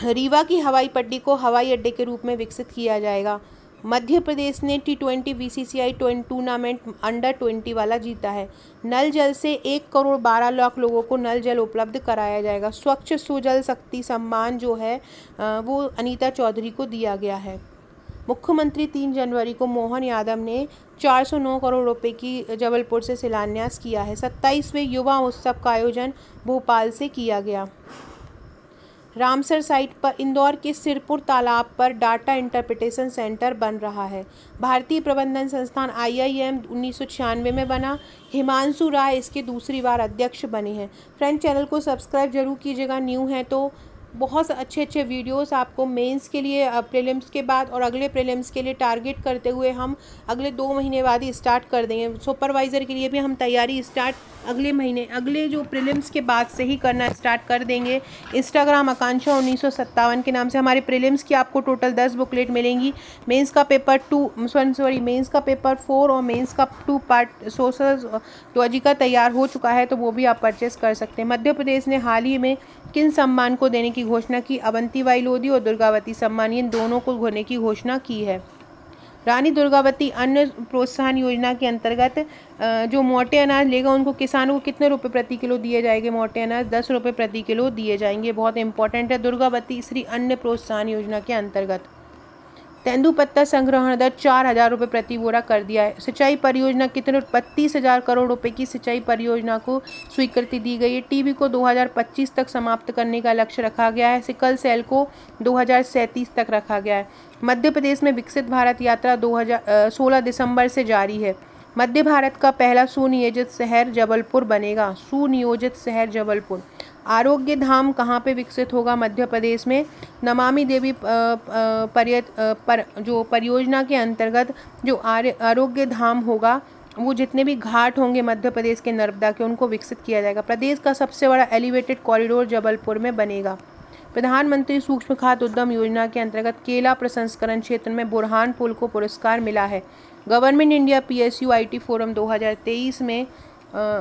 रीवा की हवाई पट्टी को हवाई अड्डे के रूप में विकसित किया जाएगा। मध्य प्रदेश ने T20 BCCI टूर्नामेंट अंडर-20 वाला जीता है। नल जल से 1,12 लाख लोगों को नल जल उपलब्ध कराया जाएगा। स्वच्छ सुजल शक्ति सम्मान जो है वो अनीता चौधरी को दिया गया है। मुख्यमंत्री 3 जनवरी को मोहन यादव ने 409 करोड़ रुपए की जबलपुर से शिलान्यास किया है। 27वें युवा उत्सव का आयोजन भोपाल से किया गया। रामसर साइट पर इंदौर के सिरपुर तालाब पर डाटा इंटरप्रिटेशन सेंटर बन रहा है। भारतीय प्रबंधन संस्थान IIM 1996 में बना। हिमांशु राय इसके दूसरी बार अध्यक्ष बने हैं। फ्रेंड, चैनल को सब्सक्राइब जरूर कीजिएगा, न्यू है तो। बहुत अच्छे वीडियोस आपको मेंस के लिए, प्रीलिम्स के बाद और अगले प्रीलिम्स के लिए टारगेट करते हुए हम अगले 2 महीने बाद ही स्टार्ट कर देंगे। सुपरवाइज़र के लिए भी हम तैयारी स्टार्ट अगले महीने, अगले जो प्रीलिम्स के बाद से ही करना स्टार्ट कर देंगे। इंस्टाग्राम आकांक्षा 1957 के नाम से हमारे प्रीलिम्स की आपको टोटल 10 बुकलेट मिलेंगी। मेंस का पेपर 4 और मेंस का 2 पार्ट सोशल लॉजिका तैयार हो चुका है, तो वो भी आप परचेस कर सकते हैं। मध्य प्रदेश ने हाल ही में किन सम्मान को देने की घोषणा की? अवंतीबाई लोधी और दुर्गावती सम्मान, इन दोनों को देने की घोषणा की है। रानी दुर्गावती अन्न प्रोत्साहन योजना के अंतर्गत जो मोटे अनाज लेगा उनको, किसानों को कितने रुपए प्रति किलो दिए जाएंगे? मोटे अनाज 10 रुपये प्रति किलो दिए जाएंगे। बहुत इंपॉर्टेंट है। दुर्गावती श्री अन्न प्रोत्साहन योजना के अंतर्गत तेंदुपत्ता संग्रहण दर 4,000 रुपये प्रति बोरा कर दिया है। सिंचाई परियोजना कितने? 32,000 करोड़ रुपए की सिंचाई परियोजना को स्वीकृति दी गई है। टीबी को 2025 तक समाप्त करने का लक्ष्य रखा गया है। सिकल सेल को 2037 तक रखा गया है। मध्य प्रदेश में विकसित भारत यात्रा 16 दिसंबर से जारी है। मध्य भारत का पहला सुनियोजित शहर जबलपुर बनेगा। सुनियोजित शहर जबलपुर। आरोग्य धाम कहाँ पे विकसित होगा? मध्य प्रदेश में। नमामि देवी जो परियोजना के अंतर्गत जो आरोग्य धाम होगा, वो जितने भी घाट होंगे मध्य प्रदेश के नर्मदा के, उनको विकसित किया जाएगा। प्रदेश का सबसे बड़ा एलिवेटेड कॉरिडोर जबलपुर में बनेगा। प्रधानमंत्री सूक्ष्म खाद्य उद्यम योजना के अंतर्गत केला प्रसंस्करण क्षेत्र में बुरहानपुर को पुरस्कार मिला है। Government India PSU IT forum 2023 में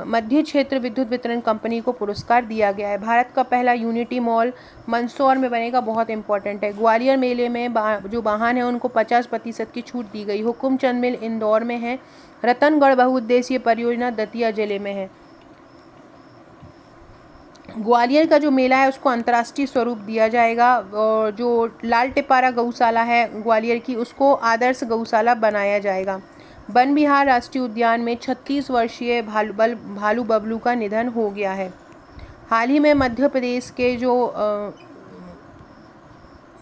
मध्य क्षेत्र विद्युत वितरण कंपनी को पुरस्कार दिया गया है। भारत का पहला यूनिटी मॉल मंदसौर में बनेगा। बहुत इंपॉर्टेंट है। ग्वालियर मेले में जो वाहन है उनको 50% की छूट दी गई। हुकुमचंद मिल इंदौर में है। रतनगढ़ बहुउद्देशीय परियोजना दतिया जिले में है। ग्वालियर का जो मेला है उसको अंतर्राष्ट्रीय स्वरूप दिया जाएगा, और जो लाल टिपारा गौशाला है ग्वालियर की, उसको आदर्श गौशाला बनाया जाएगा। वन विहार राष्ट्रीय उद्यान में 36 वर्षीय भालू बबलू का निधन हो गया है। हाल ही में मध्य प्रदेश के जो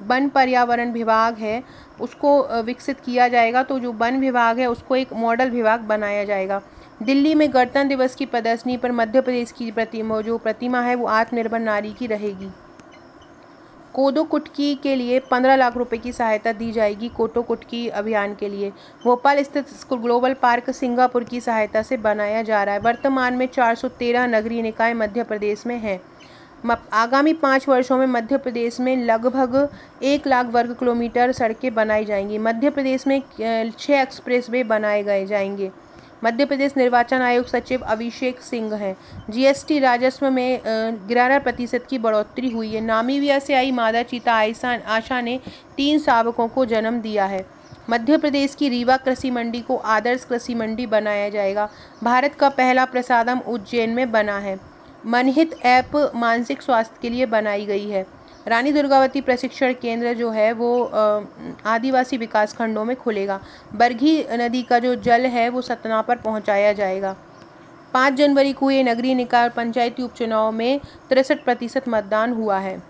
वन पर्यावरण विभाग है उसको विकसित किया जाएगा, तो जो वन विभाग है उसको एक मॉडल विभाग बनाया जाएगा। दिल्ली में गणतंत्र दिवस की प्रदर्शनी पर मध्य प्रदेश की प्रतिमा है वो आत्मनिर्भर नारी की रहेगी। कोदो कुटकी के लिए 15 लाख रुपए की सहायता दी जाएगी। कोटो कुटकी अभियान के लिए भोपाल स्थित ग्लोबल पार्क सिंगापुर की सहायता से बनाया जा रहा है। वर्तमान में 413 नगरीय निकाय मध्य प्रदेश में हैं। आगामी 5 वर्षों में मध्य प्रदेश में लगभग 1 लाख वर्ग किलोमीटर सड़कें बनाई जाएंगी। मध्य प्रदेश में 6 एक्सप्रेसवे बनाए जाएंगे। मध्य प्रदेश निर्वाचन आयोग सचिव अभिषेक सिंह हैं। GST राजस्व में 11% की बढ़ोतरी हुई है। नामीबिया से आई मादा चीता आशा ने 3 शावकों को जन्म दिया है। मध्य प्रदेश की रीवा कृषि मंडी को आदर्श कृषि मंडी बनाया जाएगा। भारत का पहला प्रसादम उज्जैन में बना है। मनहित ऐप मानसिक स्वास्थ्य के लिए बनाई गई है। रानी दुर्गावती प्रशिक्षण केंद्र जो है वो आदिवासी विकास खंडों में खुलेगा। बरघी नदी का जो जल है वो सतना पर पहुंचाया जाएगा। 5 जनवरी को ये नगरीय निकाय और पंचायती उपचुनाव में 63% मतदान हुआ है।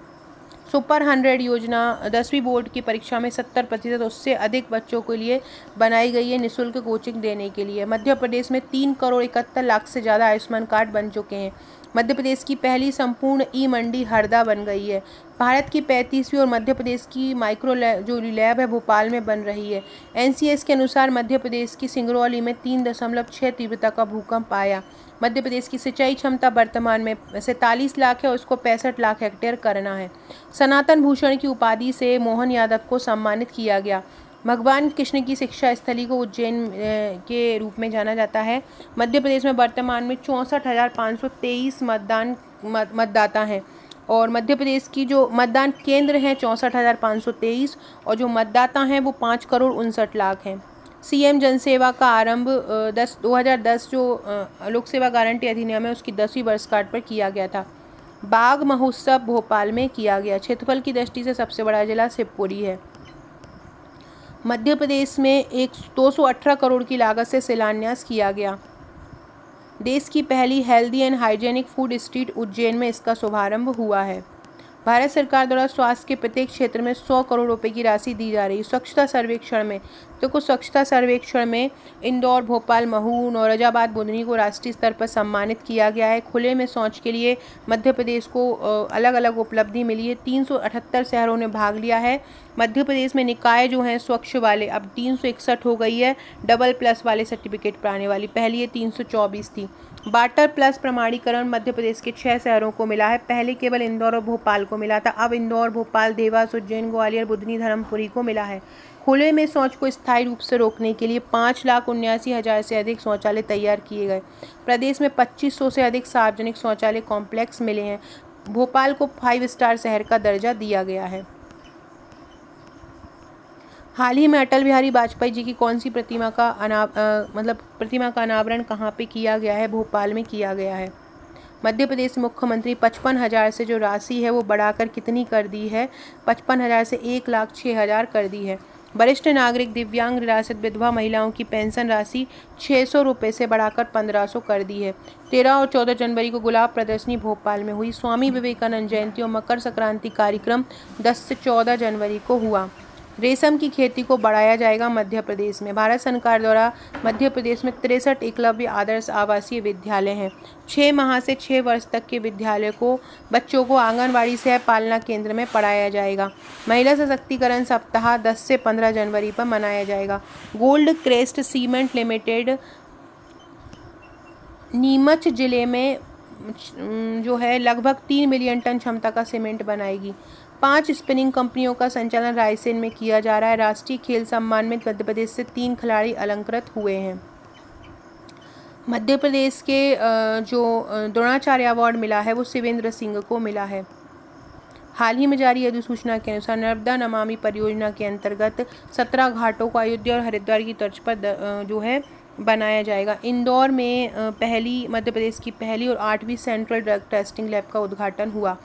सुपर 100 योजना 10वीं बोर्ड की परीक्षा में 70% उससे अधिक बच्चों के लिए बनाई गई है निःशुल्क कोचिंग देने के लिए। मध्य प्रदेश में 3 करोड़ 71 लाख से ज़्यादा आयुष्मान कार्ड बन चुके हैं। मध्य प्रदेश की पहली संपूर्ण मंडी हरदा बन गई है। भारत की 35वीं और मध्य प्रदेश की माइक्रो जो लैब है भोपाल में बन रही है। NCS के अनुसार मध्य प्रदेश की सिंगरौली में 3.6 तीव्रता का भूकंप आया। मध्य प्रदेश की सिंचाई क्षमता वर्तमान में 47 लाख है और उसको 65 लाख हेक्टेयर करना है। सनातन भूषण की उपाधि से मोहन यादव को सम्मानित किया गया। भगवान कृष्ण की शिक्षा स्थली को उज्जैन के रूप में जाना जाता है। मध्य प्रदेश में वर्तमान में 64,523 मतदाता हैं और मध्य प्रदेश की जो मतदान केंद्र हैं 64,523 और जो मतदाता हैं वो 5 करोड़ 59 लाख हैं। CM जनसेवा का आरंभ 2010 जो लोक सेवा गारंटी अधिनियम है उसकी 10वीं वर्षगांठ पर किया गया था। बाघ महोत्सव भोपाल में किया गया। क्षेत्रफल की दृष्टि से सबसे बड़ा जिला शिवपुरी है। मध्य प्रदेश में 218 करोड़ की लागत से शिलान्यास किया गया। देश की पहली healthy and hygienic food street Ujjain में इसका शुभारंभ हुआ है। भारत सरकार द्वारा स्वास्थ्य के प्रत्येक क्षेत्र में 100 करोड़ रुपए की राशि दी जा रही है। स्वच्छता सर्वेक्षण में स्वच्छता सर्वेक्षण में इंदौर, भोपाल, महू, नौरोजाबाद, बुधनी को राष्ट्रीय स्तर पर सम्मानित किया गया है। खुले में शौच के लिए मध्य प्रदेश को अलग अलग उपलब्धि मिली है। 378 शहरों ने भाग लिया है। मध्य प्रदेश में निकाय जो हैं स्वच्छ वाले अब 361 हो गई है। डबल प्लस वाले सर्टिफिकेट पाने वाली, पहले ये 324 थी। वाटर प्लस प्रमाणीकरण मध्य प्रदेश के 6 शहरों को मिला है। पहले केवल इंदौर और भोपाल को मिला था, अब इंदौर, भोपाल, देवास, उज्जैन, ग्वालियर, बुधनी, धर्मपुरी को मिला है। खुले में शौच को स्थायी रूप से रोकने के लिए 5,79,000 से अधिक शौचालय तैयार किए गए। प्रदेश में 2500 से अधिक सार्वजनिक शौचालय कॉम्प्लेक्स मिले हैं। भोपाल को 5 स्टार शहर का दर्जा दिया गया है। हाल ही में अटल बिहारी वाजपेयी जी की कौन सी प्रतिमा का अनावरण कहाँ पे किया गया है? भोपाल में किया गया है। मध्य प्रदेश मुख्यमंत्री 55,000 से जो राशि है वो बढ़ाकर कितनी कर दी है? 55,000 से 1,06,000 कर दी है। वरिष्ठ नागरिक, दिव्यांग, निराश्रित विधवा महिलाओं की पेंशन राशि 600 रुपये से बढ़ाकर 1,500 कर दी है। 13 और 14 जनवरी को गुलाब प्रदर्शनी भोपाल में हुई। स्वामी विवेकानंद जयंती और मकर संक्रांति कार्यक्रम 10 से 14 जनवरी को हुआ। रेशम की खेती को बढ़ाया जाएगा मध्य प्रदेश में। भारत सरकार द्वारा मध्य प्रदेश में 63 एकलव्य आदर्श आवासीय विद्यालय हैं। 6 माह से 6 वर्ष तक के विद्यालय को बच्चों को आंगनवाड़ी सह पालना केंद्र में पढ़ाया जाएगा। महिला सशक्तिकरण सप्ताह 10 से 15 जनवरी पर मनाया जाएगा। Gold crest cement limited Neemuch जिले में जो है लगभग 3 मिलियन टन क्षमता का सीमेंट बनाएगी। 5 स्पिनिंग कंपनियों का संचालन रायसेन में किया जा रहा है। राष्ट्रीय खेल सम्मान में मध्य प्रदेश से 3 खिलाड़ी अलंकृत हुए हैं। मध्य प्रदेश के जो द्रोणाचार्य अवार्ड मिला है वो शिवेंद्र सिंह को मिला है। हाल ही में जारी अधिसूचना के अनुसार नर्मदा नमामि परियोजना के अंतर्गत 17 घाटों को अयोध्या और हरिद्वार की तर्ज पर जो है बनाया जाएगा। इंदौर में मध्य प्रदेश की पहली और 8वीं सेंट्रल ड्रग टेस्टिंग लैब का उद्घाटन हुआ।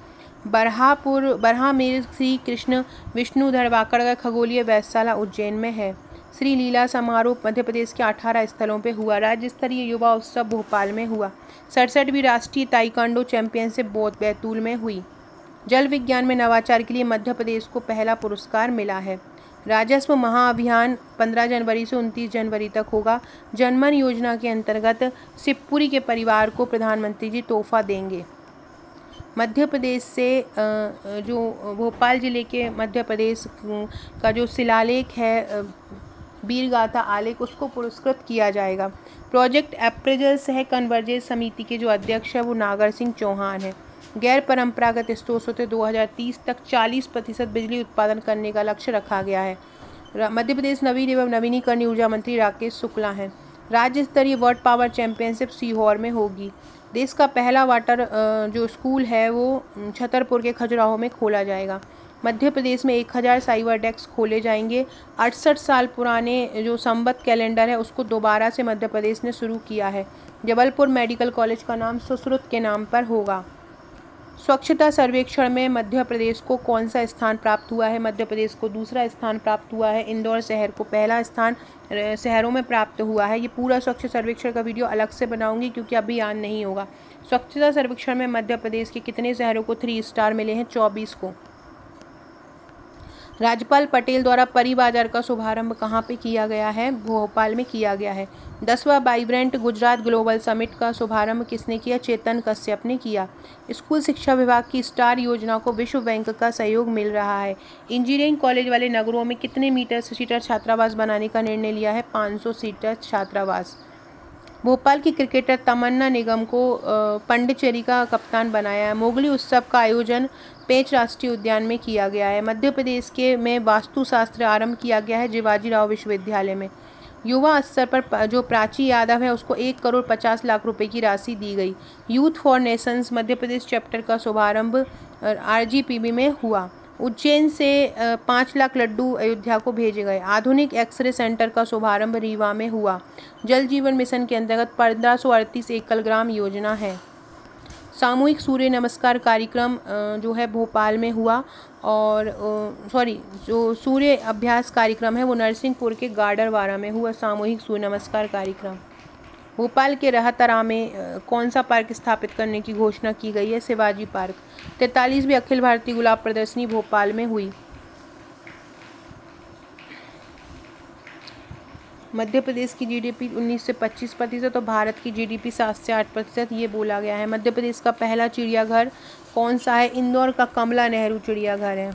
बरहा में श्री कृष्ण विष्णुधर वाकड़ का खगोलीय वेधशाला उज्जैन में है। श्री लीला समारोह मध्य प्रदेश के 18 स्थलों पे हुआ। राज्य स्तरीय युवा उत्सव भोपाल में हुआ। 67वीं राष्ट्रीय ताइक्वांडो चैंपियनशिप बैतूल में हुई। जल विज्ञान में नवाचार के लिए मध्य प्रदेश को पहला पुरस्कार मिला है। राजस्व महाअभियान 15 जनवरी से 29 जनवरी तक होगा। जनमन योजना के अंतर्गत शिवपुरी के परिवार को प्रधानमंत्री जी तोहफा देंगे। मध्य प्रदेश से जो भोपाल ज़िले के मध्य प्रदेश का जो शिलालेख है वीर गाथा आलेख, उसको पुरस्कृत किया जाएगा। प्रोजेक्ट अप्रेजल सह कन्वर्जेंस समिति के जो अध्यक्ष है वो नागर सिंह चौहान है। गैर परंपरागत स्रोतों से 2030 तक 40% बिजली उत्पादन करने का लक्ष्य रखा गया है। मध्य प्रदेश नवीन एवं नवीनीकरणीय ऊर्जा मंत्री राकेश शुक्ला हैं। राज्य स्तरीय वर्ल्ड पावर चैंपियनशिप सीहोर में होगी। देश का पहला वाटर जो स्कूल है वो छतरपुर के खजुराहो में खोला जाएगा। मध्य प्रदेश में 1000 साइबर डेस्क खोले जाएंगे। 68 साल पुराने जो संवत कैलेंडर है उसको दोबारा से मध्य प्रदेश ने शुरू किया है। जबलपुर मेडिकल कॉलेज का नाम सुश्रुत के नाम पर होगा। स्वच्छता सर्वेक्षण में मध्य प्रदेश को कौन सा स्थान प्राप्त हुआ है? मध्य प्रदेश को दूसरा स्थान प्राप्त हुआ है। इंदौर शहर को पहला स्थान शहरों में प्राप्त हुआ है। ये पूरा स्वच्छ सर्वेक्षण का वीडियो अलग से बनाऊंगी क्योंकि अभी याद नहीं होगा। स्वच्छता सर्वेक्षण में मध्य प्रदेश के कितने शहरों को 3 स्टार मिले हैं? 24 को। राज्यपाल पटेल द्वारा परी बाजार का शुभारंभ कहाँ पे किया गया है? भोपाल में किया गया है। 10वां वाइब्रेंट गुजरात ग्लोबल समिट का शुभारंभ किसने किया? चेतन कश्यप ने किया। स्कूल शिक्षा विभाग की स्टार योजना को विश्व बैंक का सहयोग मिल रहा है। इंजीनियरिंग कॉलेज वाले नगरों में कितने मीटर सीटर छात्रावास बनाने का निर्णय लिया है? 500 सीटर छात्रावास। भोपाल की क्रिकेटर तमन्ना निगम को पांडिचेरी का कप्तान बनाया है। मोगली उत्सव का आयोजन पेंच राष्ट्रीय उद्यान में किया गया है। मध्य प्रदेश में वास्तुशास्त्र आरंभ किया गया है शिवाजीराव विश्वविद्यालय में। युवा स्तर पर जो प्राची यादव है उसको 1,50,00,000 रुपए की राशि दी गई। Youth for Nations Madhya Pradesh chapter का शुभारंभ RGPB में हुआ। उज्जैन से 5 लाख लड्डू अयोध्या को भेजे गए। आधुनिक एक्सरे सेंटर का शुभारंभ रीवा में हुआ। जल जीवन मिशन के अंतर्गत 1538 एकल ग्राम योजना है। सामूहिक सूर्य नमस्कार कार्यक्रम जो है भोपाल में हुआ, और जो सूर्य अभ्यास कार्यक्रम है वो नरसिंहपुर के गाडरवारा में हुआ। सामूहिक सूर्य नमस्कार कार्यक्रम। भोपाल के रहतरा में कौन सा पार्क स्थापित करने की घोषणा की गई है? शिवाजी पार्क। 43वीं अखिल भारतीय गुलाब प्रदर्शनी भोपाल में हुई। मध्य प्रदेश की जीडीपी 19 से 25% और भारत की जीडीपी 7 से 8% ये बोला गया है। मध्य प्रदेश का पहला चिड़ियाघर कौन सा है? इंदौर का कमला नेहरू चिड़ियाघर है।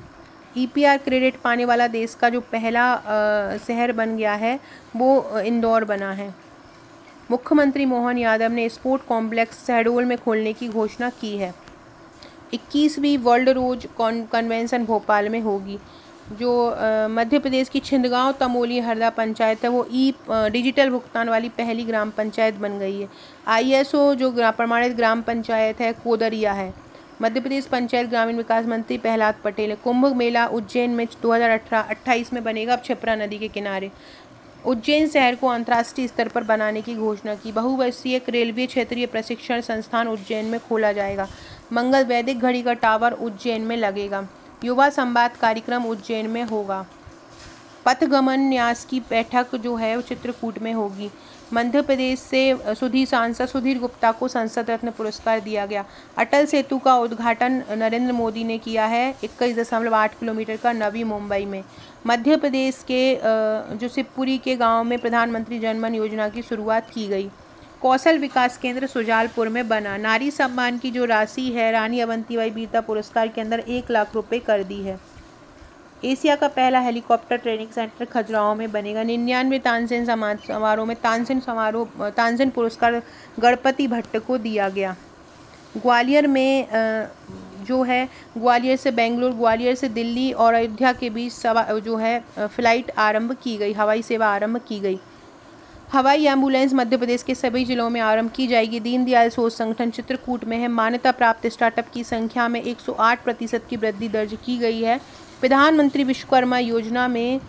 ईपीआर क्रेडिट पाने वाला देश का जो पहला शहर बन गया है वो इंदौर बना है। मुख्यमंत्री मोहन यादव ने स्पोर्ट कॉम्प्लेक्स शहडोल में खोलने की घोषणा की है। 21वीं वर्ल्ड रोज कन्वेंशन भोपाल में होगी। जो मध्य प्रदेश की छिंदगांव तमोली हरदा पंचायत है वो डिजिटल भुगतान वाली पहली ग्राम पंचायत बन गई है। ISO जो प्रमाणित ग्राम पंचायत है कोदरिया है। मध्य प्रदेश पंचायत ग्रामीण विकास मंत्री प्रहलाद पटेल है। कुंभ मेला उज्जैन में 2028 में बनेगा क्षिप्रा नदी के किनारे। उज्जैन शहर को अंतर्राष्ट्रीय स्तर पर बनाने की घोषणा की। बहुवर्षीय रेलवे क्षेत्रीय प्रशिक्षण संस्थान उज्जैन में खोला जाएगा। मंगल वैदिक घड़ी का टावर उज्जैन में लगेगा। युवा संवाद कार्यक्रम उज्जैन में होगा। पथगमन न्यास की बैठक जो है वो चित्रकूट में होगी। मध्य प्रदेश से सांसद सुधीर गुप्ता को संसद रत्न पुरस्कार दिया गया। अटल सेतु का उद्घाटन नरेंद्र मोदी ने किया है 21.8 किलोमीटर का नवी मुंबई में। मध्य प्रदेश के जो शिवपुरी के गांव में प्रधानमंत्री जनमन योजना की शुरुआत की गई। कौशल विकास केंद्र सुजालपुर में बना। नारी सम्मान की जो राशि है रानी अवंतीबाई वीरता पुरस्कार के अंदर 1 लाख रुपए कर दी है। एशिया का पहला हेलीकॉप्टर ट्रेनिंग सेंटर खजुराहो में बनेगा। 99 तानसेन समारोह में तानसेन पुरस्कार गणपति भट्ट को दिया गया। ग्वालियर में जो है ग्वालियर से बेंगलुरु, ग्वालियर से दिल्ली और अयोध्या के बीच जो है फ्लाइट आरंभ की गई, हवाई सेवा आरंभ की गई। हवाई एम्बुलेंस मध्य प्रदेश के सभी जिलों में आरंभ की जाएगी। दीनदयाल शोध संगठन चित्रकूट में है। मान्यता प्राप्त स्टार्टअप की संख्या में 108% की वृद्धि दर्ज की गई है। प्रधानमंत्री विश्वकर्मा योजना में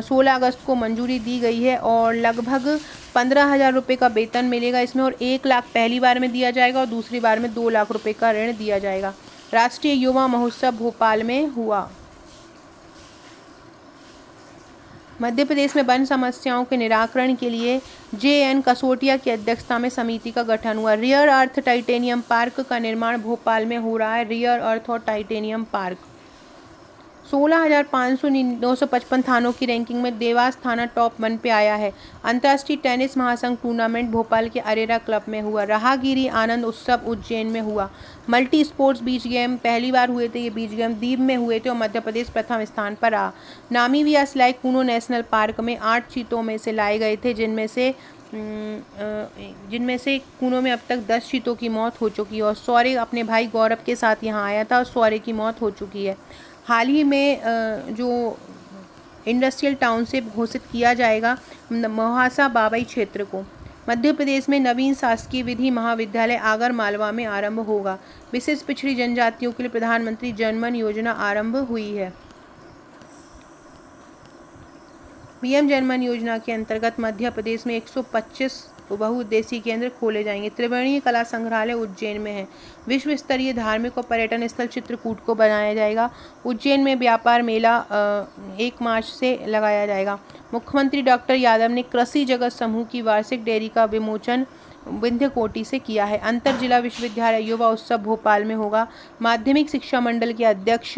16 अगस्त को मंजूरी दी गई है और लगभग 15,000 रुपये का वेतन मिलेगा इसमें, और 1 लाख पहली बार में दिया जाएगा और दूसरी बार में 2 लाख रुपये का ऋण दिया जाएगा। राष्ट्रीय युवा महोत्सव भोपाल में हुआ। मध्य प्रदेश में वन समस्याओं के निराकरण के लिए JN कसोटिया की अध्यक्षता में समिति का गठन हुआ। रियर अर्थ टाइटेनियम पार्क का निर्माण भोपाल में हो रहा है। रियर अर्थ और टाइटेनियम पार्क। 16,955 थानों की रैंकिंग में देवास थाना टॉप 1 पे आया है। अंतर्राष्ट्रीय टेनिस महासंघ टूर्नामेंट भोपाल के अरेरा क्लब में हुआ। राहगिरी आनंद उत्सव उज्जैन में हुआ। मल्टी स्पोर्ट्स बीच गेम पहली बार हुए थे। ये बीच गेम दीव में हुए थे और मध्य प्रदेश प्रथम स्थान पर रहा। Namibia sly Kuno national park में 8 चीतों में से लाए गए थे, जिनमें से कूनो में अब तक 10 चीतों की मौत हो चुकी है और सौर्य अपने भाई गौरव के साथ यहाँ आया था और सौर्य की मौत हो चुकी है। हाल ही में जो इंडस्ट्रियल टाउनशिप घोषित किया जाएगा मोहासा बाबई क्षेत्र को। मध्य प्रदेश में नवीन शासकीय विधि महाविद्यालय आगर मालवा में आरंभ होगा। विशेष पिछड़ी जनजातियों के लिए प्रधानमंत्री जनमन योजना आरंभ हुई है। PM जनमन योजना के अंतर्गत मध्य प्रदेश में 125 बहुउद्देशीय केंद्र खोले जाएंगे। त्रिवेणी कला संग्रहालय उज्जैन में है। विश्व स्तरीय धार्मिक और पर्यटन स्थल चित्रकूट को बनाया जाएगा। उज्जैन में व्यापार मेला 1 मार्च से लगाया जाएगा। मुख्यमंत्री डॉक्टर यादव ने कृषि जगत समूह की वार्षिक डेयरी का विमोचन विंध्यकोटी से किया है। अंतर जिला विश्वविद्यालय युवा उत्सव भोपाल में होगा। माध्यमिक शिक्षा मंडल के अध्यक्ष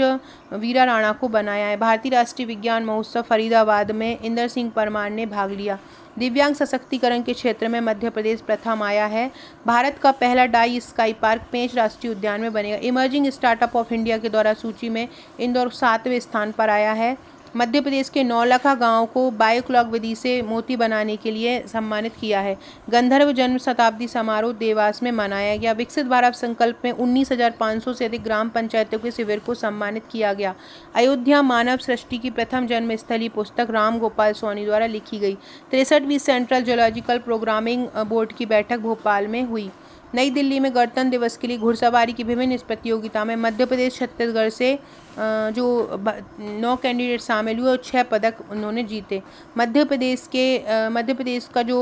वीरा राणा को बनाया है। भारतीय राष्ट्रीय विज्ञान महोत्सव फरीदाबाद में इंदर सिंह परमार ने भाग लिया। दिव्यांग सशक्तिकरण के क्षेत्र में मध्य प्रदेश प्रथम आया है। भारत का पहला डाई स्काई पार्क पेंच राष्ट्रीय उद्यान में बनेगा। इमर्जिंग स्टार्टअप ऑफ इंडिया के द्वारा सूची में इंदौर 7वें स्थान पर आया है। मध्य प्रदेश के नौलखा गांव को बायोक्लॉक विधि से मोती बनाने के लिए सम्मानित किया है। गंधर्व जन्म शताब्दी समारोह देवास में मनाया गया। विकसित भारत संकल्प में 19,500 से अधिक ग्राम पंचायतों के शिविर को सम्मानित किया गया। अयोध्या मानव सृष्टि की प्रथम जन्मस्थली पुस्तक राम गोपाल सोनी द्वारा लिखी गई। 63वीं सेंट्रल जियोलॉजिकल प्रोग्रामिंग बोर्ड की बैठक भोपाल में हुई। नई दिल्ली में गणतंत्र दिवस के लिए घुड़सवारी की विभिन्न प्रतियोगिता में मध्य प्रदेश छत्तीसगढ़ से जो 9 कैंडिडेट शामिल हुए और 6 पदक उन्होंने जीते। मध्य प्रदेश का जो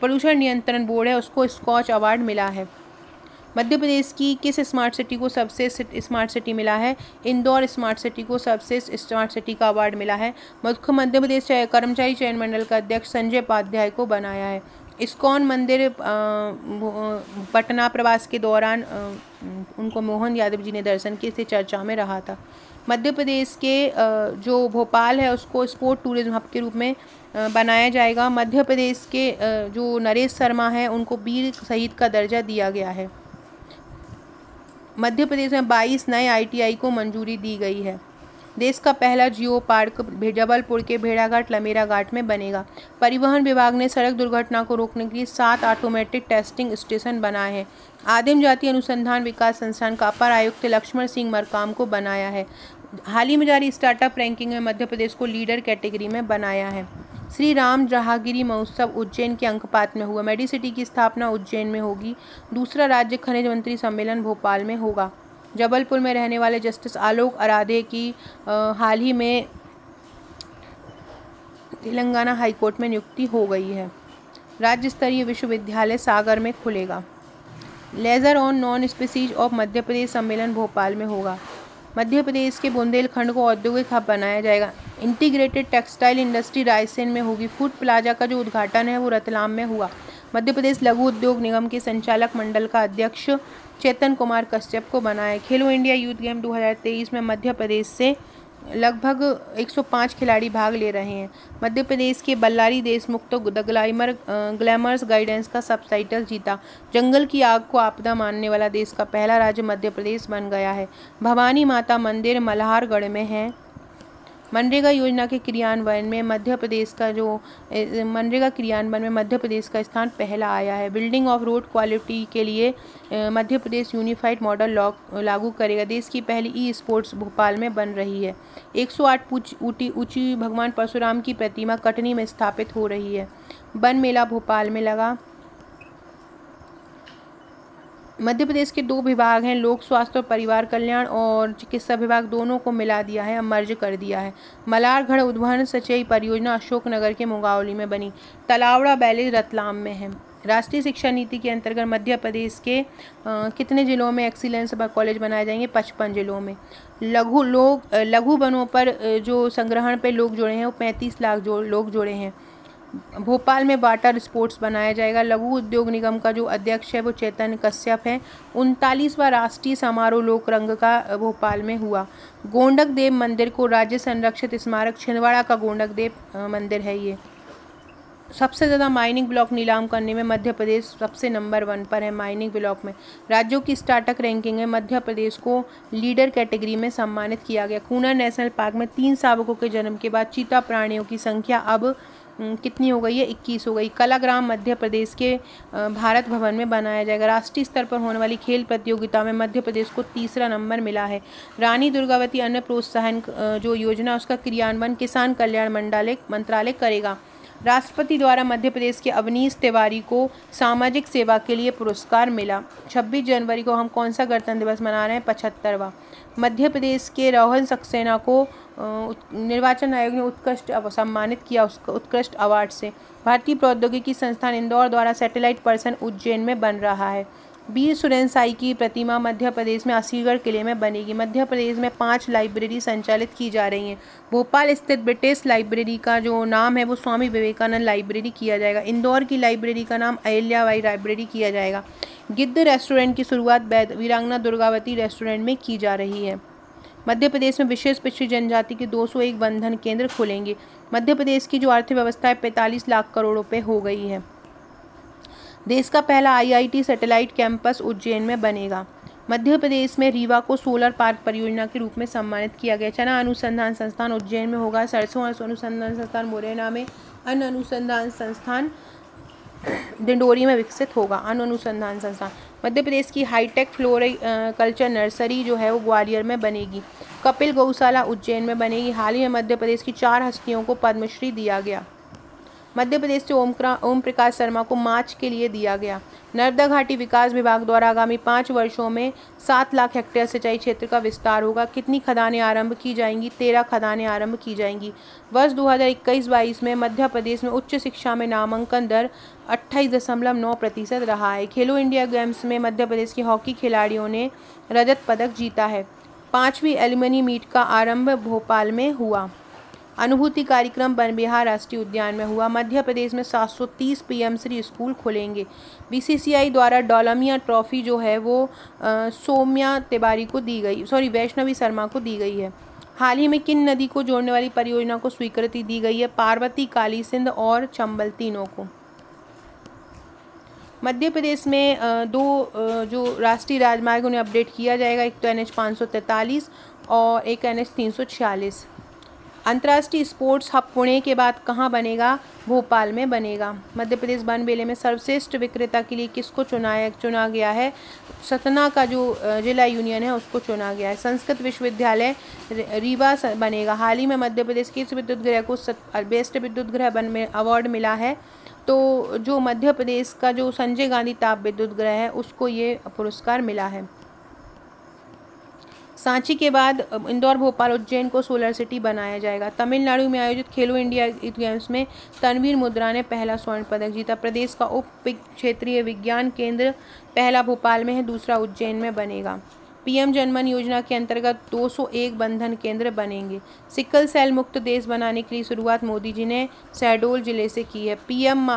प्रदूषण नियंत्रण बोर्ड है उसको स्कॉच अवार्ड मिला है। मध्य प्रदेश की किस स्मार्ट सिटी को सबसे स्मार्ट सिटी मिला है? इंदौर स्मार्ट सिटी को सबसे स्मार्ट सिटी का अवार्ड मिला है। मध्य प्रदेश कर्मचारी चयन मंडल का अध्यक्ष संजय उपाध्याय को बनाया है। इस्कॉन मंदिर पटना प्रवास के दौरान उनको मोहन यादव जी ने दर्शन किए, से चर्चा में रहा था। मध्य प्रदेश के जो भोपाल है उसको स्पोर्ट टूरिज्म हब के रूप में बनाया जाएगा। मध्य प्रदेश के जो नरेश शर्मा है उनको वीर शहीद का दर्जा दिया गया है। मध्य प्रदेश में 22 नए ITI को मंजूरी दी गई है। देश का पहला जियो पार्क जबलपुर के भेड़ाघाट लमेरा घाट में बनेगा। परिवहन विभाग ने सड़क दुर्घटना को रोकने के लिए 7 ऑटोमेटिक टेस्टिंग स्टेशन बनाए हैं। आदिम जाति अनुसंधान विकास संस्थान का अपर आयुक्त लक्ष्मण सिंह मरकाम को बनाया है। हाल ही में जारी स्टार्टअप रैंकिंग में मध्य प्रदेश को लीडर कैटेगरी में बनाया है। श्री राम जहागिरी महोत्सव उज्जैन के अंकपात में हुआ। मेडिसिटी की स्थापना उज्जैन में होगी। दूसरा राज्य खनिज मंत्री सम्मेलन भोपाल में होगा। जबलपुर में रहने वाले जस्टिस आलोक आराधे की हाल ही में तेलंगाना हाईकोर्ट में नियुक्ति हो गई है। राज्य स्तरीय विश्वविद्यालय सागर में खुलेगा। लेजर on non species of Madhya Pradesh सम्मेलन भोपाल में होगा। मध्य प्रदेश के बुंदेलखंड को औद्योगिक हब बनाया जाएगा। इंटीग्रेटेड टेक्सटाइल इंडस्ट्री रायसेन में होगी। फूड प्लाजा का जो उद्घाटन है वो रतलाम में हुआ। मध्य प्रदेश लघु उद्योग निगम के संचालक मंडल का अध्यक्ष चेतन कुमार कश्यप को बनाया। खेलो इंडिया यूथ गेम 2023 में मध्य प्रदेश से लगभग 105 खिलाड़ी भाग ले रहे हैं। मध्य प्रदेश के बल्लारी देशमुख तो द ग्लैमर्स गाइडेंस का सबटाइटल जीता। जंगल की आग को आपदा मानने वाला देश का पहला राज्य मध्य प्रदेश बन गया है। भवानी माता मंदिर मल्हारगढ़ में है। मनरेगा योजना के क्रियान्वयन में मध्य प्रदेश का मध्य प्रदेश का स्थान पहला आया है। बिल्डिंग ऑफ रोड क्वालिटी के लिए मध्य प्रदेश यूनिफाइड मॉडल लागू करेगा। देश की पहली ई-स्पोर्ट्स भोपाल में बन रही है। 108 ऊंची भगवान परशुराम की प्रतिमा कटनी में स्थापित हो रही है। वन मेला भोपाल में लगा। मध्य प्रदेश के 2 विभाग हैं, लोक स्वास्थ्य और परिवार कल्याण और चिकित्सा विभाग, दोनों को मिला दिया है, मर्ज कर दिया है। मलारगढ़ उद्वहन सिंचाई परियोजना अशोकनगर के मुंगावली में बनी। तलावड़ा बैली रतलाम में है। राष्ट्रीय शिक्षा नीति के अंतर्गत मध्य प्रदेश के कितने जिलों में एक्सीलेंस कॉलेज बनाए जाएंगे? 55 जिलों में। लघु वनों पर जो संग्रहण पे लोग जुड़े हैं वो 35 लाख लोग जुड़े हैं। भोपाल में वाटर स्पोर्ट्स बनाया जाएगा। लघु उद्योग निगम का जो अध्यक्ष है वो चेतन कश्यप है। 39वां राष्ट्रीय समारोह लोक रंग का भोपाल में हुआ। गोंडक देव मंदिर को राज्य संरक्षित स्मारक छिंदवाड़ा का गोंडक देव मंदिर है। ये सबसे ज़्यादा माइनिंग ब्लॉक नीलाम करने में मध्य प्रदेश सबसे नंबर 1 पर है। माइनिंग ब्लॉक में राज्यों की स्टार्टअप रैंकिंग है। मध्य प्रदेश को लीडर कैटेगरी में सम्मानित किया गया। खूना नेशनल पार्क में 3 शावकों के जन्म के बाद चीता प्राणियों की संख्या अब कितनी हो गई है? 21 हो गई। कलाग्राम मध्य प्रदेश के भारत भवन में बनाया जाएगा। राष्ट्रीय स्तर पर होने वाली खेल प्रतियोगिता में मध्य प्रदेश को 3रा नंबर मिला है। रानी दुर्गावती अन्न प्रोत्साहन जो योजना उसका क्रियान्वयन किसान कल्याण मंत्रालय करेगा। राष्ट्रपति द्वारा मध्य प्रदेश के अवनीश तिवारी को सामाजिक सेवा के लिए पुरस्कार मिला। 26 जनवरी को हम कौन सा गणतंत्र दिवस मना रहे हैं? 75वां। मध्य प्रदेश के रोहन सक्सेना को निर्वाचन आयोग ने उत्कृष्ट सम्मानित किया उत्कृष्ट अवार्ड से। भारतीय प्रौद्योगिकी संस्थान इंदौर द्वारा सैटेलाइट पर्सन उज्जैन में बन रहा है। वीर सुरेंद्र साई की प्रतिमा मध्य प्रदेश में असीगढ़ किले में बनेगी। मध्य प्रदेश में 5 लाइब्रेरी संचालित की जा रही हैं। भोपाल स्थित ब्रिटिश लाइब्रेरी का जो नाम है वो स्वामी विवेकानंद लाइब्रेरी किया जाएगा। इंदौर की लाइब्रेरी का नाम अहिल्याबाई लाइब्रेरी किया जाएगा। गिद्ध रेस्टोरेंट की शुरुआत वीरांगना दुर्गावती रेस्टोरेंट में की जा रही है। मध्य प्रदेश में विशेष पिछड़ी जनजाति के 201 बंधन केंद्र खुलेंगे। मध्य प्रदेश की जो अर्थव्यवस्था है 45 लाख करोड़ रुपए हो गई है। देश का पहला IIT सैटेलाइट कैंपस उज्जैन में बनेगा। मध्य प्रदेश में रीवा को सोलर पार्क परियोजना के रूप में सम्मानित किया गया। चना अनुसंधान संस्थान उज्जैन में होगा। सरसों अनुसंधान संस्थान मुरैना में। अन्न अनुसंधान संस्थान डिंडोरी में विकसित होगा। अन्न अनुसंधान संस्थान मध्य प्रदेश की हाईटेक फ्लोरिकल्चर नर्सरी जो है वो ग्वालियर में बनेगी। कपिल गौशाला उज्जैन में बनेगी। हाल ही में मध्य प्रदेश की 4 हस्तियों को पद्मश्री दिया गया। मध्य प्रदेश से ओम प्रकाश शर्मा को मार्च के लिए दिया गया। नर्मदा घाटी विकास विभाग द्वारा आगामी 5 वर्षों में 7 लाख हेक्टेयर सिंचाई क्षेत्र का विस्तार होगा। कितनी खदानें आरंभ की जाएंगी? 13 खदानें आरंभ की जाएंगी। वर्ष 2021-22 में मध्य प्रदेश में उच्च शिक्षा में नामांकन दर 28.9% रहा है। खेलो इंडिया गेम्स में मध्य प्रदेश के हॉकी खिलाड़ियों ने रजत पदक जीता है। 5वीं एल्यूमिनी मीट का आरंभ भोपाल में हुआ। अनुभूति कार्यक्रम बनबिहार राष्ट्रीय उद्यान में हुआ। मध्य प्रदेश में 730 पीएम श्री स्कूल खुलेंगे। बीसीसीआई द्वारा डोलमिया ट्रॉफी जो है वो सौम्या तिवारी को दी गई, वैष्णवी शर्मा को दी गई है। हाल ही में किन नदी को जोड़ने वाली परियोजना को स्वीकृति दी गई है? पार्वती, काली सिंध और चंबल, तीनों को। मध्य प्रदेश में दो जो राष्ट्रीय राजमार्ग उन्हें अपडेट किया जाएगा, एक तो NH 543 और एक NH 346। अंतर्राष्ट्रीय स्पोर्ट्स हब पुणे के बाद कहाँ बनेगा? भोपाल में बनेगा। मध्य प्रदेश वन मेले में सर्वश्रेष्ठ विक्रेता के लिए किसको चुना गया है? सतना का जो जिला यूनियन है उसको चुना गया है। संस्कृत विश्वविद्यालय रीवा बनेगा। हाल ही में मध्य प्रदेश के इस विद्युत गृह को बेस्ट विद्युत गृह में अवार्ड मिला है। तो जो मध्य प्रदेश का जो संजय गांधी ताप विद्युत गृह है उसको ये पुरस्कार मिला है। सांची के बाद इंदौर, भोपाल, उज्जैन को सोलर सिटी बनाया जाएगा। तमिलनाडु में आयोजित खेलो इंडिया गेम्स में तनवीर मुद्रा ने पहला स्वर्ण पदक जीता। प्रदेश का उप क्षेत्रीय विज्ञान केंद्र पहला भोपाल में है, दूसरा उज्जैन में बनेगा। पीएम जनमन योजना के अंतर्गत 201 बंधन केंद्र बनेंगे। सिकल सेल मुक्त देश बनाने के लिए शुरुआत मोदी जी ने शहडोल जिले से की है। पीएम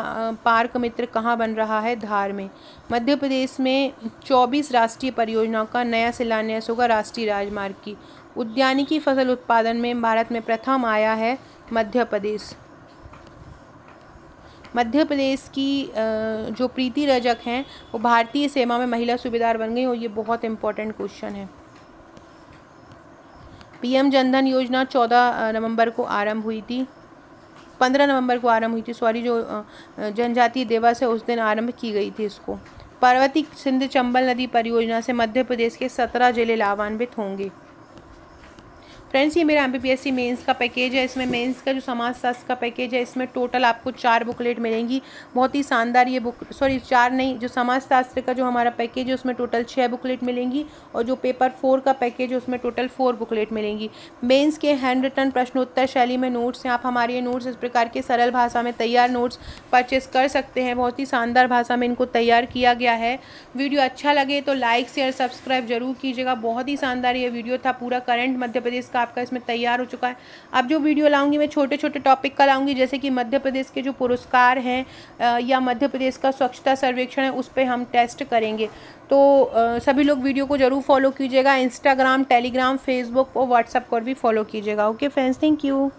पार्क मित्र कहाँ बन रहा है? धार में। मध्य प्रदेश में 24 राष्ट्रीय परियोजनाओं का नया शिलान्यास होगा राष्ट्रीय राजमार्ग की। उद्यानिकी फसल उत्पादन में भारत में प्रथम आया है मध्य प्रदेश। मध्य प्रदेश की जो प्रीति रजक हैं वो भारतीय सेना में महिला सूबेदार बन गई और ये बहुत इंपॉर्टेंट क्वेश्चन है। पीएम जनधन योजना 14 नवंबर को आरंभ हुई थी, 15 नवंबर को आरंभ हुई थी, जो जनजातीय दिवस है उस दिन आरंभ की गई थी इसको। पार्वती सिंध चंबल नदी परियोजना से मध्य प्रदेश के 17 जिले लाभान्वित होंगे। फ्रेंड्स, ये मेरा MPPSC मेंस का पैकेज है। इसमें मेंस का जो समाजशास्त्र का पैकेज है इसमें टोटल आपको 4 बुकलेट मिलेंगी। बहुत ही शानदार ये 4 नहीं, जो समाजशास्त्र का जो हमारा पैकेज है उसमें टोटल 6 बुकलेट मिलेंगी और जो पेपर 4 का पैकेज है उसमें टोटल 4 बुकलेट मिलेंगी। मेंस के हैंड रिटन प्रश्नोत्तर शैली में नोट्स हैं। आप हमारे ये नोट्स इस प्रकार के सरल भाषा में तैयार नोट्स परचेस कर सकते हैं। बहुत ही शानदार भाषा में इनको तैयार किया गया है। वीडियो अच्छा लगे तो लाइक, शेयर, सब्सक्राइब जरूर कीजिएगा। बहुत ही शानदार ये वीडियो था। पूरा करंट मध्य प्रदेश आपका इसमें तैयार हो चुका है। अब जो वीडियो लाऊंगी मैं छोटे छोटे टॉपिक का लाऊंगी, जैसे कि मध्य प्रदेश के जो पुरस्कार हैं या मध्य प्रदेश का स्वच्छता सर्वेक्षण है उस पे हम टेस्ट करेंगे। तो सभी लोग वीडियो को जरूर फॉलो कीजिएगा। इंस्टाग्राम, टेलीग्राम, फेसबुक और व्हाट्सएप पर भी फॉलो कीजिएगा। Okay friends, thank you.